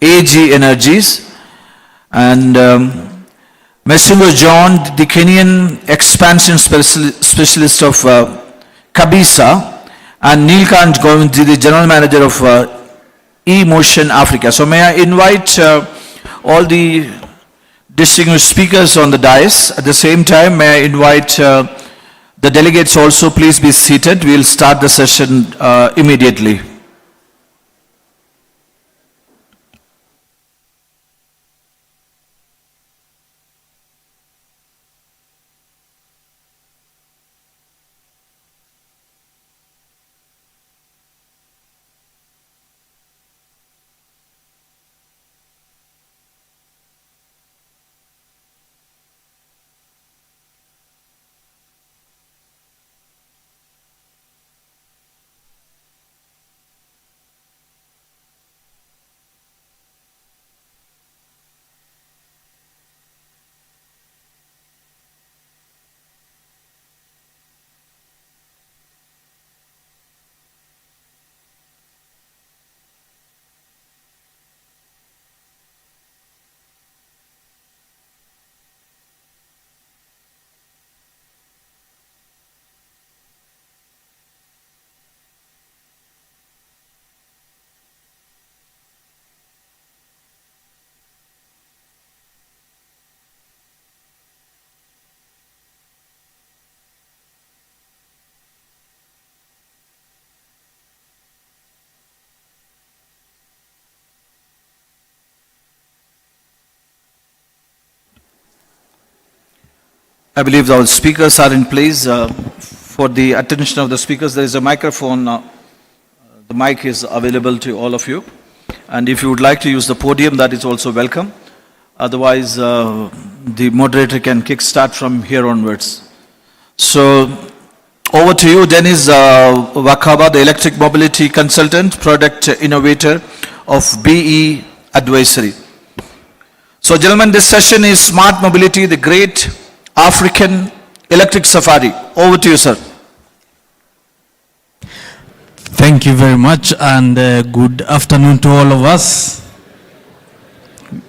S3: AG Energies, and Massimo John, the Kenyan expansion specialist of Kabisa, and Neelkant Govindji, the general manager of eMotion Africa. So may I invite all the distinguished speakers on the dais. At the same time, may I invite the delegates also, please be seated. We'll start the session immediately. I believe our speakers are in place. For the attention of the speakers, there is a microphone. The mic is available to all of you. And if you would like to use the podium, that is also welcome. Otherwise, the moderator can kickstart from here onwards. So, over to you, Dennis Wakaba, the electric mobility consultant, product innovator of BE Advisory. So, gentlemen, this session is Smart Mobility, the Great African Electric Safari. Over to you, sir.
S14: Thank you very much, and good afternoon to all of us.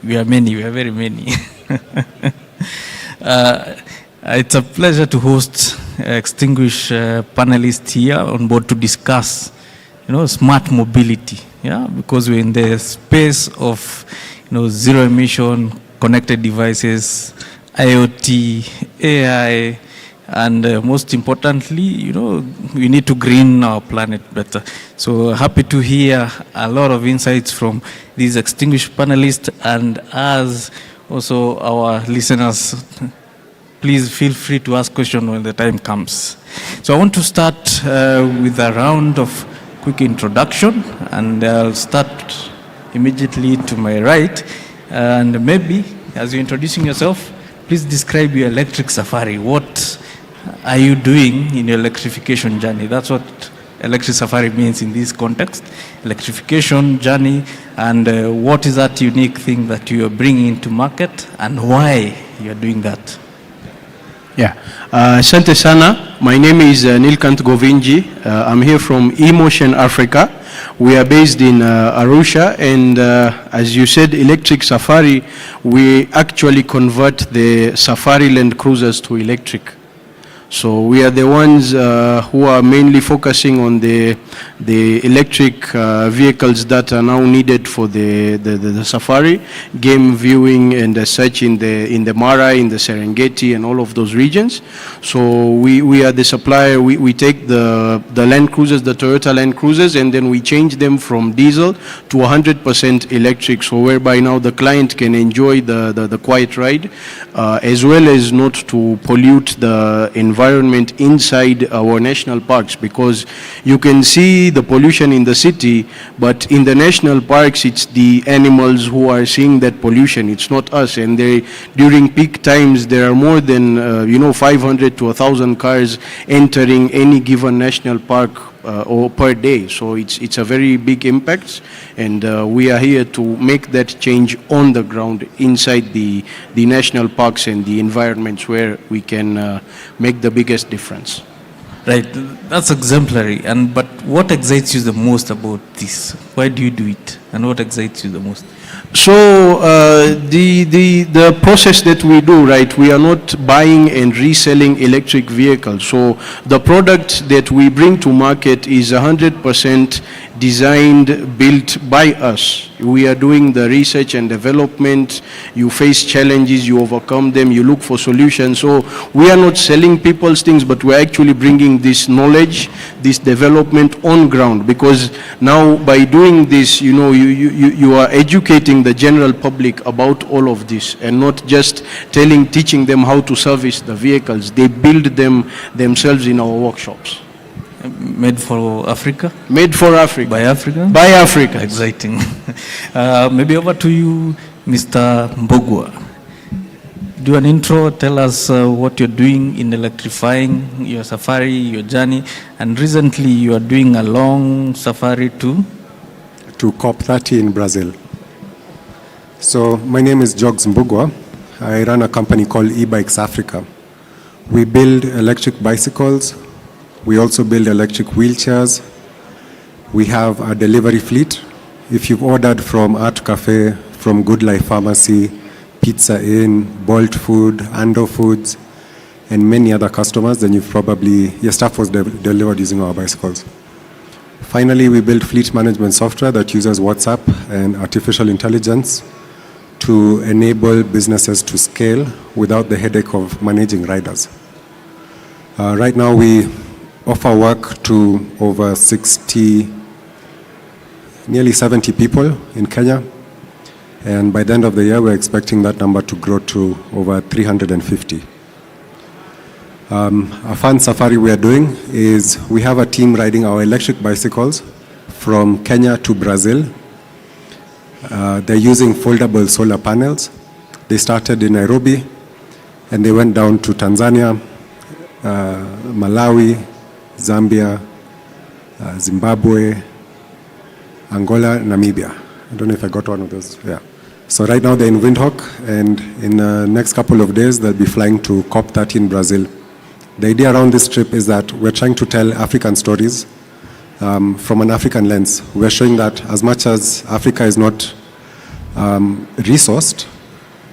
S14: We are many, we are very many. It's a pleasure to host distinguished panelists here on board to discuss, smart mobility. Yeah, because we're in the space of, zero emission, connected devices, IoT, AI, and most importantly, we need to green our planet better. So happy to hear a lot of insights from these distinguished panelists, and as also our listeners, please feel free to ask questions when the time comes. So I want to start with a round of quick introduction, and I'll start immediately to my right. And maybe, as you're introducing yourself, please describe your electric safari. What are you doing in your electrification journey? That's what electric safari means in this context. Electrification journey, and what is that unique thing that you are bringing to market, and why you are doing that?
S15: Yeah, Asante sana. My name is Nilkant Govinji. I'm here from eMotion Africa. We are based in Arusha, and as you said, electric safari, we actually convert the safari Land Cruisers to electric. So we are the ones who are mainly focusing on the electric vehicles that are now needed for the safari, game viewing and such in the Mara, in the Serengeti and all of those regions. So we are the supplier. We take the Land Cruisers, the Toyota Land Cruisers, and then we change them from diesel to 100% electric. So whereby now the client can enjoy the quiet ride, as well as not to pollute the environment inside our national parks, because you can see the pollution in the city, but in the national parks it's the animals who are seeing that pollution, it's not us. And during peak times there are more than 500 to 1,000 cars entering any given national park or per day. So it's a very big impact, and we are here to make that change on the ground inside the national parks and the environments where we can make the biggest difference.
S14: Right, that's exemplary. But what excites you the most about this? Why do you do it? And what excites you the most?
S15: So the process that we do, right, we are not buying and reselling electric vehicles. So the product that we bring to market is 100% designed, built by us. We are doing the research and development. You face challenges, you overcome them, you look for solutions. So we are not selling people's things, but we're actually bringing this knowledge, this development on ground. Because now by doing this, you are educating the general public about all of this, and not just teaching them how to service the vehicles. They build them themselves in our workshops.
S14: Made for Africa?
S15: Made for Africa.
S14: By Africa?
S15: By Africa.
S14: Exciting. Maybe over to you, Mr. Mbogwa. Do an intro, tell us what you're doing in electrifying your safari, your journey, and recently you are doing a long safari to
S16: COP30 in Brazil. So my name is Jogs Mbugwa. I run a company called E-Bikes Africa. We build electric bicycles. We also build electric wheelchairs. We have a delivery fleet. If you've ordered from Art Cafe, from Good Life Pharmacy, Pizza Inn, Bolt Food, Ando Foods, and many other customers, then your stuff was delivered using our bicycles. Finally, we built fleet management software that uses WhatsApp and artificial intelligence to enable businesses to scale without the headache of managing riders. Right now, we offer work to over 60, nearly 70 people in Kenya. And by the end of the year, we're expecting that number to grow to over 350. A fun safari we are doing is we have a team riding our electric bicycles from Kenya to Brazil. They're using foldable solar panels. They started in Nairobi and they went down to Tanzania, Malawi, Zambia, Zimbabwe, Angola, Namibia. I don't know if I got one of those. Yeah. So right now they're in Windhoek, and in the next couple of days they'll be flying to COP30 in Brazil. The idea around this trip is that we're trying to tell African stories from an African lens. We're showing that as much as Africa is not resourced,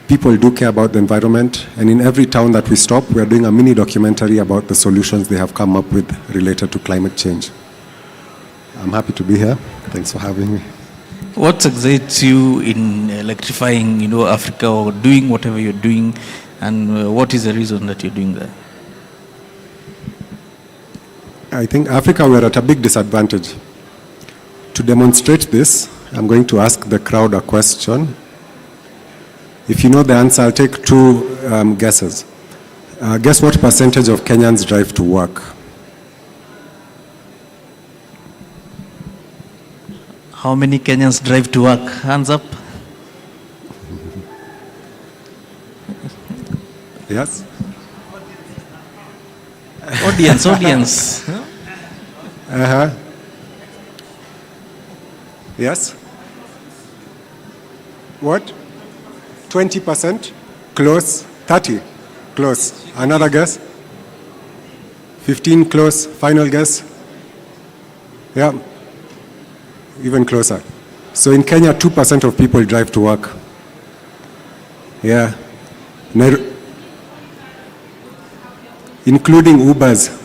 S16: people do care about the environment, and in every town that we stop, we're doing a mini documentary about the solutions they have come up with related to climate change. I'm happy to be here. Thanks for having me.
S14: What excites you in electrifying, Africa, or doing whatever you're doing, and what is the reason that you're doing that?
S16: I think Africa, we're at a big disadvantage. To demonstrate this, I'm going to ask the crowd a question. If you know the answer, I'll take two guesses. Guess what percentage of Kenyans drive to work?
S14: How many Kenyans drive to work? Hands up.
S16: Yes?
S14: Audience.
S16: Uh-huh. Yes? What? 20%? Close. 30? Close. Another guess? 15? Close. Final guess? Yeah. Even closer. So in Kenya, 2% of people drive to work. Yeah. Including Ubers.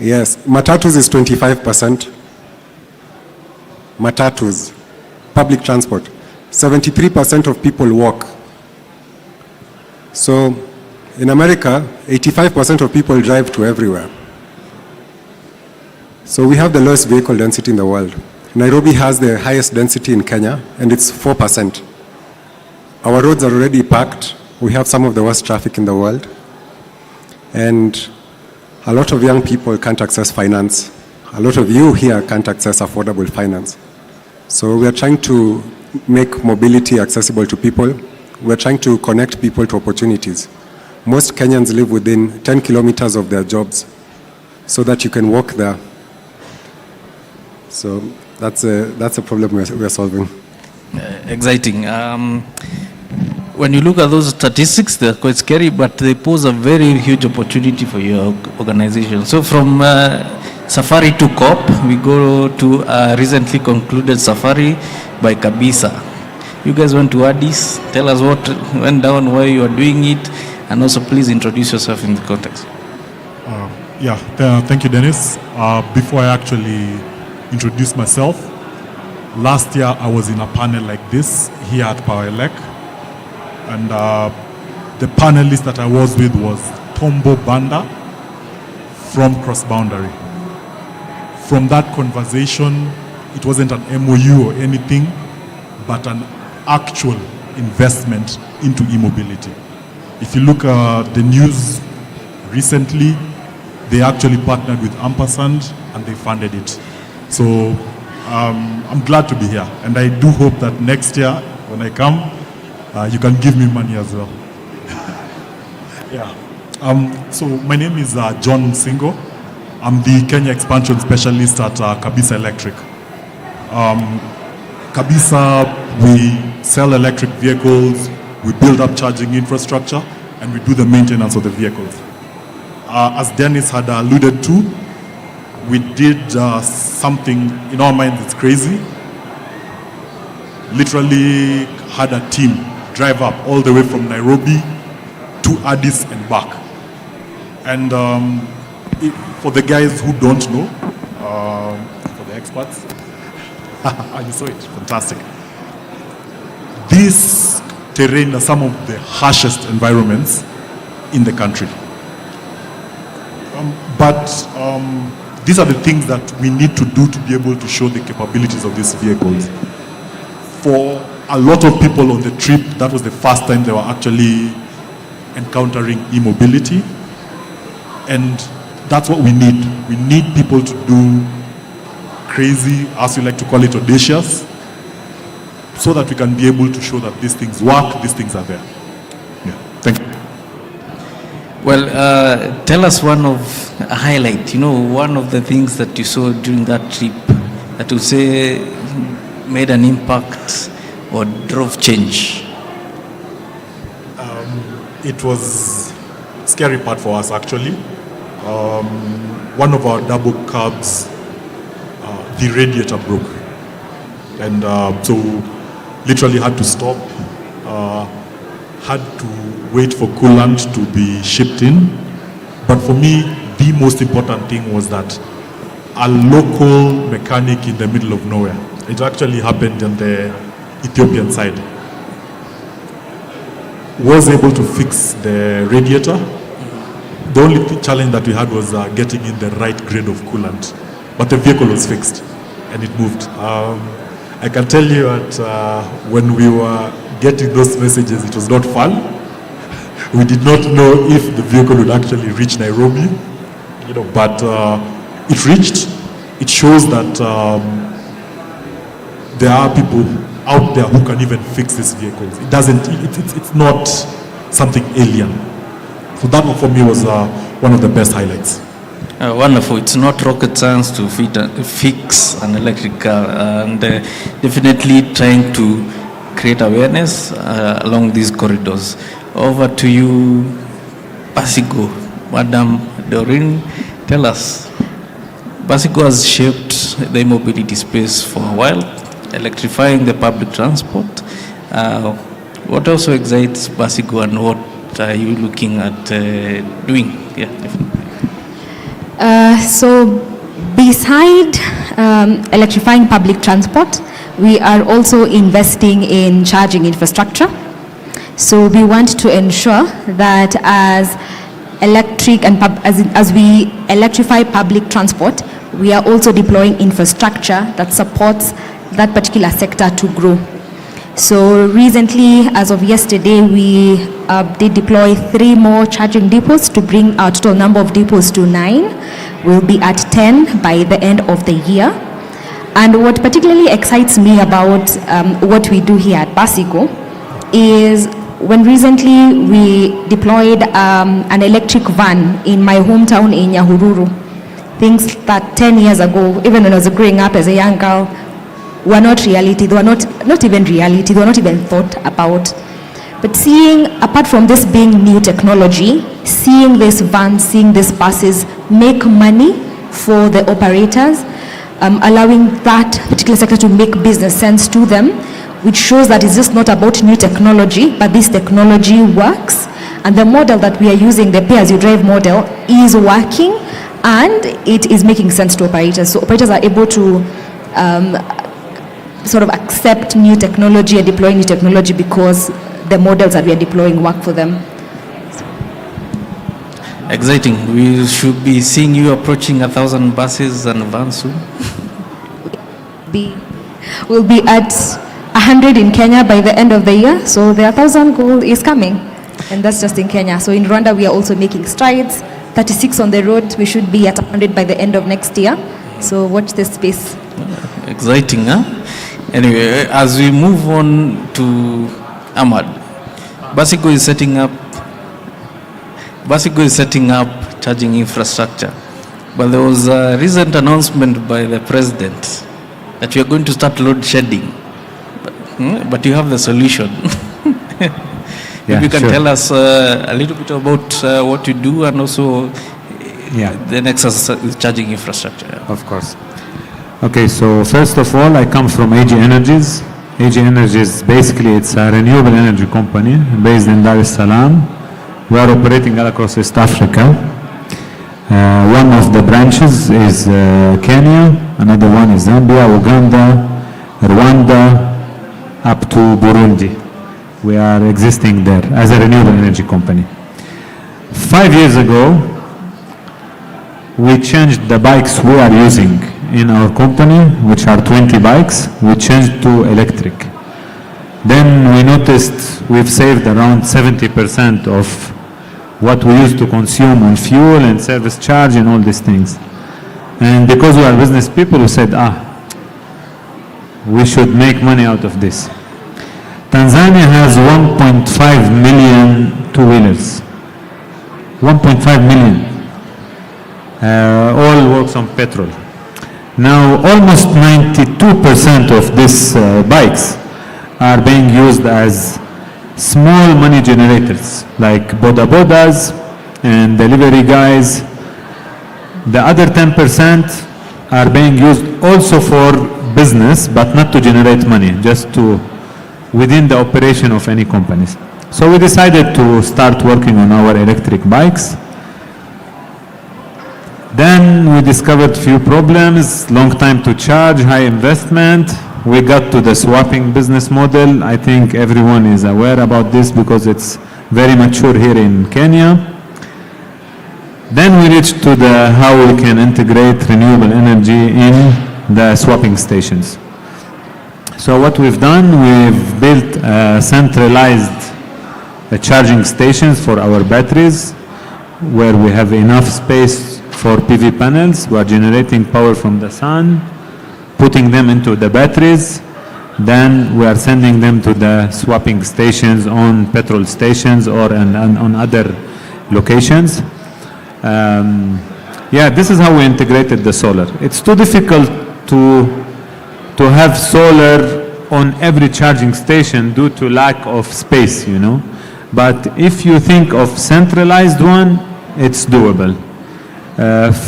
S16: Yes. Matatus is 25%. Matatus. Public transport. 73% of people walk. So in America, 85% of people drive to everywhere. So we have the lowest vehicle density in the world. Nairobi has the highest density in Kenya, and it's 4%. Our roads are already packed. We have some of the worst traffic in the world. And a lot of young people can't access finance. A lot of you here can't access affordable finance. So we are trying to make mobility accessible to people. We're trying to connect people to opportunities. Most Kenyans live within 10 kilometers of their jobs, so that you can walk there. So that's a problem we're solving.
S14: Exciting. When you look at those statistics, they're quite scary, but they pose a very huge opportunity for your organization. So from Safari to COP, we go to a recently concluded Safari by Kabisa. You guys went to Addis. Tell us what went down, why you are doing it, and also please introduce yourself in the context.
S17: Thank you, Dennis. Before I actually introduce myself, last year I was in a panel like this here at Powerelec, and the panelist that I was with was Tombo Banda from Cross Boundary. From that conversation, it wasn't an MOU or anything, but an actual investment into e-mobility. If you look at the news recently, they actually partnered with Ampersand and they funded it. So I'm glad to be here, and I do hope that next year when I come, you can give me money as well. So my name is John Msingo. I'm the Kenya expansion specialist at Kabisa Electric. Kabisa, we sell electric vehicles, we build up charging infrastructure, and we do the maintenance of the vehicles. As Dennis had alluded to, we did something in our minds that's crazy. Literally had a team drive up all the way from Nairobi to Addis and back. And for the guys who don't know, for the experts, you saw it, fantastic. This terrain are some of the harshest environments in the country. But these are the things that we need to do to be able to show the capabilities of these vehicles. For a lot of people on the trip, that was the first time they were actually encountering e-mobility. And that's what we need. We need people to do crazy, as you like to call it, audacious, so that we can be able to show that these things work, these things are there. Yeah, thank you.
S14: Well, tell us one of a highlight, one of the things that you saw during that trip that you say made an impact or drove change.
S17: It was a scary part for us, actually. One of our double cabs, the radiator broke. And so literally had to stop, had to wait for coolant to be shipped in. But for me, the most important thing was that a local mechanic in the middle of nowhere, it actually happened on the Ethiopian side, was able to fix the radiator. The only challenge that we had was getting in the right grade of coolant. But the vehicle was fixed and it moved. I can tell you that when we were getting those messages, it was not fun. We did not know if the vehicle would actually reach Nairobi, but it reached. It shows that there are people out there who can even fix these vehicles. It's not something alien. So that one for me was one of the best highlights.
S14: Wonderful. It's not rocket science to fix an electric car, and definitely trying to create awareness along these corridors. Over to you, Basigo. Madam Doreen, tell us. Basigo has shaped the mobility space for a while, electrifying the public transport. What also excites Basigo, and what are you looking at doing? Yeah, definitely.
S18: So beside electrifying public transport, we are also investing in charging infrastructure. So we want to ensure that as we electrify public transport, we are also deploying infrastructure that supports that particular sector to grow. So recently, as of yesterday, we did deploy 3 more charging depots to bring our total number of depots to 9. We'll be at 10 by the end of the year. And what particularly excites me about what we do here at Basigo is when recently we deployed an electric van in my hometown in Nyahururu. Things that 10 years ago, even when I was growing up as a young girl, were not reality. They were not even reality. They were not even thought about. But seeing, apart from this being new technology, seeing these vans, seeing these buses make money for the operators, allowing that particular sector to make business sense to them, which shows that it's just not about new technology, but this technology works. And the model that we are using, the pay-as-you-drive model, is working and it is making sense to operators. So operators are able to sort of accept new technology and deploy new technology because the models that we are deploying work for them.
S14: Exciting. We should be seeing you approaching 1,000 buses and vans soon.
S18: We'll be at 100 in Kenya by the end of the year, so the 1,000 goal is coming, and that's just in Kenya. So in Rwanda, we are also making strides. 36 on the road. We should be at 100 by the end of next year. So watch this space.
S14: Exciting, huh? Anyway, as we move on to Ahmad, Basigo is setting up charging infrastructure. But there was a recent announcement by the president that we are going to start load shedding. But you have the solution. If you can tell us a little bit about what you do and also the nexus with charging infrastructure.
S19: Of course. Okay, so first of all, I come from AG Energies. AG Energies, basically, it's a renewable energy company based in Dar es Salaam. We are operating all across East Africa. One of the branches is Kenya, another one is Zambia, Uganda, Rwanda, up to Burundi. We are existing there as a renewable energy company. 5 years ago, we changed the bikes we are using in our company, which are 20 bikes. We changed to electric. Then we noticed we've saved around 70% of what we used to consume on fuel and service charge and all these things. And because we are business people, we said, we should make money out of this. Tanzania has 1.5 million two-wheelers. 1.5 million. All works on petrol. Now, almost 92% of these bikes are being used as small money generators, like boda bodas and delivery guys. The other 10% are being used also for business, but not to generate money, just to within the operation of any companies. So we decided to start working on our electric bikes. Then we discovered few problems, long time to charge, high investment. We got to the swapping business model. I think everyone is aware about this because it's very mature here in Kenya. Then we reached to the how we can integrate renewable energy in the swapping stations. So what we've done, we've built centralized charging stations for our batteries where we have enough space for PV panels. We are generating power from the sun, putting them into the batteries, then we are sending them to the swapping stations on petrol stations or on other locations. This is how we integrated the solar. It's too difficult to have solar on every charging station due to lack of space, But if you think of centralized one, it's doable.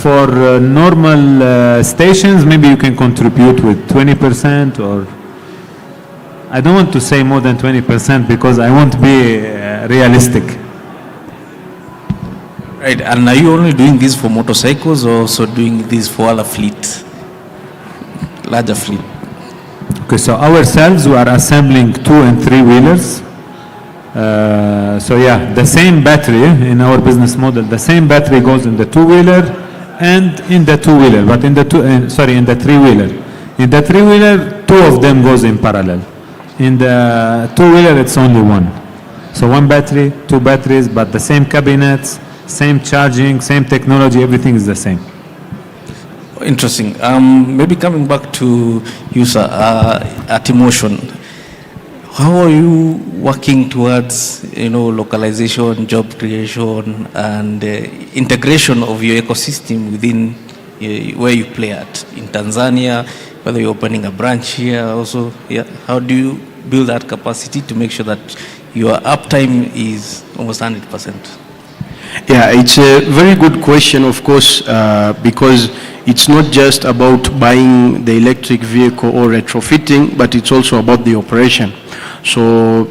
S19: For normal stations, maybe you can contribute with 20% or I don't want to say more than 20% because I won't be realistic.
S14: Right, and are you only doing this for motorcycles or also doing this for other fleet, larger fleet?
S19: Okay, so ourselves, we are assembling 2- and 3-wheelers. The same battery in our business model, the same battery goes in the 2-wheeler and in the 2-wheeler, but in the 3-wheeler. In the 3-wheeler, 2 of them goes in parallel. In the 2-wheeler, it's only 1. So 1 battery, 2 batteries, but the same cabinets, same charging, same technology, everything is the same.
S14: Interesting. Maybe coming back to you, sir, at Emotion. How are you working towards, localization, job creation, and integration of your ecosystem within where you play at in Tanzania, whether you're opening a branch here also? How do you build that capacity to make sure that your uptime is almost 100%?
S15: Yeah, it's a very good question, of course, because it's not just about buying the electric vehicle or retrofitting, but it's also about the operation. So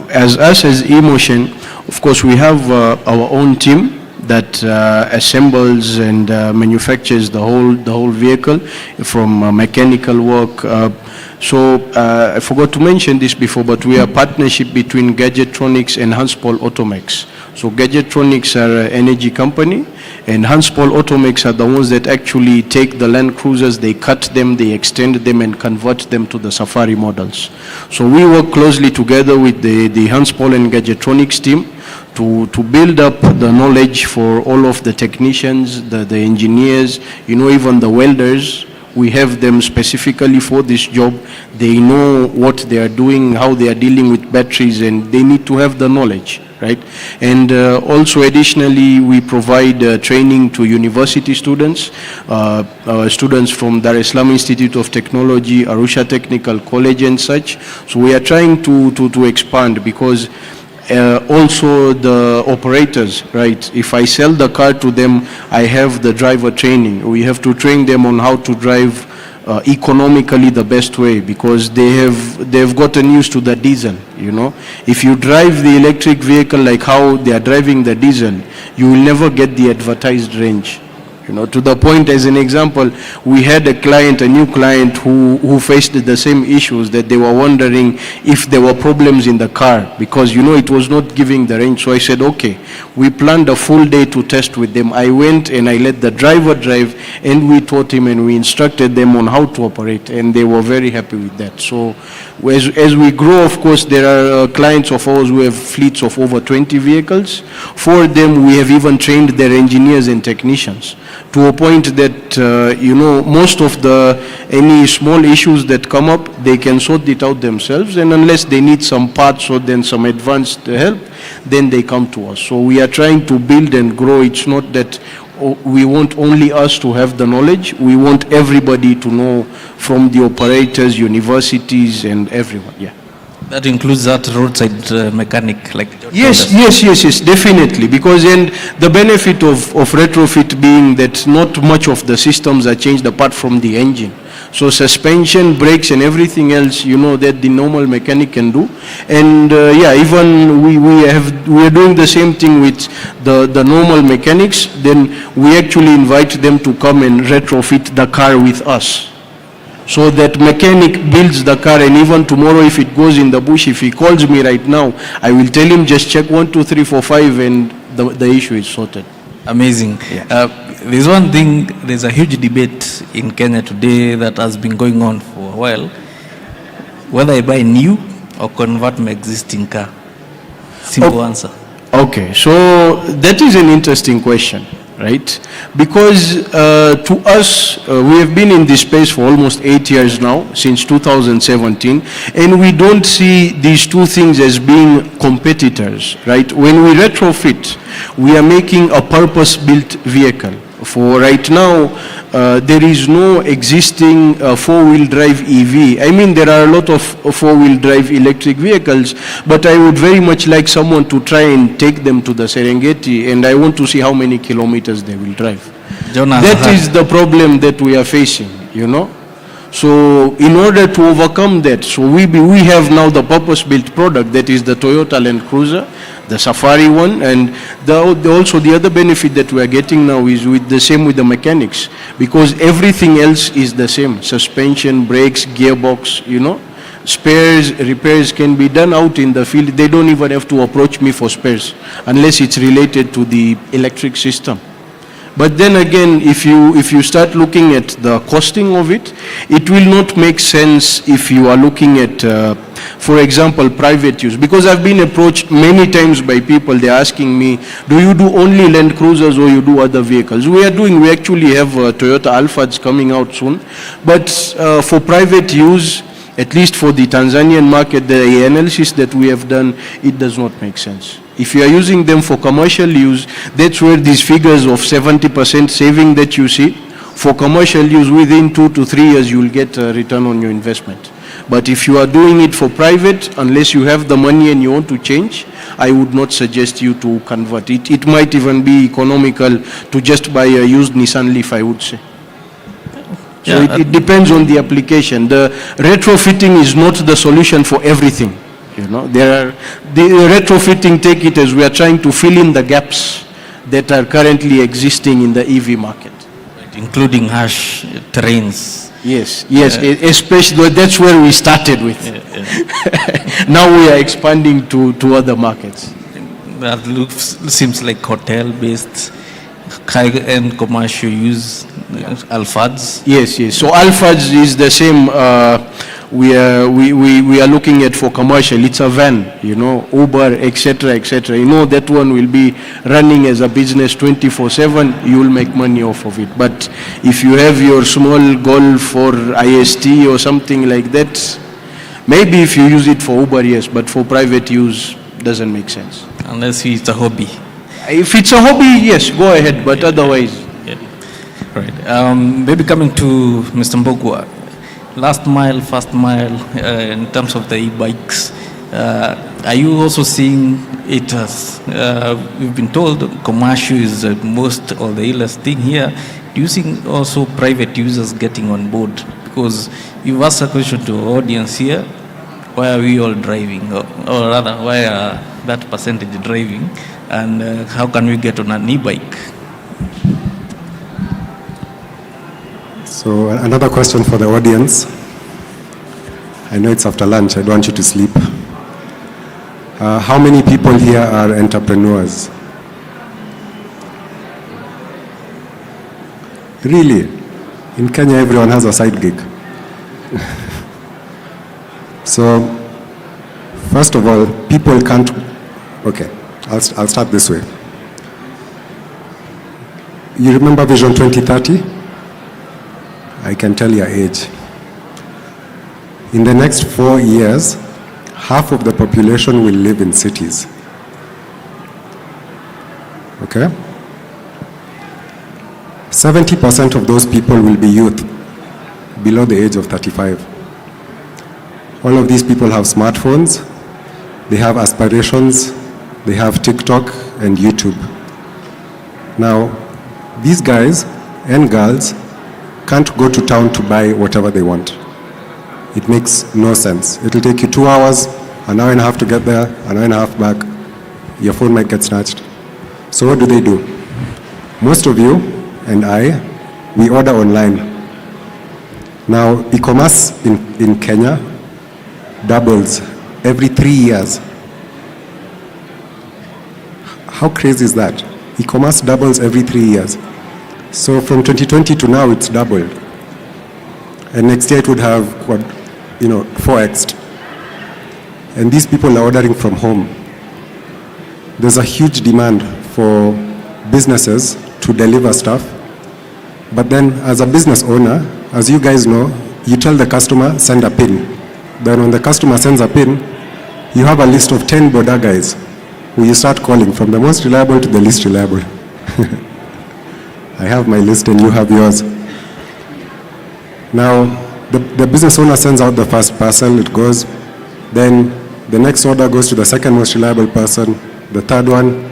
S15: as us as eMotion, of course, we have our own team that assembles and manufactures the whole vehicle from mechanical work. I forgot to mention this before, but we are a partnership between Gadgetronics and Hanspol Automex. So Gadgetronics are an energy company, and Hanspol Automex are the ones that actually take the Land Cruisers, they cut them, they extend them, and convert them to the Safari models. So we work closely together with the Hanspol and Gadgetronics team to build up the knowledge for all of the technicians, the engineers, even the welders. We have them specifically for this job. They know what they are doing, how they are dealing with batteries, and they need to have the knowledge, right? And also additionally, we provide training to university students, students from Dar es Salaam Institute of Technology, Arusha Technical College and such. So we are trying to expand because also the operators, right? If I sell the car to them, I have the driver training. We have to train them on how to drive economically the best way because they've gotten used to the diesel, If you drive the electric vehicle like how they are driving the diesel, you will never get the advertised range. To the point, as an example, we had a new client who faced the same issues, that they were wondering if there were problems in the car because, it was not giving the range. So I said, okay, we planned a full day to test with them. I went and I let the driver drive and we taught him and we instructed them on how to operate, and they were very happy with that. So as we grow, of course, there are clients of ours who have fleets of over 20 vehicles. For them, we have even trained their engineers and technicians to a point that, most of any small issues that come up, they can sort it out themselves, and unless they need some parts or then some advanced help, then they come to us. So we are trying to build and grow. It's not that we want only us to have the knowledge. We want everybody to know, from the operators, universities, and everyone. Yeah.
S14: That includes that roadside mechanic, like
S15: Yes, definitely. Because then the benefit of retrofit being that not much of the systems are changed apart from the engine. So suspension, brakes, and everything else, that the normal mechanic can do. And even we are doing the same thing with the normal mechanics. Then we actually invite them to come and retrofit the car with us. So that mechanic builds the car, and even tomorrow if it goes in the bush, if he calls me right now, I will tell him just check 1, 2, 3, 4, 5, and the issue is sorted.
S14: Amazing.
S15: Yeah.
S14: There's one thing, there's a huge debate in Kenya today that has been going on for a while, whether I buy new or convert my existing car. Simple answer.
S15: Okay, so that is an interesting question, right? Because to us, we have been in this space for almost 8 years now, since 2017, and we don't see these two things as being competitors, right? When we retrofit, we are making a purpose-built vehicle. For right now, there is no existing four-wheel drive EV. I mean, there are a lot of four-wheel drive electric vehicles, but I would very much like someone to try and take them to the Serengeti, and I want to see how many kilometers they will drive. That is the problem that we are facing, So in order to overcome that, so we have now the purpose-built product, that is the Toyota Land Cruiser, the Safari one, and also the other benefit that we are getting now is with the mechanics, because everything else is the same: suspension, brakes, gearbox, Spares, repairs can be done out in the field. They don't even have to approach me for spares unless it's related to the electric system. But then again, if you start looking at the costing of it, it will not make sense if you are looking at, for example, private use. Because I've been approached many times by people, they're asking me, do you do only Land Cruisers or you do other vehicles? We actually have Toyota Alphas coming out soon. But for private use, at least for the Tanzanian market, the analysis that we have done, it does not make sense. If you are using them for commercial use, that's where these figures of 70% saving that you see, for commercial use, within 2 to 3 years, you will get a return on your investment. But if you are doing it for private, unless you have the money and you want to change, I would not suggest you to convert. It might even be economical to just buy a used Nissan Leaf, I would say. So it depends on the application. The retrofitting is not the solution for everything. The retrofitting, take it as we are trying to fill in the gaps that are currently existing in the EV market.
S14: Including harsh terrains.
S15: Yes, especially that's where we started with. Now we are expanding to other markets.
S14: That seems like hotel-based, high-end commercial use, Alphas.
S15: Yes. So Alphas is the same. We are looking at for commercial. It's a van, Uber, etc. That one will be running as a business 24/7. You will make money off of it. But if you have your small Golf or IST or something like that, maybe if you use it for Uber, yes, but for private use, doesn't make sense.
S14: Unless it's a hobby.
S15: If it's a hobby, yes, go ahead. But otherwise,
S14: right. Maybe coming to Mr. Mbogwa. Last mile, first mile, in terms of the e-bikes, are you also seeing it as, we've been told commercial is the most or the illest thing here. Do you see also private users getting on board? Because you've asked a question to our audience here, why are we all driving? Or rather, why are that percentage driving? And how can we get on an e-bike?
S16: So another question for the audience. I know it's after lunch, I don't want you to sleep. How many people here are entrepreneurs? Really? In Kenya, everyone has a side gig. So, first of all, people can't, okay, I'll start this way. You remember Vision 2030? I can tell your age. In the next 4 years, half of the population will live in cities. Okay? 70% of those people will be youth, below the age of 35. All of these people have smartphones, they have aspirations, they have TikTok and YouTube. Now, these guys and girls can't go to town to buy whatever they want. It makes no sense. It'll take you 2 hours, an hour and a half to get there, an hour and a half back. Your phone might get snatched. So what do? Most of you and I, we order online. Now, e-commerce in Kenya doubles every 3 years. How crazy is that? E-commerce doubles every 3 years. So from 2020 to now, it's doubled. And next year it would have, 4x'd. And these people are ordering from home. There's a huge demand for businesses to deliver stuff. But then as a business owner, as you guys know, you tell the customer, send a PIN. Then when the customer sends a PIN, you have a list of 10 boda guys who you start calling from the most reliable to the least reliable. I have my list and you have yours. Now, the business owner sends out the first parcel, it goes. Then the next order goes to the second most reliable person, the third one.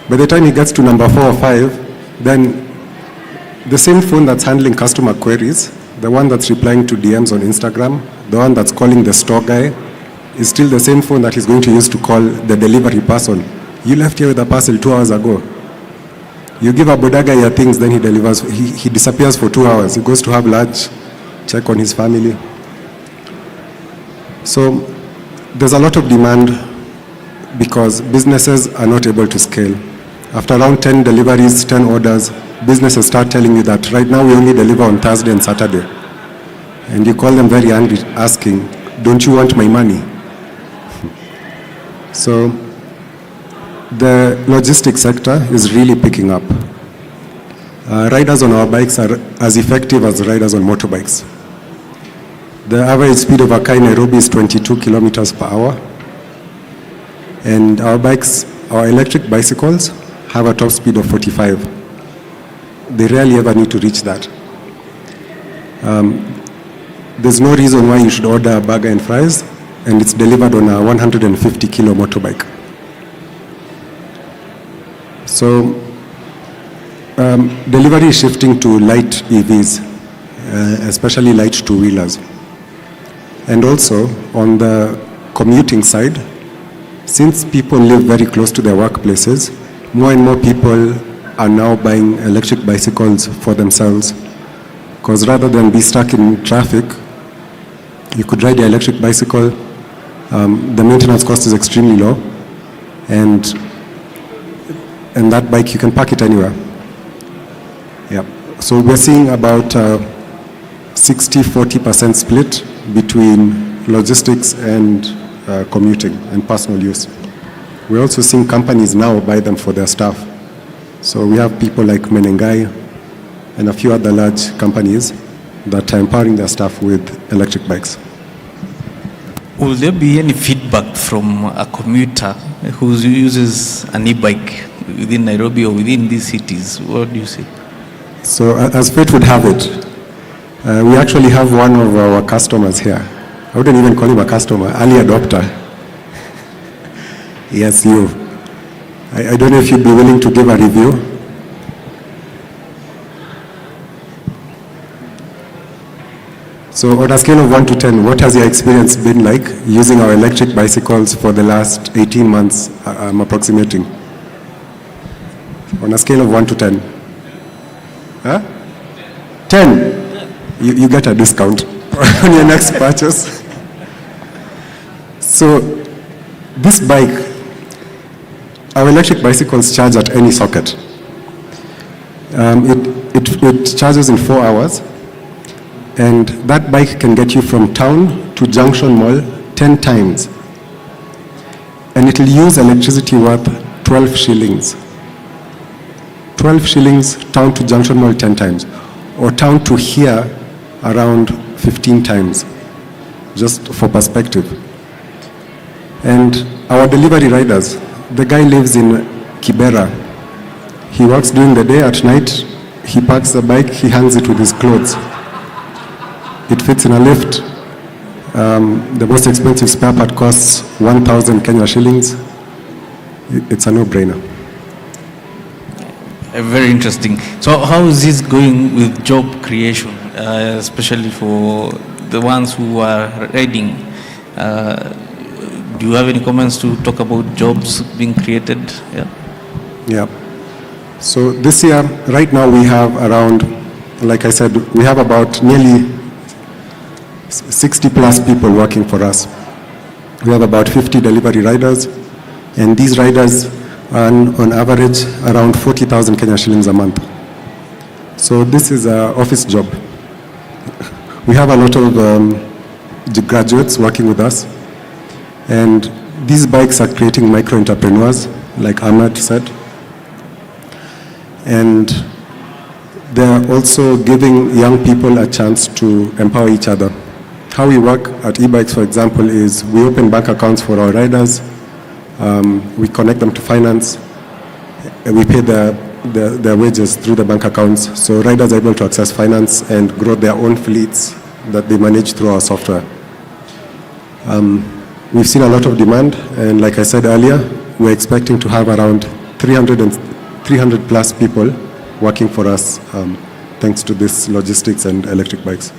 S16: By the time he gets to number 4 or 5, then the same phone that's handling customer queries, the one that's replying to DMs on Instagram, the one that's calling the store guy, is still the same phone that he's going to use to call the delivery person. You left here with a parcel 2 hours ago. You give a bodaga your things, then he delivers. He disappears for 2 hours. He goes to have lunch, check on his family. So there's a lot of demand because businesses are not able to scale. After around 10 deliveries, 10 orders, businesses start telling you that right now we only deliver on Thursday and Saturday. And you call them very angry, asking, don't you want my money? So the logistics sector is really picking up. Riders on our bikes are as effective as riders on motorbikes. The average speed of a car in Nairobi is 22 kilometers per hour. And our electric bicycles have a top speed of 45. They rarely ever need to reach that. There's no reason why you should order a burger and fries and it's delivered on a 150 kilo motorbike. So delivery is shifting to light EVs, especially light two-wheelers. And also on the commuting side, since people live very close to their workplaces, more and more people are now buying electric bicycles for themselves. Because rather than be stuck in traffic, you could ride your electric bicycle. The maintenance cost is extremely low. And that bike, you can park it anywhere. Yeah. So we're seeing about 60-40% split between logistics and commuting and personal use. We're also seeing companies now buy them for their staff. So we have people like Menengai and a few other large companies that are empowering their staff with electric bikes.
S14: Will there be any feedback from a commuter who uses an e-bike within Nairobi or within these cities? What do you say?
S16: So as fate would have it, we actually have one of our customers here. I wouldn't even call him a customer, early adopter. Yes, you. I don't know if you'd be willing to give a review. So on a scale of 1 to 10, what has your experience been like using our electric bicycles for the last 18 months, I'm approximating? On a scale of 1 to 10. Huh? 10. You get a discount on your next purchase. So this bike, our electric bicycles charge at any socket. It charges in 4 hours. And that bike can get you from town to Junction Mall 10 times. And it will use electricity worth 12 shillings. 12 shillings town to Junction Mall 10 times. Or town to here around 15 times. Just for perspective. And our delivery riders, the guy lives in Kibera. He works during the day, at night, he parks the bike, he hangs it with his clothes. It fits in a lift. The most expensive spare part costs 1,000 Kenya shillings. It's a no-brainer.
S14: Very interesting. So how is this going with job creation, especially for the ones who are riding? Do you have any comments to talk about jobs being created?
S16: Yeah. So this year, right now we have around, like I said, we have about nearly 60 plus people working for us. We have about 50 delivery riders, and these riders earn on average around 40,000 Kenya shillings a month. So this is an office job. We have a lot of graduates working with us, and these bikes are creating micro-entrepreneurs, like Ahmed said. And they're also giving young people a chance to empower each other. How we work at e-bikes, for example, is we open bank accounts for our riders, we connect them to finance, and we pay their wages through the bank accounts, so riders are able to access finance and grow their own fleets that they manage through our software. We've seen a lot of demand, and like I said earlier, we're expecting to have around 300 plus people working for us thanks to this logistics and electric bikes.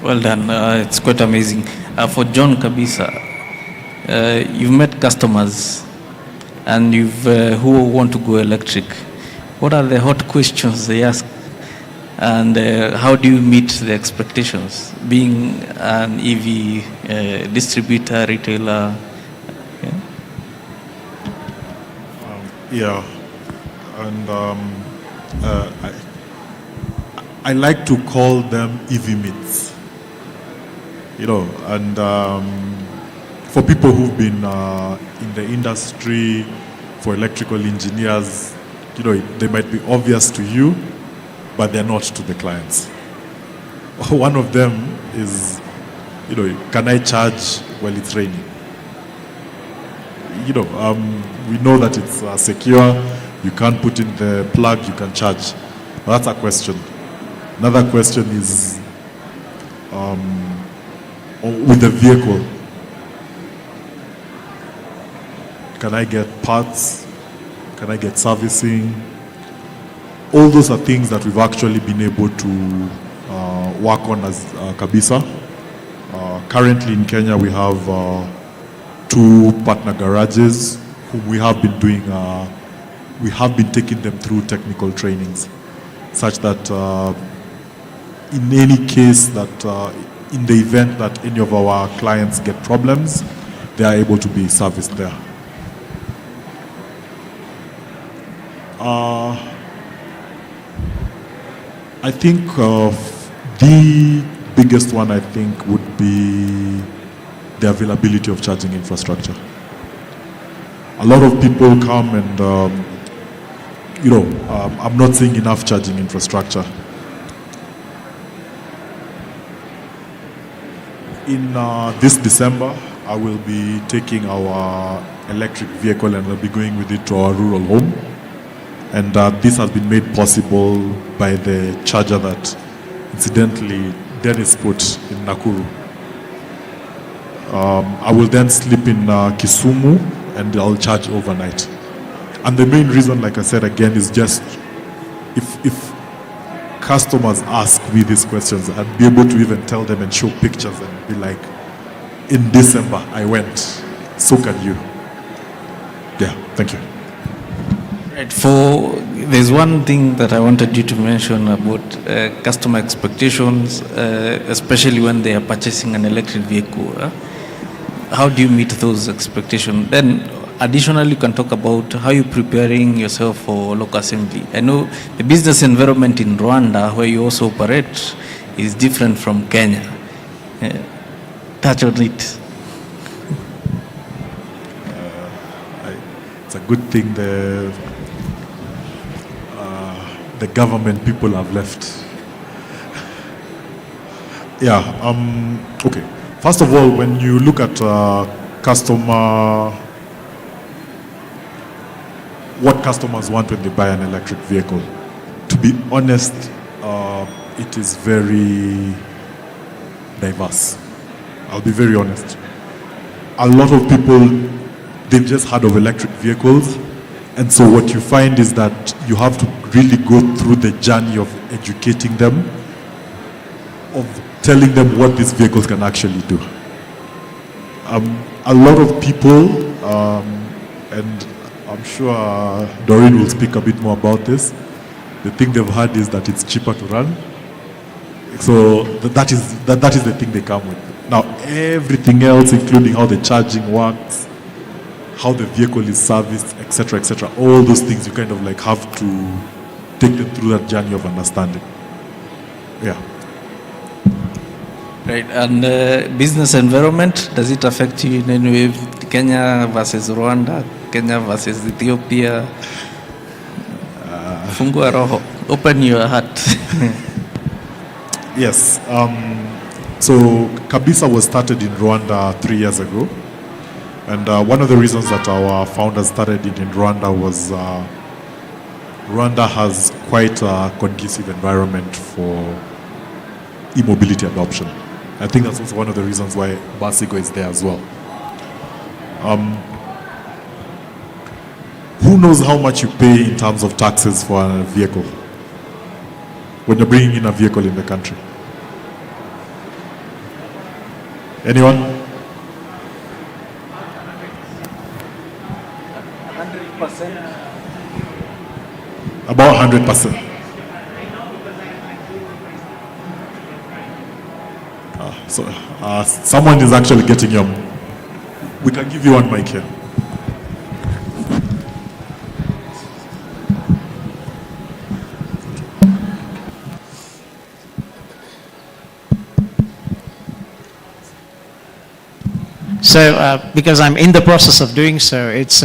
S14: Well done. It's quite amazing. For John Kabisa, you've met customers and who want to go electric. What are the hot questions they ask? And how do you meet the expectations? Being an EV distributor, retailer?
S17: Yeah. And I like to call them EV meets. And for people who've been in the industry, for electrical engineers, they might be obvious to you, but they're not to the clients. One of them is, can I charge while it's raining? We know that it's secure. You can't put in the plug, you can charge. That's a question. Another question is with the vehicle. Can I get parts? Can I get servicing? All those are things that we've actually been able to work on as Kabisa. Currently in Kenya we have 2 partner garages whom we have been doing we have been taking them through technical trainings, such that in any case that, in the event that any of our clients get problems, they are able to be serviced there. I think the biggest one, I think, would be the availability of charging infrastructure. A lot of people come and I'm not seeing enough charging infrastructure. In this December, I will be taking our electric vehicle and I'll be going with it to our rural home. And this has been made possible by the charger that, incidentally, Dennis put in Nakuru. I will then sleep in Kisumu and I'll charge overnight. And the main reason, like I said again, is just if customers ask me these questions, I'd be able to even tell them and show pictures and be like, in December I went, so can you. Yeah, thank you.
S14: Right. There's one thing that I wanted you to mention about customer expectations, especially when they are purchasing an electric vehicle. How do you meet those expectations? Then additionally, you can talk about how you're preparing yourself for local assembly. I know the business environment in Rwanda, where you also operate, is different from Kenya. Touch on it.
S17: It's a good thing the government people have left. Yeah, okay. First of all, when you look at what customers want when they buy an electric vehicle, to be honest, it is very diverse. I'll be very honest. A lot of people, they've just heard of electric vehicles, and so what you find is that you have to really go through the journey of educating them, of telling them what these vehicles can actually do. A lot of people, and I'm sure Doreen will speak a bit more about this, the thing they've heard is that it's cheaper to run. So that is the thing they come with. Now everything else, including how the charging works, how the vehicle is serviced, etc., all those things you kind of like have to take them through that journey of understanding. Yeah.
S14: Right, and business environment, does it affect you in any way? Kenya versus Rwanda, Kenya versus Ethiopia? Fungua roho, open your heart.
S17: Yes, so Kabisa was started in Rwanda 3 years ago. And one of the reasons that our founders started it in Rwanda was Rwanda has quite a conducive environment for e-mobility adoption. I think that's also one of the reasons why Basigo is there as well. Who knows how much you pay in terms of taxes for a vehicle when you're bringing in a vehicle in the country? Anyone?
S14: 100%.
S17: About 100%. So someone is actually getting your. We can give you one mic here.
S20: So, because I'm in the process of doing so, it's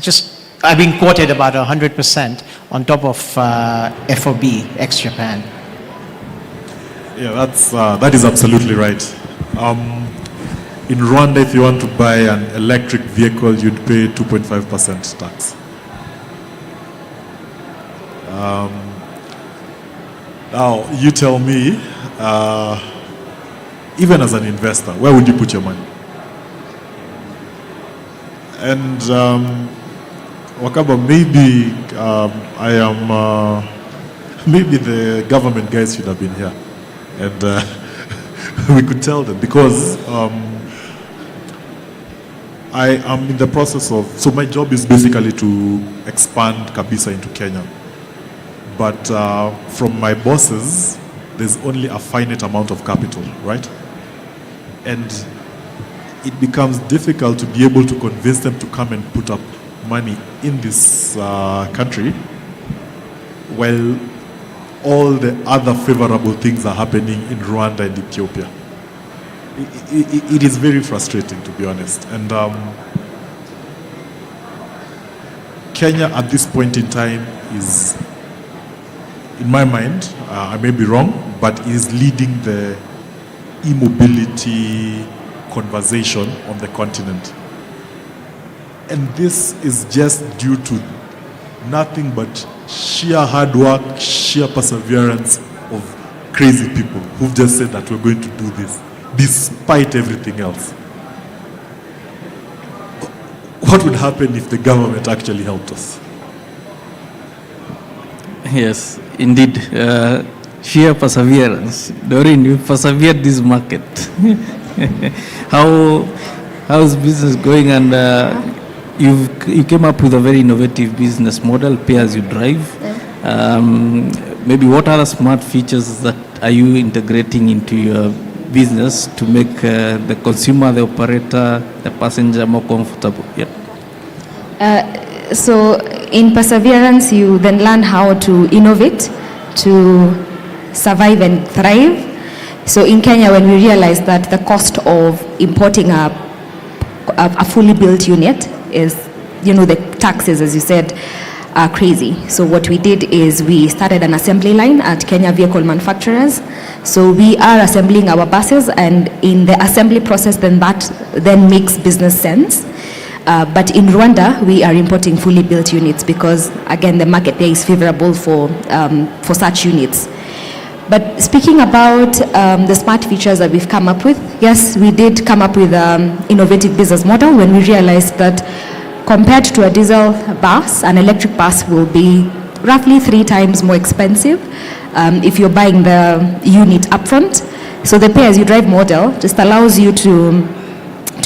S20: just, I've been quoted about 100% on top of FOB, ex-Japan.
S17: Yeah, that is absolutely right. In Rwanda, if you want to buy an electric vehicle, you'd pay 2.5% tax. Now, you tell me, even as an investor, where would you put your money? And Wakaba, maybe maybe the government guys should have been here, and we could tell them, because I am in the process of, so my job is basically to expand Kabisa into Kenya. But from my bosses, there's only a finite amount of capital, right? And it becomes difficult to be able to convince them to come and put up money in this country while all the other favorable things are happening in Rwanda and Ethiopia. It is very frustrating, to be honest. And Kenya at this point in time is, in my mind, I may be wrong, but is leading the e-mobility conversation on the continent. And this is just due to nothing but sheer hard work, sheer perseverance of crazy people who've just said that we're going to do this, despite everything else. What would happen if the government actually helped us?
S14: Yes, indeed. Sheer perseverance. Doreen, you persevered this market. How's business going? And you came up with a very innovative business model, pay as you drive. Maybe what other smart features that are you integrating into your business to make the consumer, the operator, the passenger more comfortable? Yeah.
S18: So in perseverance, you then learn how to innovate, to survive and thrive. So in Kenya, when we realized that the cost of importing a fully built unit is, the taxes, as you said, are crazy. So what we did is we started an assembly line at Kenya Vehicle Manufacturers. So we are assembling our buses, and in the assembly process, then makes business sense. But in Rwanda, we are importing fully built units because, again, the market there is favorable for such units. But speaking about the smart features that we've come up with, yes, we did come up with an innovative business model when we realized that compared to a diesel bus, an electric bus will be roughly 3 times more expensive if you're buying the unit upfront. So the pay-as-you-drive model just allows you to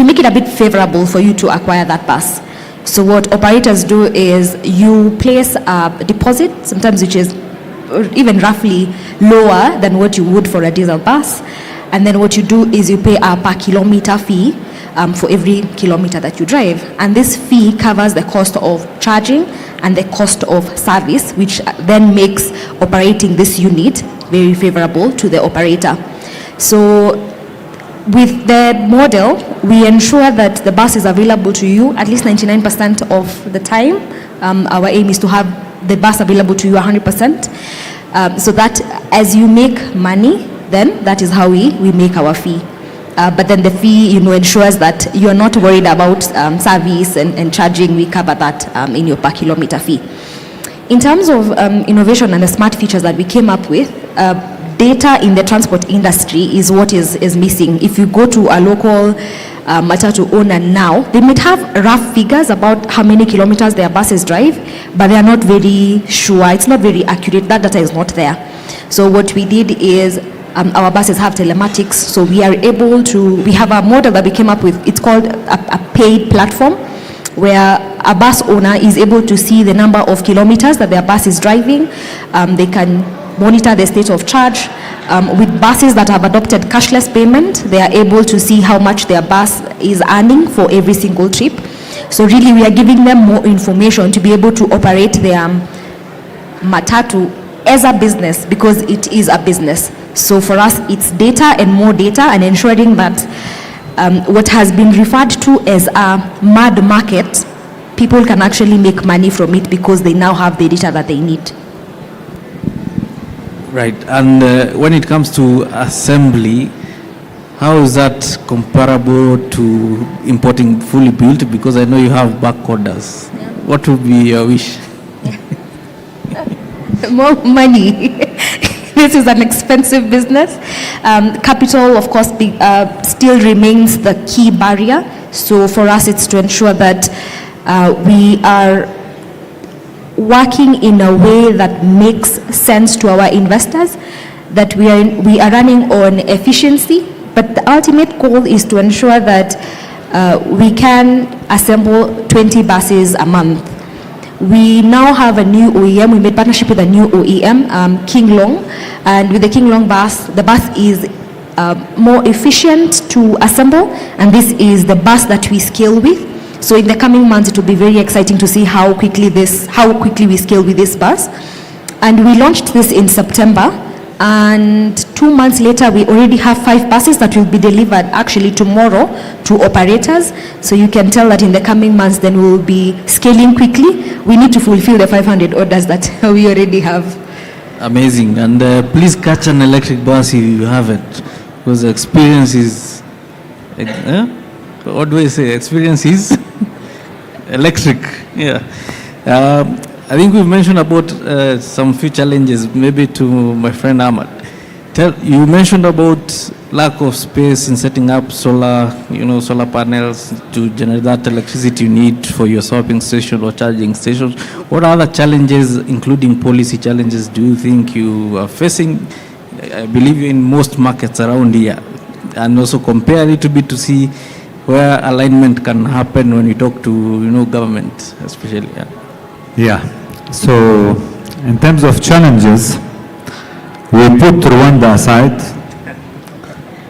S18: make it a bit favorable for you to acquire that bus. So what operators do is you place a deposit, sometimes which is even roughly lower than what you would for a diesel bus. And then what you do is you pay a per kilometer fee for every kilometer that you drive. And this fee covers the cost of charging and the cost of service, which then makes operating this unit very favorable to the operator. So with the model, we ensure that the bus is available to you at least 99% of the time. Our aim is to have the bus available to you 100%. So that as you make money, then that is how we make our fee. But then the fee, ensures that you're not worried about service and charging. We cover that in your per kilometer fee. In terms of innovation and the smart features that we came up with, data in the transport industry is what is missing. If you go to a local matatu owner now, they might have rough figures about how many kilometers their buses drive, but they are not very sure. It's not very accurate. That data is not there. So what we did is our buses have telematics, so we are able to, we have a model that we came up with. It's called a paid platform, where a bus owner is able to see the number of kilometers that their bus is driving. They can monitor the state of charge. With buses that have adopted cashless payment, they are able to see how much their bus is earning for every single trip. So really, we are giving them more information to be able to operate their matatu as a business, because it is a business. So for us, it's data and more data, and ensuring that what has been referred to as a mad market, people can actually make money from it because they now have the data that they need.
S14: Right, and when it comes to assembly, how is that comparable to importing fully built? Because I know you have back orders. Yeah. What would be your wish?
S18: More money. This is an expensive business. Capital, of course, still remains the key barrier. So for us, it's to ensure that we are working in a way that makes sense to our investors, that we are running on efficiency, but the ultimate goal is to ensure that we can assemble 20 buses a month. We now have a new OEM. We made partnership with a new OEM, King Long, and with the King Long bus, the bus is more efficient to assemble, and this is the bus that we scale with. So in the coming months, it will be very exciting to see how quickly we scale with this bus. And we launched this in September, and 2 months later, we already have 5 buses that will be delivered actually tomorrow to operators. So you can tell that in the coming months, then we will be scaling quickly. We need to fulfill the 500 orders that we already have.
S14: Amazing. And please catch an electric bus if you haven't, because the experience is, what do I say? Experience is electric. Yeah. I think we've mentioned about some few challenges, maybe to my friend Ahmad. You mentioned about lack of space in setting up solar panels to generate that electricity you need for your swapping station or charging stations. What other challenges, including policy challenges, do you think you are facing? I believe in most markets around here, and also compare a little bit to see where alignment can happen when you talk to government, especially.
S19: Yeah. So in terms of challenges, we put Rwanda aside,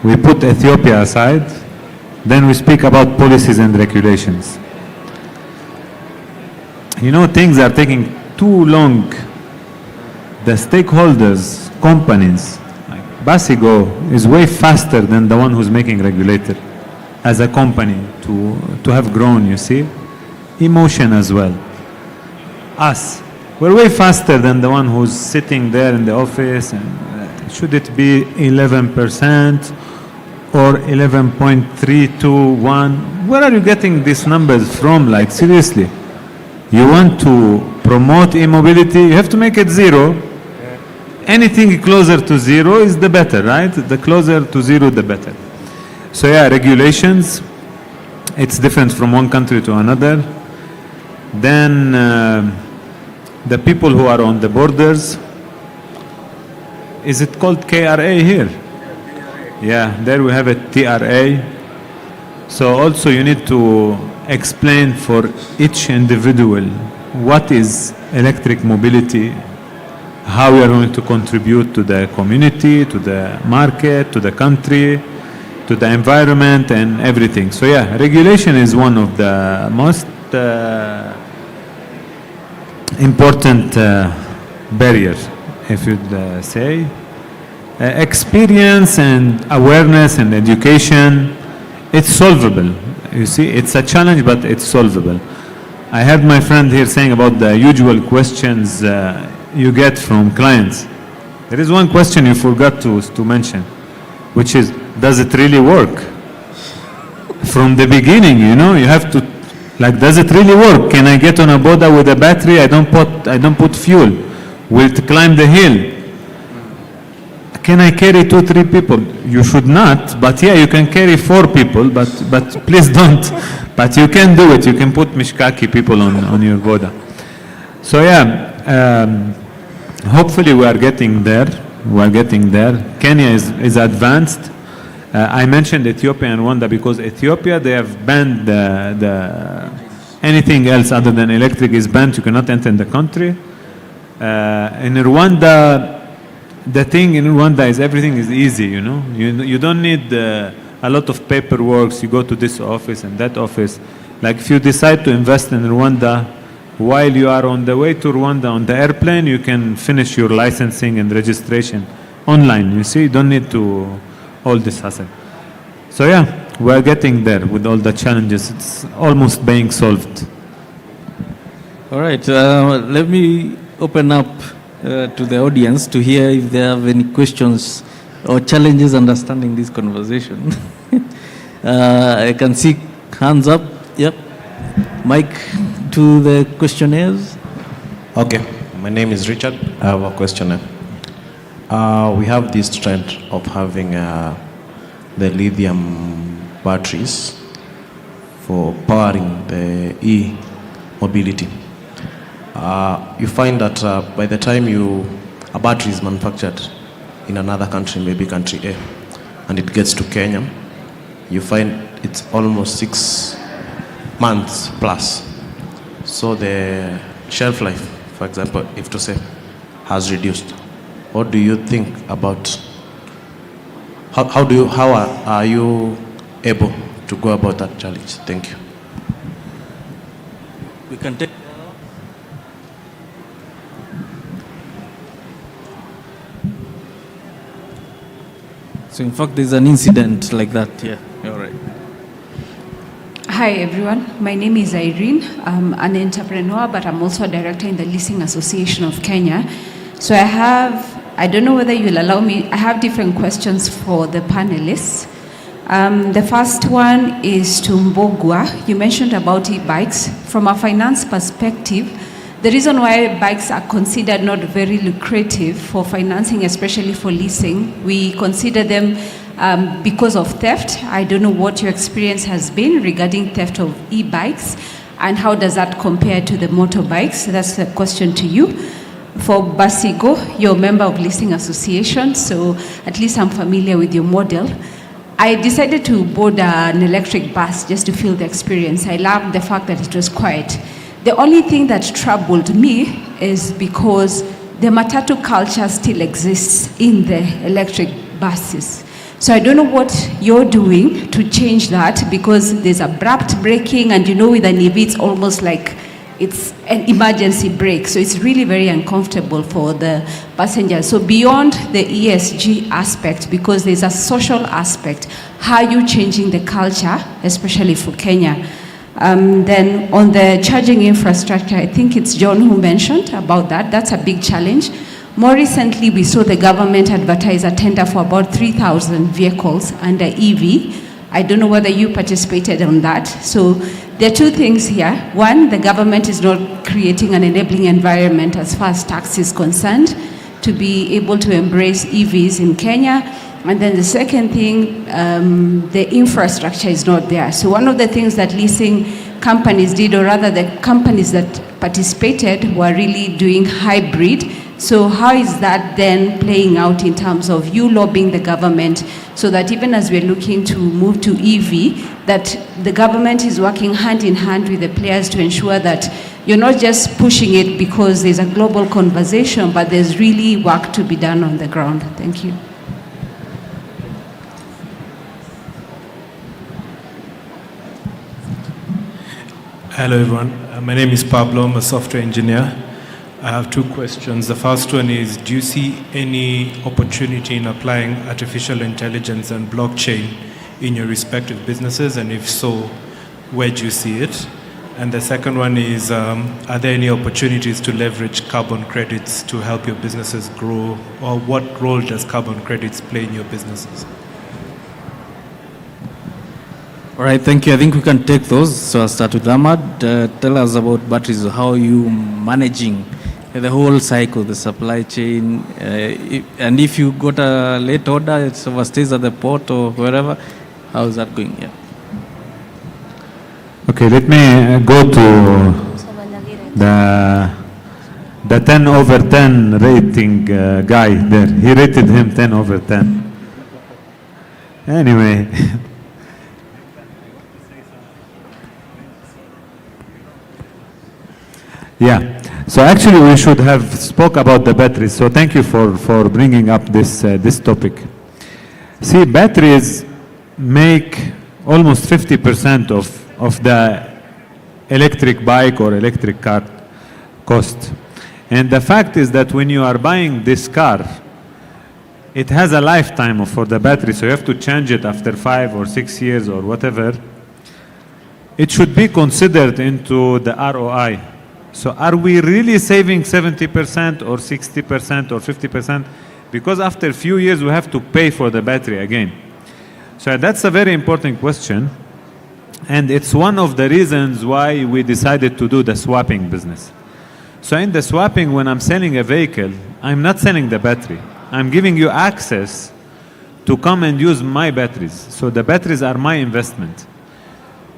S19: we put Ethiopia aside, then we speak about policies and regulations. Things are taking too long. The stakeholders companies, like Basigo is way faster than the one who's making regulator as a company to have grown, you see. Emotion as well. Us, we're way faster than the one who's sitting there in the office. And should it be 11% or 11.321? Where are you getting these numbers from? Like, seriously, you want to promote e-mobility, you have to make it zero. Anything closer to zero is the better, right? The closer to zero, the better. So yeah, regulations, it's different from one country to another. Then the people who are on the borders, is it called KRA here? Yeah, there we have a TRA. So also you need to explain for each individual what is electric mobility, how we are going to contribute to the community, to the market, to the country, to the environment and everything. So yeah, regulation is one of the most important barriers, if you'd say. Experience and awareness and education, it's solvable. You see, it's a challenge, but it's solvable. I heard my friend here saying about the usual questions you get from clients. There is one question you forgot to mention, which is, does it really work? From the beginning, you know, you have to, like, does it really work? Can I get on a boda with a battery? I don't put fuel. Will it climb the hill? Can I carry 2-3 people? You should not, but yeah, you can carry 4 people, but please don't. But you can do it. You can put Mishkaki people on your boda. So yeah, hopefully we are getting there. We are getting there. Kenya is advanced. I mentioned Ethiopia and Rwanda because Ethiopia, they have banned anything else other than electric is banned. You cannot enter in the country. In Rwanda, the thing in Rwanda is everything is easy, you know. You don't need a lot of paperwork. You go to this office and that office. Like if you decide to invest in Rwanda, while you are on the way to Rwanda on the airplane, you can finish your licensing and registration online. You see, you don't need to all this hassle. So yeah, we're getting there with all the challenges. It's almost being solved.
S14: All right, let me open up to the audience to hear if they have any questions or challenges understanding this conversation. I can see hands up. Yep. Mic to the questionnaires.
S21: Okay, my name is Richard. I have a questionnaire. We have this trend of having the lithium batteries for powering the e-mobility. You find that by the time a battery is manufactured in another country, maybe country A, and it gets to Kenya, you find it's almost 6 months plus. So the shelf life, for example, if to say, has reduced. What do you think about, how are you able to go about that challenge? Thank you.
S14: We can take. So in fact, there's an incident like that. Yeah, all right.
S22: Hi everyone, my name is Irene. I'm an entrepreneur, but I'm also a director in the Leasing Association of Kenya. So I don't know whether you'll allow me, I have different questions for the panelists. The first one is to Mbogwa. You mentioned about e-bikes. From a finance perspective, the reason why bikes are considered not very lucrative for financing, especially for leasing, we consider them because of theft. I don't know what your experience has been regarding theft of e-bikes and how does that compare to the motorbikes? That's the question to you. For Basigo, you're a member of Leasing Association, so at least I'm familiar with your model. I decided to board an electric bus just to feel the experience. I loved the fact that it was quiet. The only thing that troubled me is because the matatu culture still exists in the electric buses. So I don't know what you're doing to change that, because there's abrupt braking, and you know with an EV it's almost like it's an emergency brake. So it's really very uncomfortable for the passengers. So beyond the ESG aspect, because there's a social aspect, how are you changing the culture, especially for Kenya? Then on the charging infrastructure, I think it's John who mentioned about that. That's a big challenge. More recently, we saw the government advertise a tender for about 3,000 vehicles under EV. I don't know whether you participated on that. So there are two things here. One, the government is not creating an enabling environment as far as tax is concerned to be able to embrace EVs in Kenya. And then the second thing, the infrastructure is not there. So one of the things that leasing companies did, or rather the companies that participated, were really doing hybrid. So how is that then playing out in terms of you lobbying the government so that even as we're looking to move to EV, that the government is working hand in hand with the players to ensure that you're not just pushing it because there's a global conversation, but there's really work to be done on the ground. Thank you.
S4: Hello everyone, my name is Pablo, I'm a software engineer. I have two questions. The first one is, do you see any opportunity in applying artificial intelligence and blockchain in your respective businesses? And if so, where do you see it? And the second one is, are there any opportunities to leverage carbon credits to help your businesses grow? Or what role does carbon credits play in your businesses?
S14: All right, thank you. I think we can take those. So I'll start with Ahmad. Tell us about batteries. How are you managing the whole cycle, the supply chain? And if you got a late order, it overstays at the port or wherever, how is that going? Yeah.
S19: Okay, let me go to the 10 over 10 rating guy there. He rated him 10 over 10. Anyway. Yeah. So actually we should have spoke about the batteries. So thank you for bringing up this topic. See, batteries make almost 50% of the electric bike or electric car cost. And the fact is that when you are buying this car, it has a lifetime for the battery, so you have to change it after 5 or 6 years or whatever. It should be considered into the ROI. So are we really saving 70% or 60% or 50%? Because after a few years we have to pay for the battery again. So that's a very important question. And it's one of the reasons why we decided to do the swapping business. So in the swapping, when I'm selling a vehicle, I'm not selling the battery. I'm giving you access to come and use my batteries. So the batteries are my investment.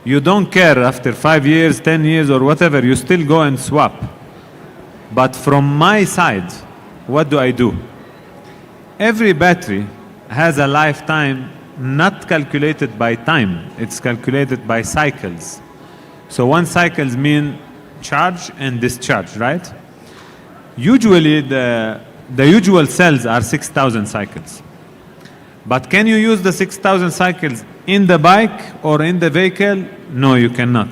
S19: You don't care after 5 years, 10 years or whatever, you still go and swap. But from my side, what do? Every battery has a lifetime not calculated by time, it's calculated by cycles. So 1 cycles mean charge and discharge, right? Usually the usual cells are 6,000 cycles. But can you use the 6,000 cycles in the bike or in the vehicle? No, you cannot.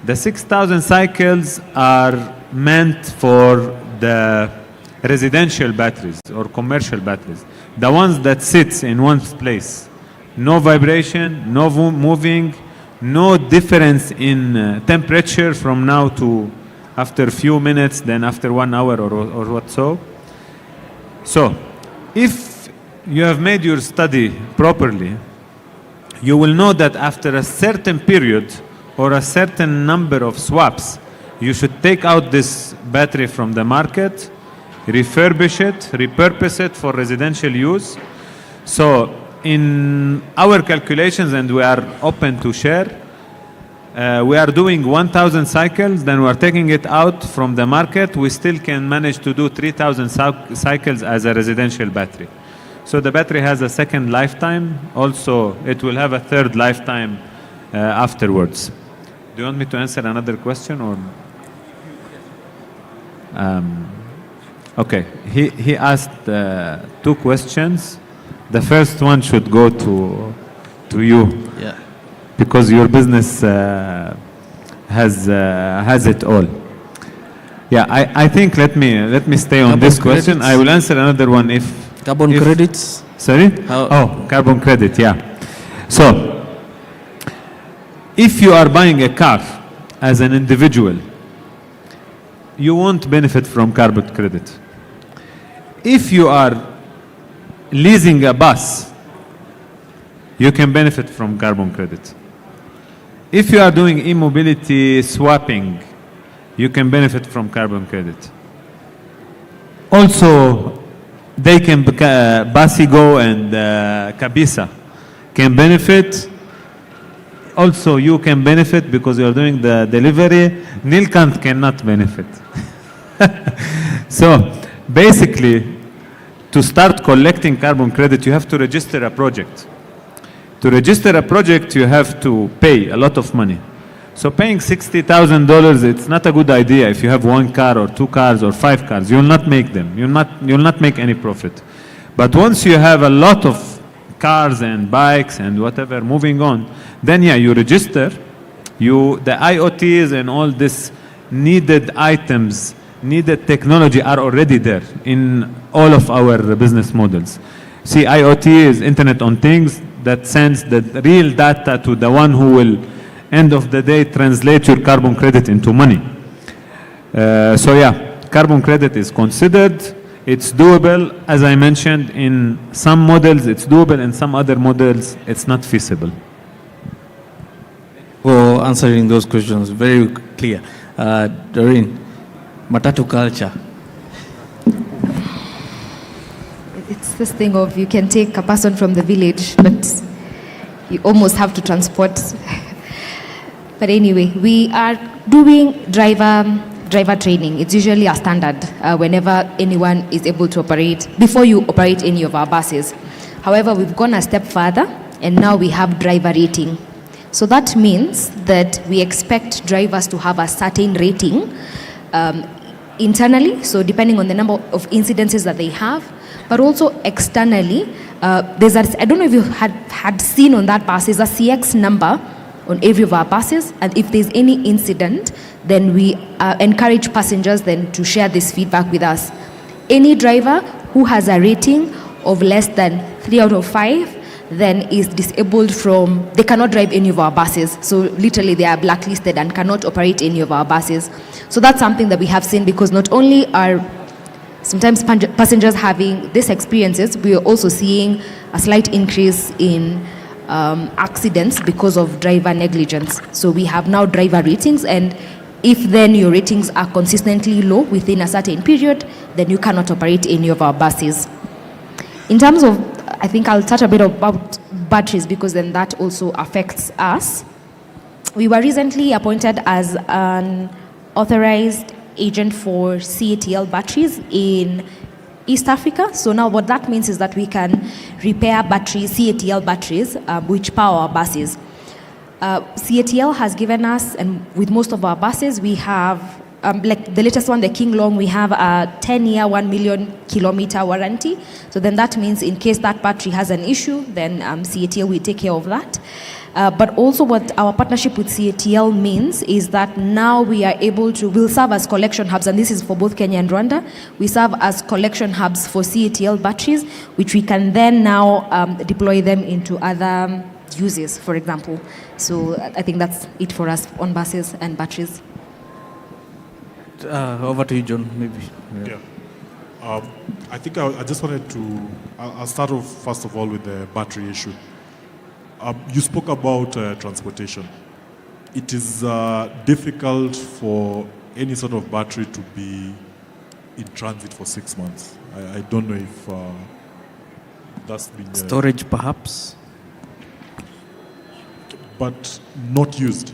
S19: The 6,000 cycles are meant for the residential batteries or commercial batteries. The ones that sits in one place. No vibration, no moving, no difference in temperature from now to after a few minutes, then after 1 hour or what so. So, if you have made your study properly, you will know that after a certain period or a certain number of swaps, you should take out this battery from the market, refurbish it, repurpose it for residential use. So in our calculations, and we are open to share, we are doing 1,000 cycles, then we are taking it out from the market. We still can manage to do 3,000 cycles as a residential battery. So the battery has a second lifetime. Also, it will have a third lifetime afterwards. Do you want me to answer another question or? Okay, he asked 2 questions. The first one should go to you.
S14: Yeah.
S19: Because your business has it all. Yeah, I think let me stay on this question. I will answer another one if
S14: carbon credits.
S19: Sorry? Carbon credit. Yeah. So, if you are buying a car as an individual, you won't benefit from carbon credit. If you are leasing a bus, you can benefit from carbon credit. If you are doing e-mobility swapping, you can benefit from carbon credit. Also, they can, Basigo and Kabisa can benefit. Also, you can benefit because you are doing the delivery. Nilkant cannot benefit. So, basically, to start collecting carbon credit, you have to register a project. To register a project, you have to pay a lot of money. So paying $60,000, it's not a good idea if you have 1 car or 2 cars or 5 cars. You'll not make them. You'll not make any profit. But once you have a lot of cars and bikes and whatever moving on, then yeah, you register. The IoTs and all this needed items, needed technology are already there in all of our business models. See, IoT is Internet on Things that sends the real data to the one who will, end of the day, translate your carbon credit into money. So yeah, carbon credit is considered. It's doable. As I mentioned, in some models it's doable, in some other models it's not feasible.
S14: For answering those questions, very clear. Doreen, Matatu culture.
S18: It's this thing of you can take a person from the village, but you almost have to transport. But anyway, we are doing driver training. It's usually a standard whenever anyone is able to operate, before you operate any of our buses. However, we've gone a step further, and now we have driver rating. So that means that we expect drivers to have a certain rating internally, so depending on the number of incidences that they have, but also externally. I don't know if you had seen on that bus, there's a CX number on every of our buses, and if there's any incident, then we encourage passengers then to share this feedback with us. Any driver who has a rating of less than 3 out of 5 then is disabled from, they cannot drive any of our buses. So literally they are blacklisted and cannot operate any of our buses. So that's something that we have seen, because not only are sometimes passengers having these experiences, we are also seeing a slight increase in accidents because of driver negligence. So we have now driver ratings, and if then your ratings are consistently low within a certain period, then you cannot operate any of our buses. In terms of, I think I'll touch a bit about batteries, because then that also affects us. We were recently appointed as an authorized agent for CATL batteries in East Africa. So now what that means is that we can repair batteries, CATL batteries, which power our buses. CATL has given us, and with most of our buses, we have, like the latest one, the King Long, we have a 10-year, 1 million kilometer warranty. So then that means in case that battery has an issue, then CATL will take care of that. But also what our partnership with CATL means is that now we are able to, we'll serve as collection hubs, and this is for both Kenya and Rwanda. We serve as collection hubs for CATL batteries, which we can then now deploy them into other uses, for example. So I think that's it for us on buses and batteries.
S14: Over to you, John, maybe.
S17: Yeah. I think I just wanted to, I'll start off first of all with the battery issue. You spoke about transportation. It is difficult for any sort of battery to be in transit for 6 months. I don't know if that's been...
S14: Storage, perhaps?
S17: But not used.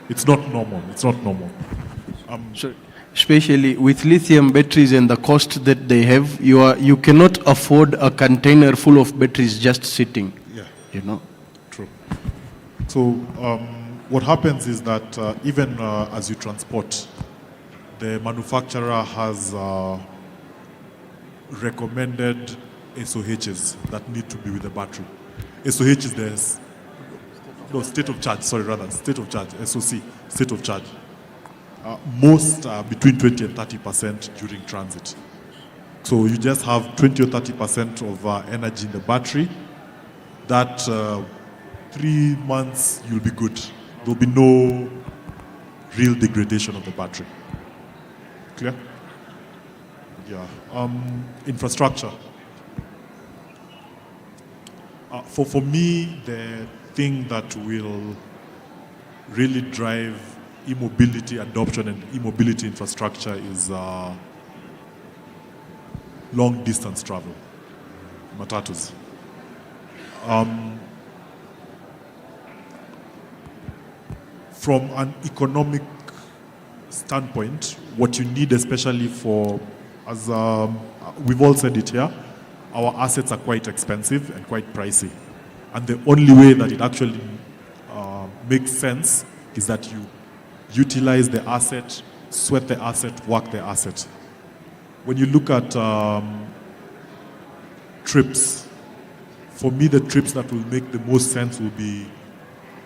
S17: It's not normal. It's not normal.
S15: So, especially with lithium batteries and the cost that they have, you cannot afford a container full of batteries just sitting.
S17: Yeah.
S15: You know.
S17: True. So what happens is that even as you transport, the manufacturer has recommended SOHs that need to be with the battery. SOH is the No, state of charge, sorry, rather, state of charge, SOC, state of charge. Most are between 20 and 30% during transit. So you just have 20 or 30% of energy in the battery. That 3 months, you'll be good. There'll be no real degradation of the battery. Clear? Yeah. Infrastructure. For me, the thing that will really drive e-mobility adoption and e-mobility infrastructure is long distance travel, matatus. From an economic standpoint, what you need, especially for, as we've all said it here, our assets are quite expensive and quite pricey. And the only way that it actually makes sense is that you utilize the asset, sweat the asset, work the asset. When you look at trips, for me, the trips that will make the most sense will be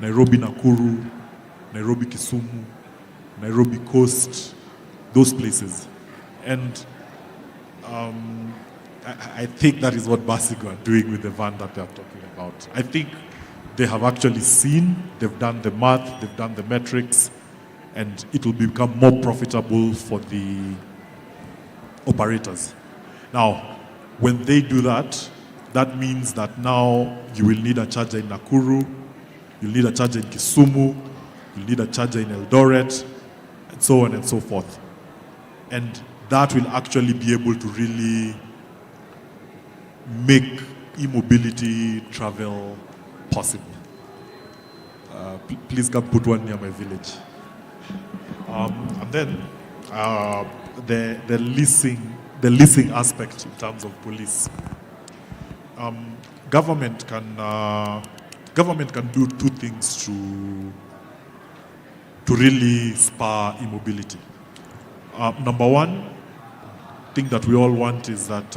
S17: Nairobi Nakuru, Nairobi Kisumu, Nairobi Coast, those places. And I think that is what Basigo are doing with the van that they are talking about. I think they have actually seen, they've done the math, they've done the metrics, and it will become more profitable for the operators. Now, when they do that, that means that now you will need a charger in Nakuru, you'll need a charger in Kisumu, you'll need a charger in Eldoret, and so on and so forth. And that will actually be able to really make e-mobility travel possible. Please come put one near my village. And then the leasing aspect in terms of police. Government can do two things to really spur e-mobility. Number one thing that we all want is that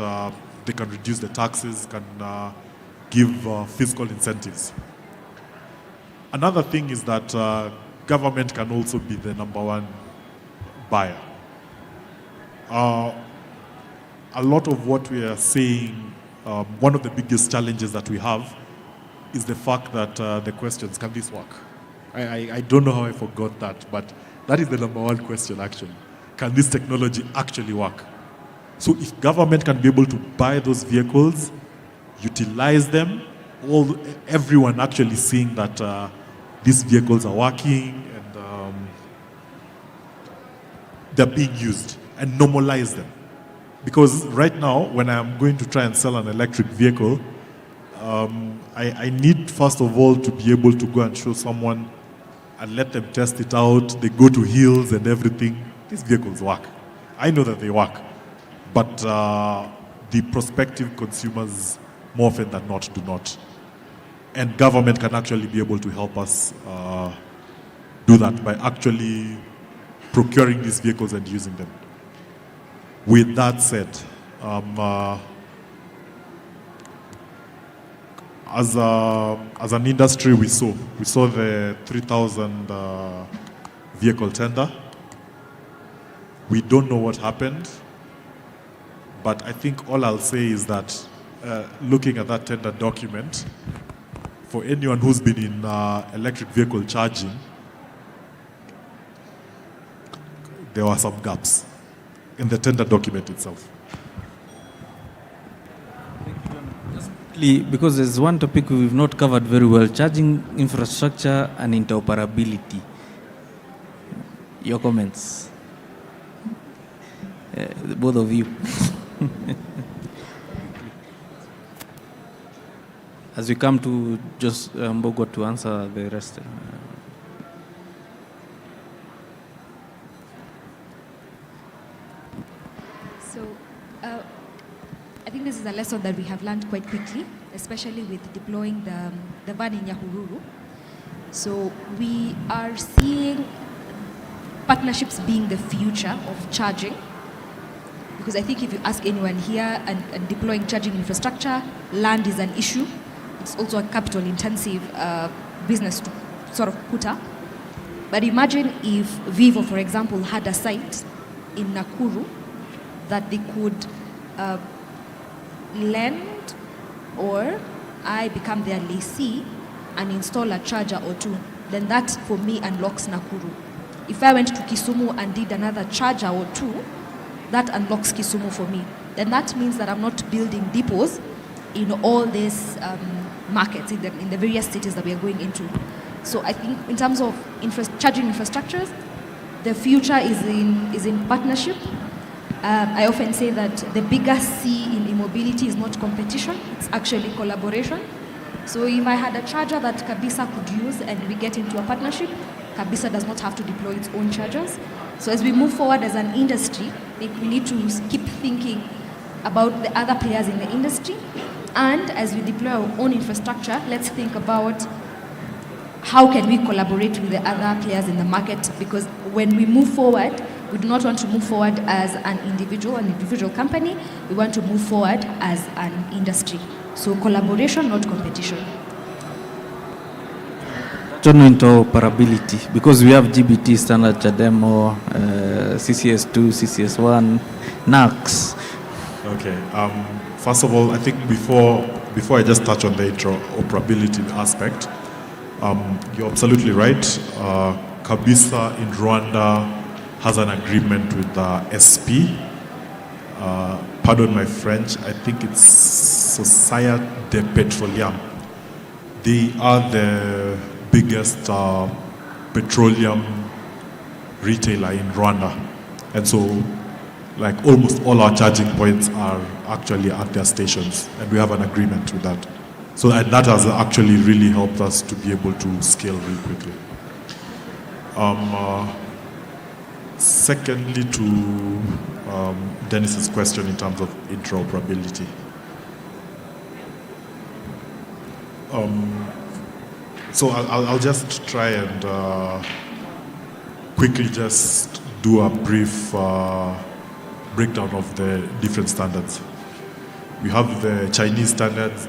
S17: they can reduce the taxes, can give fiscal incentives. Another thing is that government can also be the number one buyer. A lot of what we are saying, one of the biggest challenges that we have is the fact that the questions, can this work? I don't know how I forgot that, but that is the number one question actually. Can this technology actually work? So if government can be able to buy those vehicles, utilize them, everyone actually seeing that these vehicles are working and they're being used, and normalize them. Because right now, when I'm going to try and sell an electric vehicle, I need, first of all, to be able to go and show someone and let them test it out. They go to hills and everything. These vehicles work. I know that they work. But the prospective consumers, more often than not, do not. And government can actually be able to help us do that by actually procuring these vehicles and using them. With that said, as an industry, we saw the 3,000 vehicle tender. We don't know what happened, but I think all I'll say is that looking at that tender document, for anyone who's been in electric vehicle charging, there were some gaps in the tender document itself.
S14: Because there's one topic we've not covered very well, charging infrastructure and interoperability. Your comments, both of you. As we come to just Mbogo to answer the rest.
S18: I think this is a lesson that we have learned quite quickly, especially with deploying the van in Nyahururu. So we are seeing partnerships being the future of charging. Because I think if you ask anyone here and deploying charging infrastructure, land is an issue. It's also a capital intensive business to sort of put up. But imagine if Vivo, for example, had a site in Nakuru that they could lend, or I become their lessee and install a charger or two. Then that, for me, unlocks Nakuru. If I went to Kisumu and did another charger or two, that unlocks Kisumu for me. Then that means that I'm not building depots in all these markets, in the various cities that we are going into. So I think in terms of charging infrastructures, the future is in partnership. I often say that the biggest C in e-mobility is not competition, it's actually collaboration. So if I had a charger that Kabisa could use and we get into a partnership, Kabisa does not have to deploy its own chargers. So as we move forward as an industry, I think we need to keep thinking about the other players in the industry. And as we deploy our own infrastructure, let's think about how can we collaborate with the other players in the market, because when we move forward, we do not want to move forward as an individual company. We want to move forward as an industry. So collaboration, not competition.
S14: Turn into interoperability, because we have GBT standard CHAdeMO, CCS2, CCS1, NACS.
S17: Okay. First of all, I think before I just touch on the interoperability aspect, you're absolutely right. Kabisa in Rwanda has an agreement with the SP. Pardon my French, I think it's Société de Pétrolium. They are the biggest petroleum retailer in Rwanda. And so, like, almost all our charging points are actually at their stations, and we have an agreement with that. So and that has actually really helped us to be able to scale really quickly. Secondly, to Dennis's question in terms of interoperability. So I'll just try and quickly just do a brief breakdown of the different standards. We have the Chinese standards,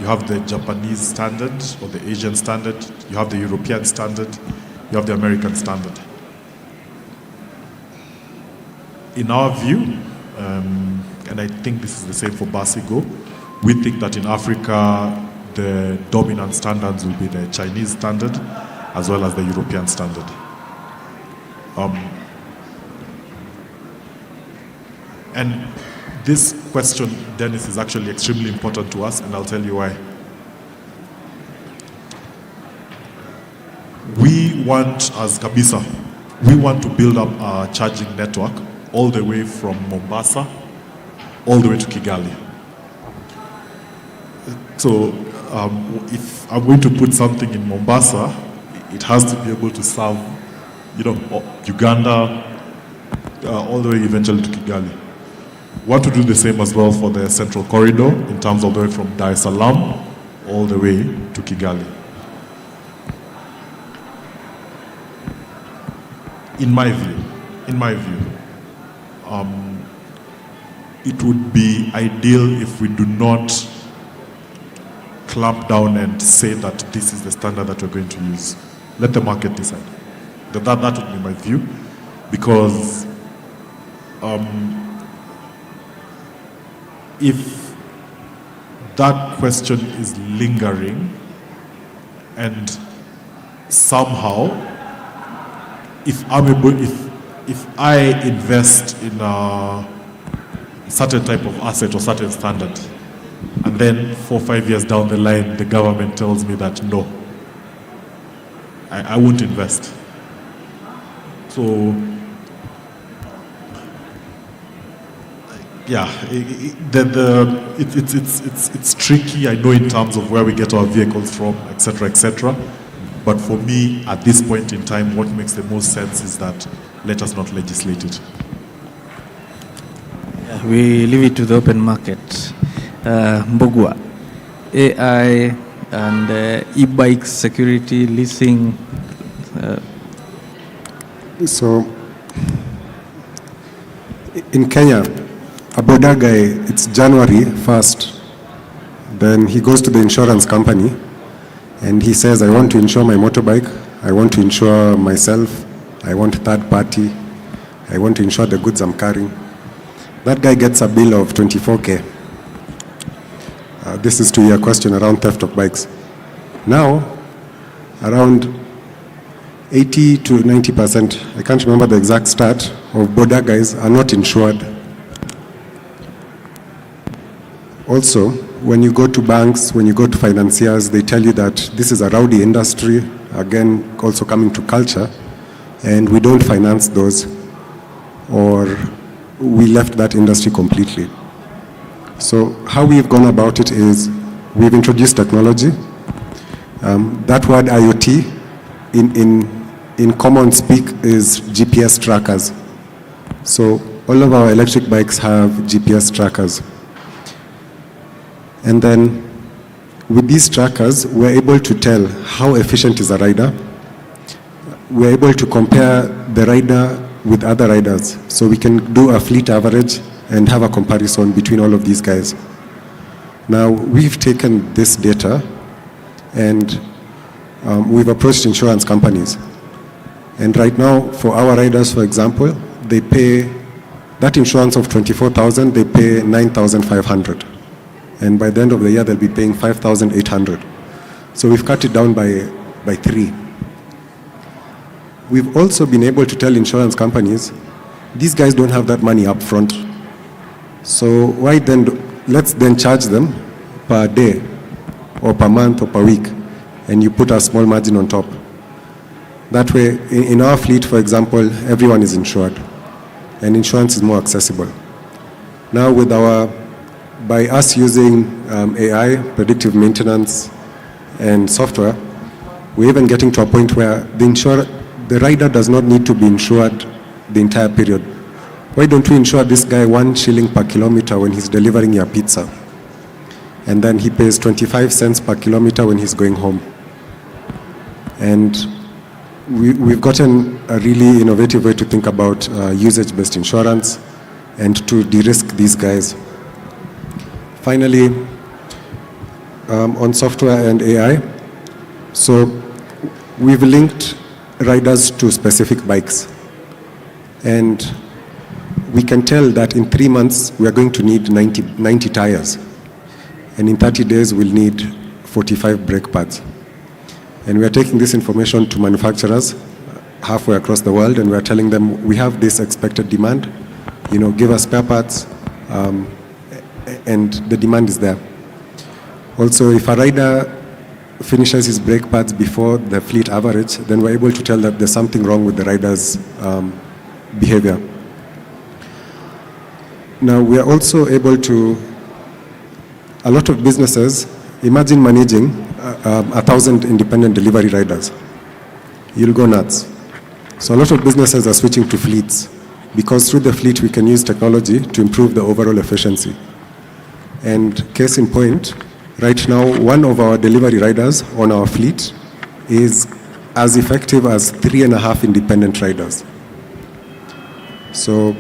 S17: you have the Japanese standard or the Asian standard, you have the European standard, you have the American standard. In our view, and I think this is the same for Basigo, we think that in Africa, the dominant standards will be the Chinese standard as well as the European standard. And this question, Dennis, is actually extremely important to us, and I'll tell you why. We want, as Kabisa, we want to build up a charging network all the way from Mombasa, all the way to Kigali. So if I'm going to put something in Mombasa, it has to be able to serve, Uganda, all the way eventually to Kigali. We want to do the same as well for the Central Corridor in terms of the way from Dar es Salaam all the way to Kigali. In my view, it would be ideal if we do not clamp down and say that this is the standard that we're going to use. Let the market decide. That would be my view, because if that question is lingering and somehow if I invest in a certain type of asset or certain standard, and then 4 or 5 years down the line the government tells me that no, I won't invest. So yeah, it's tricky, I know, in terms of where we get our vehicles from, etc. But for me, at this point in time, what makes the most sense is that let us not legislate it.
S14: We leave it to the open market. Mbogwa, AI and e-bike security, leasing.
S16: So, in Kenya, a boda guy, it's January 1st, then he goes to the insurance company, And he says, I want to insure my motorbike, I want to insure myself, I want third party, I want to insure the goods I'm carrying. That guy gets a bill of 24K. This is to your question around theft of bikes. Now, around 80 to 90%, I can't remember the exact stat, of border guys are not insured. Also, when you go to banks, when you go to financiers, they tell you that this is a rowdy industry, again, also coming to culture, and we don't finance those, or we left that industry completely. So how we've gone about it is we've introduced technology. That word IoT in common speak is GPS trackers. So all of our electric bikes have GPS trackers. And then with these trackers, we're able to tell how efficient is a rider. We're able to compare the rider with other riders. So we can do a fleet average and have a comparison between all of these guys. Now, we've taken this data and we've approached insurance companies. And right now, for our riders, for example, they pay, that insurance of 24,000, they pay 9,500. And by the end of the year, they'll be paying 5,800. So we've cut it down by 3. We've also been able to tell insurance companies, these guys don't have that money up front. So why then, let's then charge them per day or per month or per week, and you put a small margin on top. That way, in our fleet, for example, everyone is insured, and insurance is more accessible. Now with by us using AI, predictive maintenance, and software, we're even getting to a point where the rider does not need to be insured the entire period. Why don't we insure this guy 1 shilling per kilometer when he's delivering your pizza? And then he pays 25 cents per kilometer when he's going home. And we've gotten a really innovative way to think about usage-based insurance and to de-risk these guys. Finally, on software and AI, so we've linked riders to specific bikes. And we can tell that in 3 months, we are going to need 90 tires. And in 30 days, we'll need 45 brake pads. And we are taking this information to manufacturers halfway across the world, and we are telling them, we have this expected demand, give us spare parts, and the demand is there. Also, if a rider finishes his brake pads before the fleet average, then we're able to tell that there's something wrong with the rider's behavior. Now, we are also able to, a lot of businesses, imagine managing 1,000 independent delivery riders. You'll go nuts. So a lot of businesses are switching to fleets because through the fleet we can use technology to improve the overall efficiency. And case in point, right now, one of our delivery riders on our fleet is as effective as 3.5 independent riders. So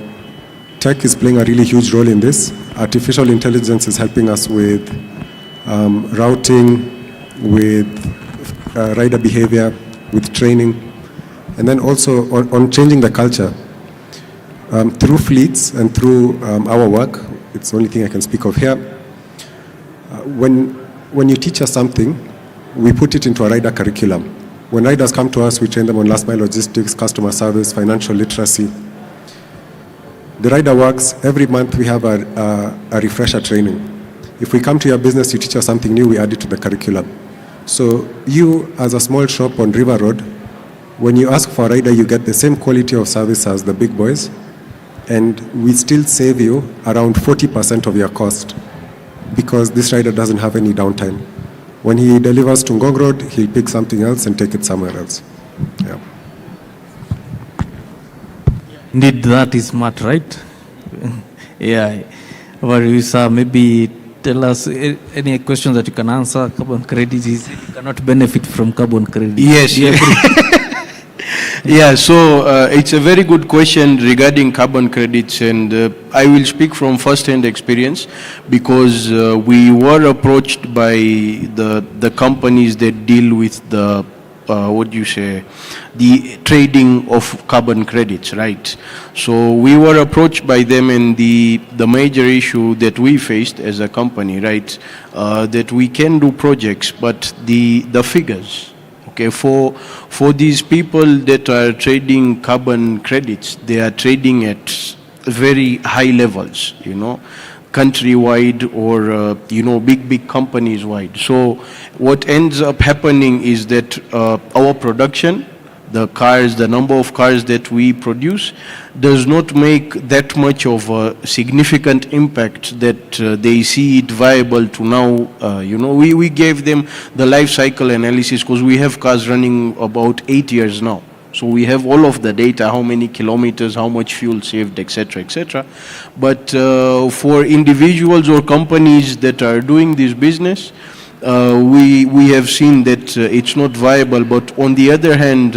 S16: tech is playing a really huge role in this. Artificial intelligence is helping us with routing, with rider behavior, with training, and then also on changing the culture. Through fleets and through our work, it's the only thing I can speak of here. When you teach us something, we put it into a rider curriculum. When riders come to us, we train them on last mile logistics, customer service, financial literacy. The rider works, every month we have a refresher training. If we come to your business, you teach us something new, we add it to the curriculum. So you, as a small shop on River Road, when you ask for a rider, you get the same quality of service as the big boys, and we still save you around 40% of your cost because this rider doesn't have any downtime. When he delivers to Ngong Road, he'll pick something else and take it somewhere else. Yeah.
S14: Indeed, that is smart, right? Yeah. Varisa, maybe tell us any questions that you can answer. Carbon credits, you cannot benefit from carbon credits.
S15: Yes. Yeah, so it's a very good question regarding carbon credits, and I will speak from first-hand experience because we were approached by the companies that deal with the the trading of carbon credits, right? So we were approached by them, and the major issue that we faced as a company, right, that we can do projects, but the figures. Okay, for these people that are trading carbon credits, they are trading at very high levels, countrywide or big companies wide. So what ends up happening is that our production, the number of cars that we produce, does not make that much of a significant impact that they see it viable to now. We gave them the life cycle analysis because we have cars running about 8 years now. So we have all of the data, how many kilometers, how much fuel saved, etc., etc. But for individuals or companies that are doing this business, we have seen that it's not viable. But on the other hand,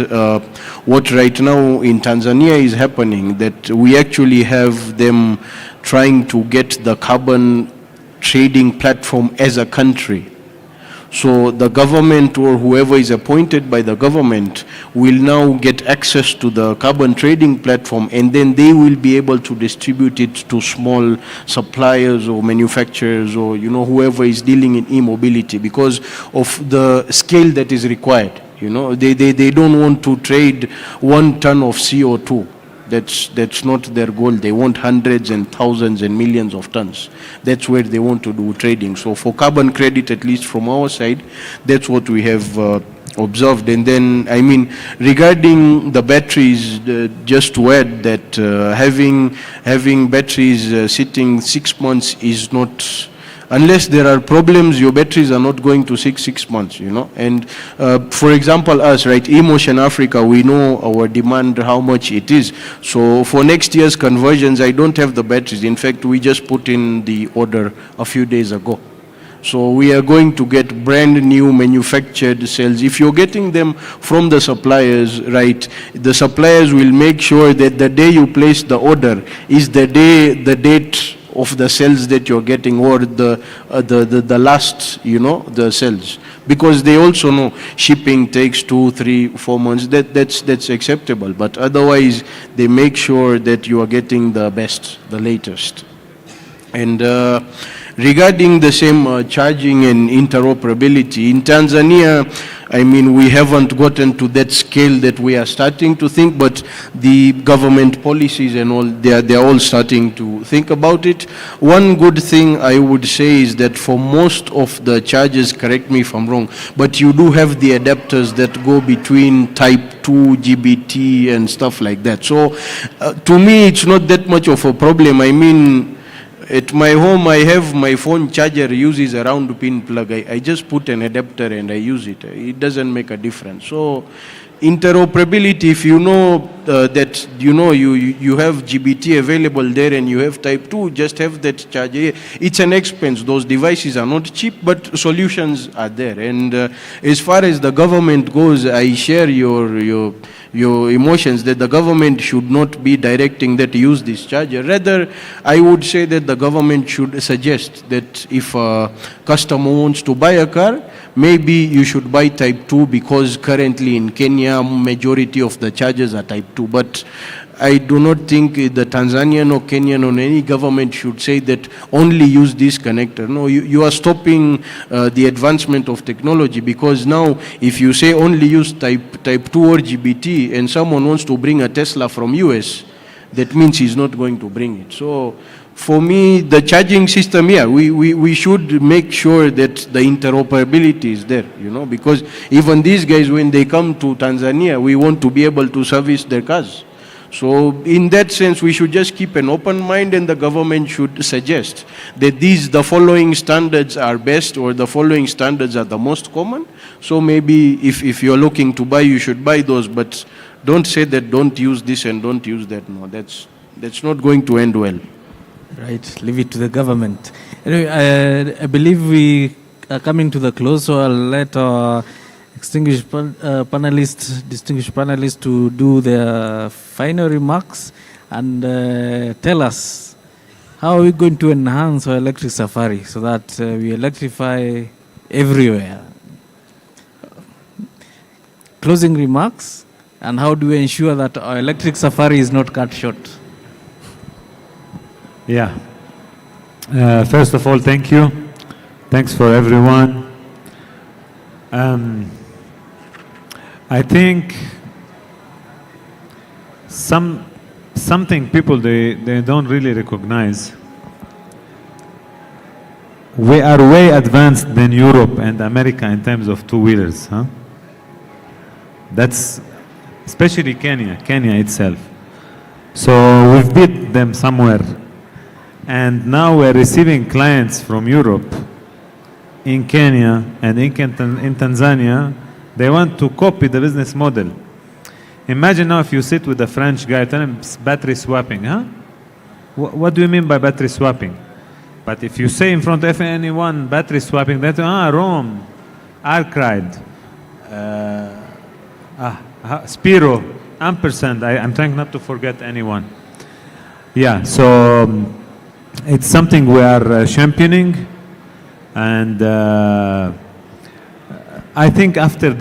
S15: what right now in Tanzania is happening, that we actually have them trying to get the carbon trading platform as a country. So the government or whoever is appointed by the government will now get access to the carbon trading platform, and then they will be able to distribute it to small suppliers or manufacturers or whoever is dealing in e-mobility because of the scale that is required. They don't want to trade 1 ton of CO2. That's not their goal. They want hundreds and thousands and millions of tons. That's where they want to do trading. So for carbon credit, at least from our side, that's what we have observed. And then, regarding the batteries, just to add that having batteries sitting 6 months is not. Unless there are problems, your batteries are not going to six months, And for example, us, right, eMotion Africa, we know our demand, how much it is. So for next year's conversions, I don't have the batteries. In fact, we just put in the order a few days ago. So we are going to get brand new manufactured cells. If you're getting them from the suppliers, right, the suppliers will make sure that the day you place the order is the date of the cells that you're getting, or the last, the cells, because they also know shipping takes 2, 3, 4 months. That's acceptable, but otherwise they make sure that you are getting the best, the latest. And regarding the same charging and interoperability in Tanzania, we haven't gotten to that scale that we are starting to think, but the government policies and all, they're all starting to think about it. One good thing I would say is that for most of the charges, correct me if I'm wrong, but you do have the adapters that go between type 2, GBT and stuff like that. So to me, it's not that much of a problem. At my home, I have my phone charger uses a round pin plug. I just put an adapter and I use it. It doesn't make a difference. So interoperability, if you know that you have GBT available there and you have type 2, just have that charger. It's an expense. Those devices are not cheap, but solutions are there. And as far as the government goes, I share your emotions that the government should not be directing that use this charger. Rather, I would say that the government should suggest that if a customer wants to buy a car, maybe you should buy type 2, because currently in Kenya, majority of the chargers are type 2. But I do not think the Tanzanian or Kenyan or any government should say that only use this connector. No, you are stopping the advancement of technology, because now if you say only use type 2 or GBT and someone wants to bring a Tesla from US, that means he's not going to bring it. So for me, the charging system, we should make sure that the interoperability is there, because even these guys, when they come to Tanzania, we want to be able to service their cars. So in that sense, we should just keep an open mind, and the government should suggest that the following standards are best, or the following standards are the most common. So maybe if you're looking to buy, you should buy those, but don't say that don't use this and don't use that. No, that's not going to end well.
S14: Right, leave it to the government. Anyway, I believe we are coming to the close, so I'll let our distinguished panelists to do their final remarks and tell us how are we going to enhance our electric safari so that we electrify everywhere. Closing remarks, and how do we ensure that our electric safari is not cut short?
S19: Yeah. First of all, thank you. Thanks for everyone. I think something people they don't really recognize. We are way advanced than Europe and America in terms of two-wheelers, huh? That's especially Kenya itself. So we've beat them somewhere. And now we're receiving clients from Europe in Kenya and in Tanzania. They want to copy the business model. Imagine now if you sit with a French guy, tell him it's battery swapping, huh? What do you mean by battery swapping? But if you say in front of anyone battery swapping, they say, Rome, Arkride, Spiro, ampersand. I'm trying not to forget anyone. Yeah, so it's something we are championing, and I think after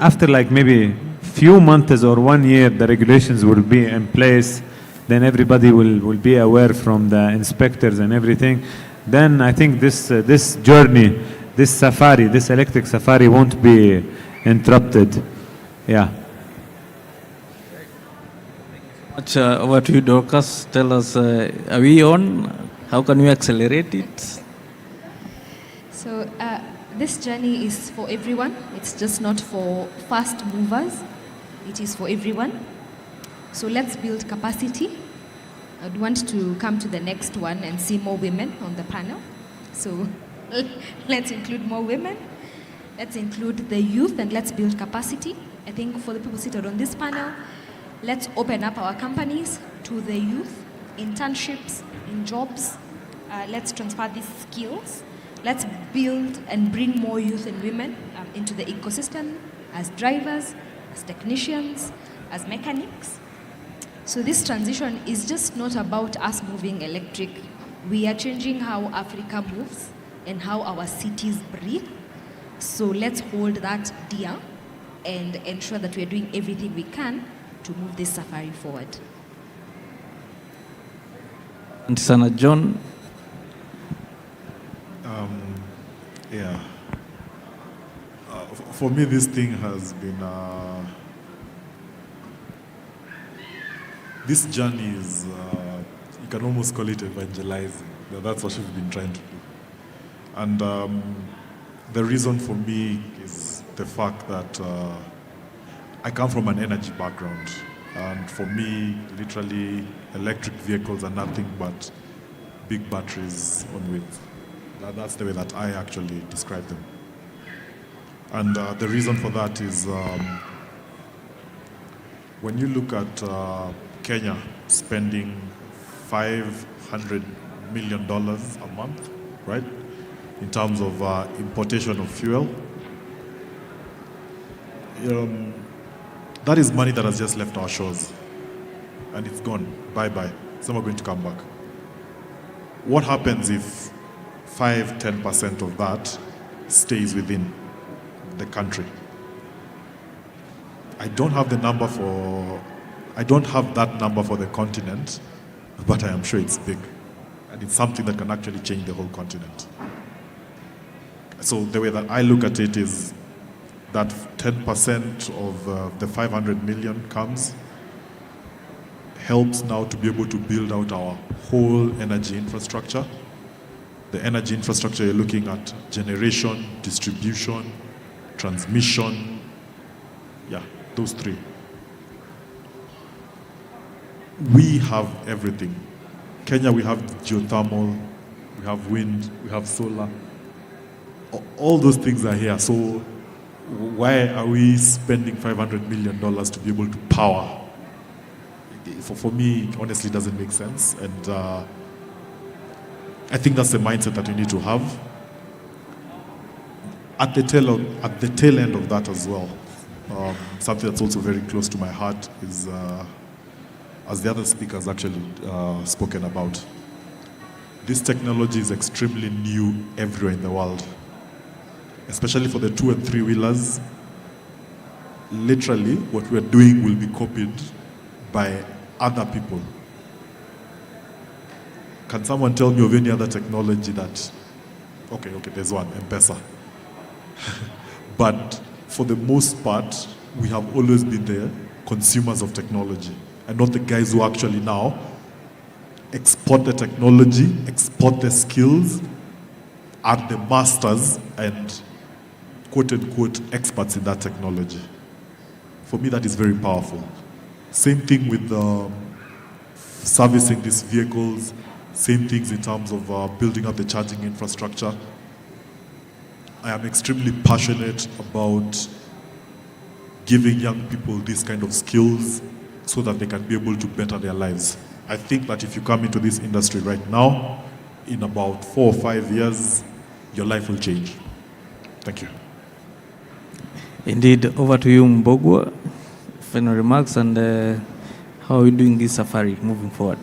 S19: after like maybe few months or 1 year, the regulations will be in place. Then everybody will be aware from the inspectors and everything. Then I think this journey, this safari, this electric safari won't be interrupted. Yeah.
S14: Much over to you, Dorcas. Tell us, are we on? How can we accelerate it?
S18: So this journey is for everyone. It's just not for fast movers. It is for everyone. So let's build capacity. I'd want to come to the next one and see more women on the panel. So let's include more women. Let's include the youth, and let's build capacity. I think for the people seated on this panel, let's open up our companies to the youth, internships, in jobs. Let's transfer these skills. Let's build and bring more youth and women into the ecosystem as drivers, as technicians, as mechanics. So this transition is just not about us moving electric. We are changing how Africa moves and how our cities breathe. So let's hold that dear and ensure that we are doing everything we can to move this safari forward.
S14: And Sana John.
S17: Yeah. For me, this thing has been, this journey is, you can almost call it evangelizing. That's what we've been trying to do. And the reason for me is the fact that I come from an energy background. And for me, literally, electric vehicles are nothing but big batteries on wheels. That's the way that I actually describe them. And the reason for that is when you look at Kenya spending $500 million a month, right, in terms of importation of fuel, that is money that has just left our shores. And it's gone. Bye-bye. It's never going to come back. What happens if 5-10% of that stays within the country? I don't have that number for the continent, but I am sure it's big. And it's something that can actually change the whole continent. So the way that I look at it is that 10% of the 500 million helps now to be able to build out our whole energy infrastructure. The energy infrastructure, you're looking at generation, distribution, transmission, yeah, those three. We have everything. Kenya, we have geothermal, we have wind, we have solar. All those things are here. So why are we spending $500 million to be able to power? For me, honestly, it doesn't make sense. And I think that's the mindset that we need to have. at the tail end of that as well, something that's also very close to my heart is, as the other speakers actually spoken about, this technology is extremely new everywhere in the world, especially for the 2 and 3 wheelers. Literally, what we're doing will be copied by other people. Can someone tell me of any other technology that, okay, there's one, M-Pesa. But for the most part, we have always been the consumers of technology and not the guys who actually now export the technology, export the skills, are the masters and quote-unquote experts in that technology. For me, that is very powerful. Same thing with servicing these vehicles, same things in terms of building up the charging infrastructure. I am extremely passionate about giving young people these kind of skills so that they can be able to better their lives. I think that if you come into this industry right now, in about 4 or 5 years, your life will change. Thank you.
S14: Indeed, over to you, Mbogwa. Final remarks and how are you doing this safari moving forward?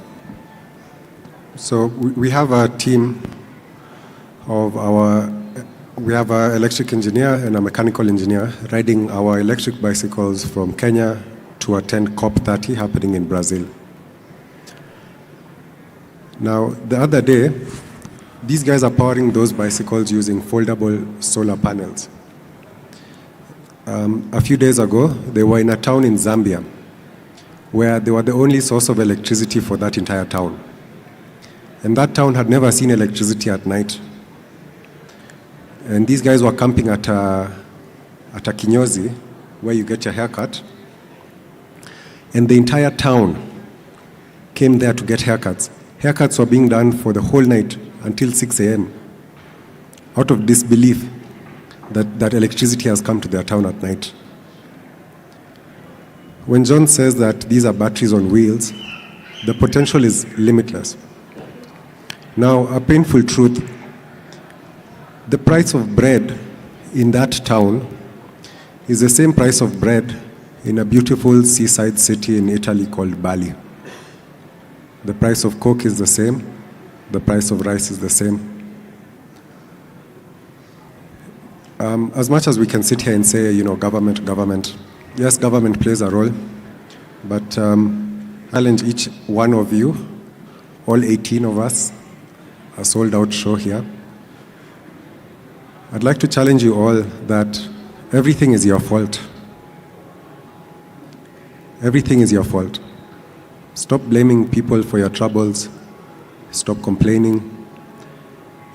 S16: So we have a team of we have an electric engineer and a mechanical engineer riding our electric bicycles from Kenya to attend COP30 happening in Brazil. Now, the other day, these guys are powering those bicycles using foldable solar panels. A few days ago, they were in a town in Zambia where they were the only source of electricity for that entire town. And that town had never seen electricity at night. And these guys were camping at a kinyozi, where you get your haircut. And the entire town came there to get haircuts. Haircuts were being done for the whole night until 6 a.m. out of disbelief that electricity has come to their town at night. When John says that these are batteries on wheels, the potential is limitless. Now, a painful truth, the price of bread in that town is the same price of bread in a beautiful seaside city in Italy called Bali. The price of Coke is the same, the price of rice is the same. As much as we can sit here and say, government, yes, government plays a role, but challenge each one of you, all 18 of us, a sold-out show here. I'd like to challenge you all that everything is your fault. Everything is your fault. Stop blaming people for your troubles. Stop complaining.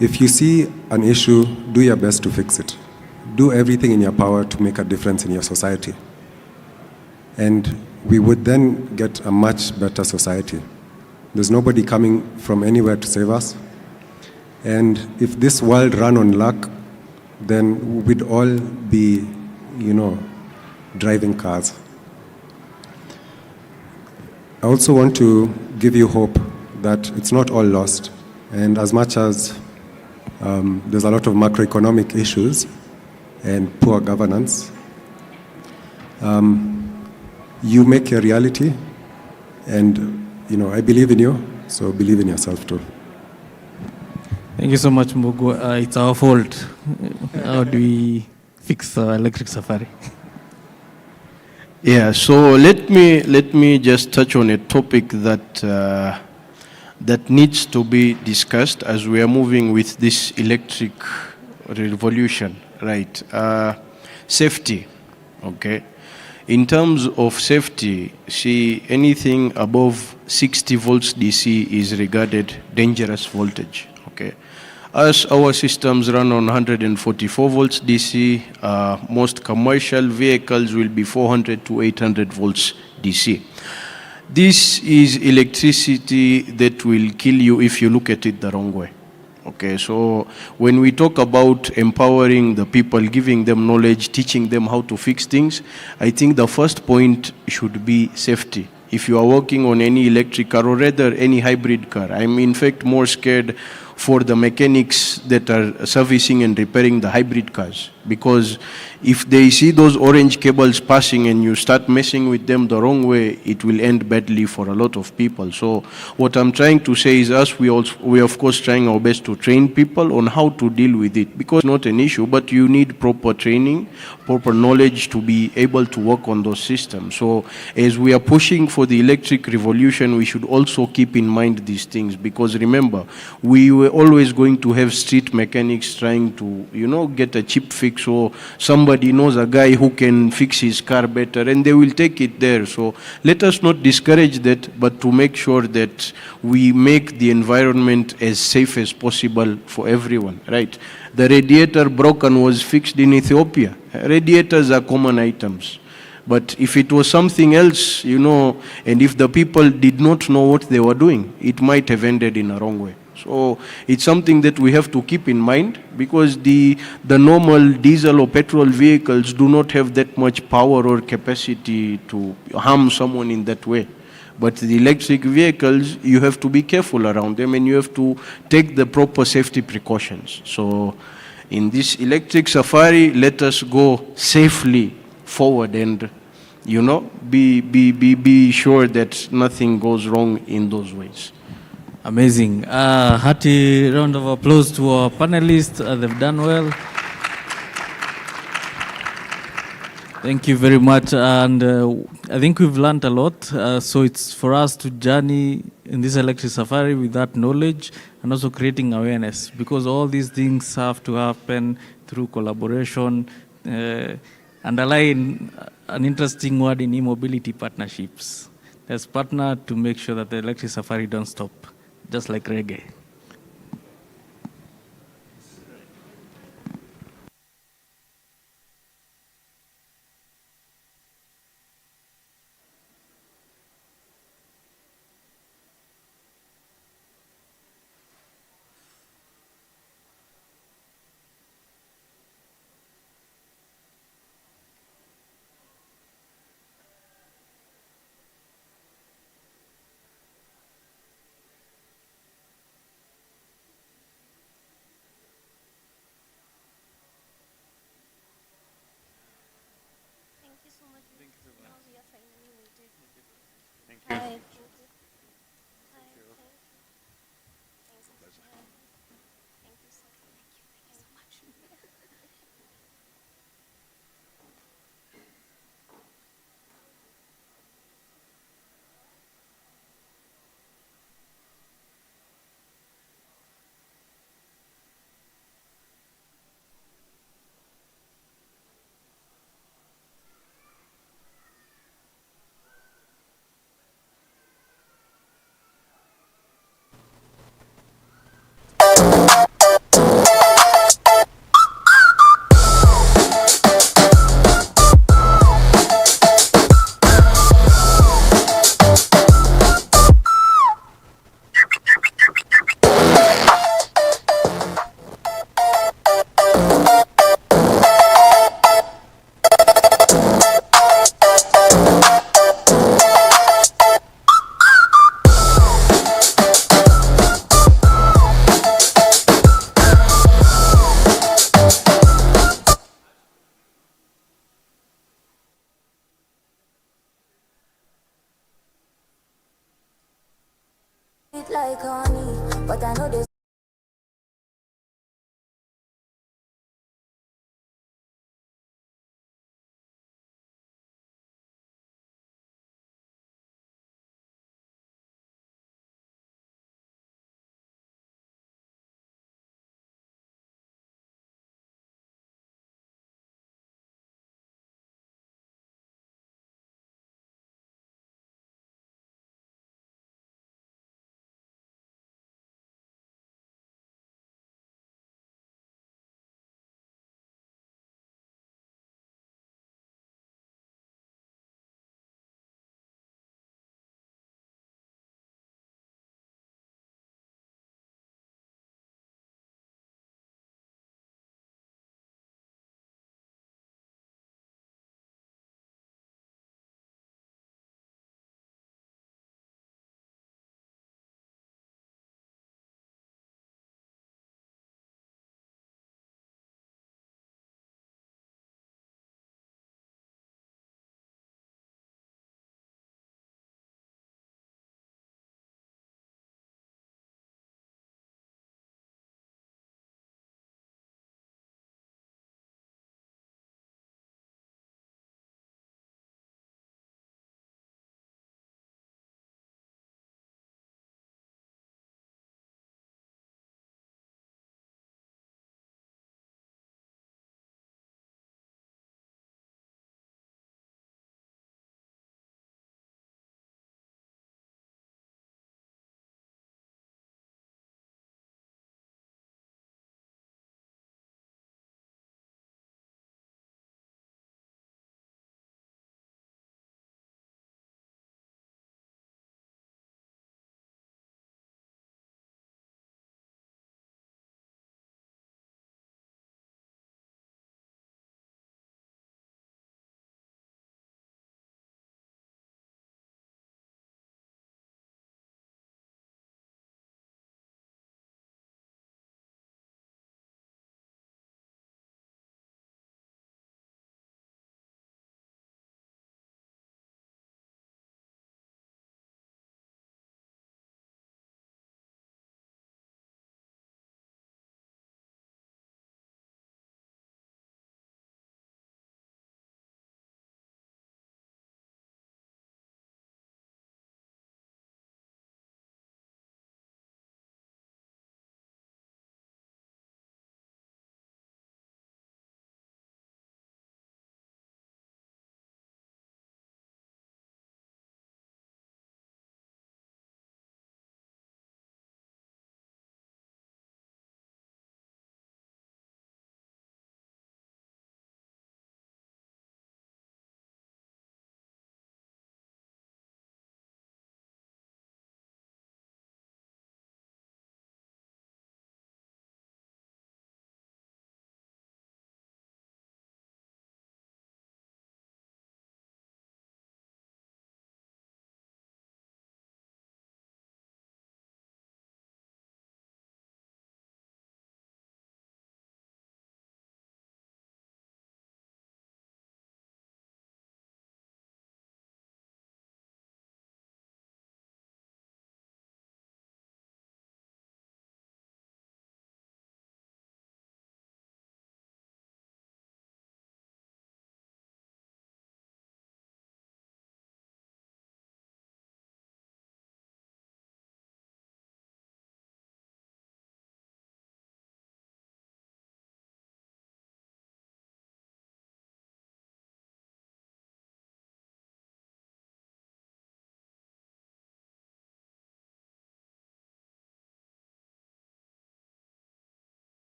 S16: If you see an issue, do your best to fix it. Do everything in your power to make a difference in your society. And we would then get a much better society. There's nobody coming from anywhere to save us. And if this world ran on luck, then we'd all be, driving cars. I also want to give you hope that it's not all lost. And as much as there's a lot of macroeconomic issues and poor governance, you make a reality. And, I believe in you, so believe in yourself too.
S14: Thank you so much, Mbogwa. It's our fault. How do we fix electric safari?
S15: Yeah, so let me just touch on a topic that needs to be discussed as we are moving with this electric revolution, right? Safety, okay? In terms of safety, see, anything above 60 volts DC is regarded dangerous voltage, okay? As our systems run on 144 volts DC, most commercial vehicles will be 400 to 800 volts DC. This is electricity that will kill you if you look at it the wrong way. Okay, so when we talk about empowering the people, giving them knowledge, teaching them how to fix things, I think the first point should be safety. If you are working on any electric car or rather any hybrid car, I'm in fact more scared for the mechanics that are servicing and repairing the hybrid cars. because if they see those orange cables passing and you start messing with them the wrong way, it will end badly for a lot of people. So what I'm trying to say is we of course trying our best to train people on how to deal with it, because it's not an issue, but you need proper training, proper knowledge to be able to work on those systems. So as we are pushing for the electric revolution, we should also keep in mind these things, because remember, we were always going to have street mechanics trying to, get a cheap fix, or somebody knows a guy who can fix his car better, and they will take it there. So let us not discourage that, but to make sure that we make the environment as safe as possible for everyone, right? The radiator broken was fixed in Ethiopia. Radiators are common items. But if it was something else, and if the people did not know what they were doing, it might have ended in a wrong way. So it's something that we have to keep in mind, because the normal diesel or petrol vehicles do not have that much power or capacity to harm someone in that way. But the electric vehicles, you have to be careful around them, and you have to take the proper safety precautions. So in this electric safari, let us go safely forward and, be sure that nothing goes wrong in those ways.
S14: Amazing. Hearty round of applause to our panelists. They've done well. Thank you very much. And I think we've learned a lot. So it's for us to journey in this electric safari with that knowledge, and also creating awareness, because all these things have to happen through collaboration. Underline an interesting word in e-mobility: partnerships. Let's partner to make sure that the electric safari don't stop, just like reggae.
S1: Like honey, but I know this.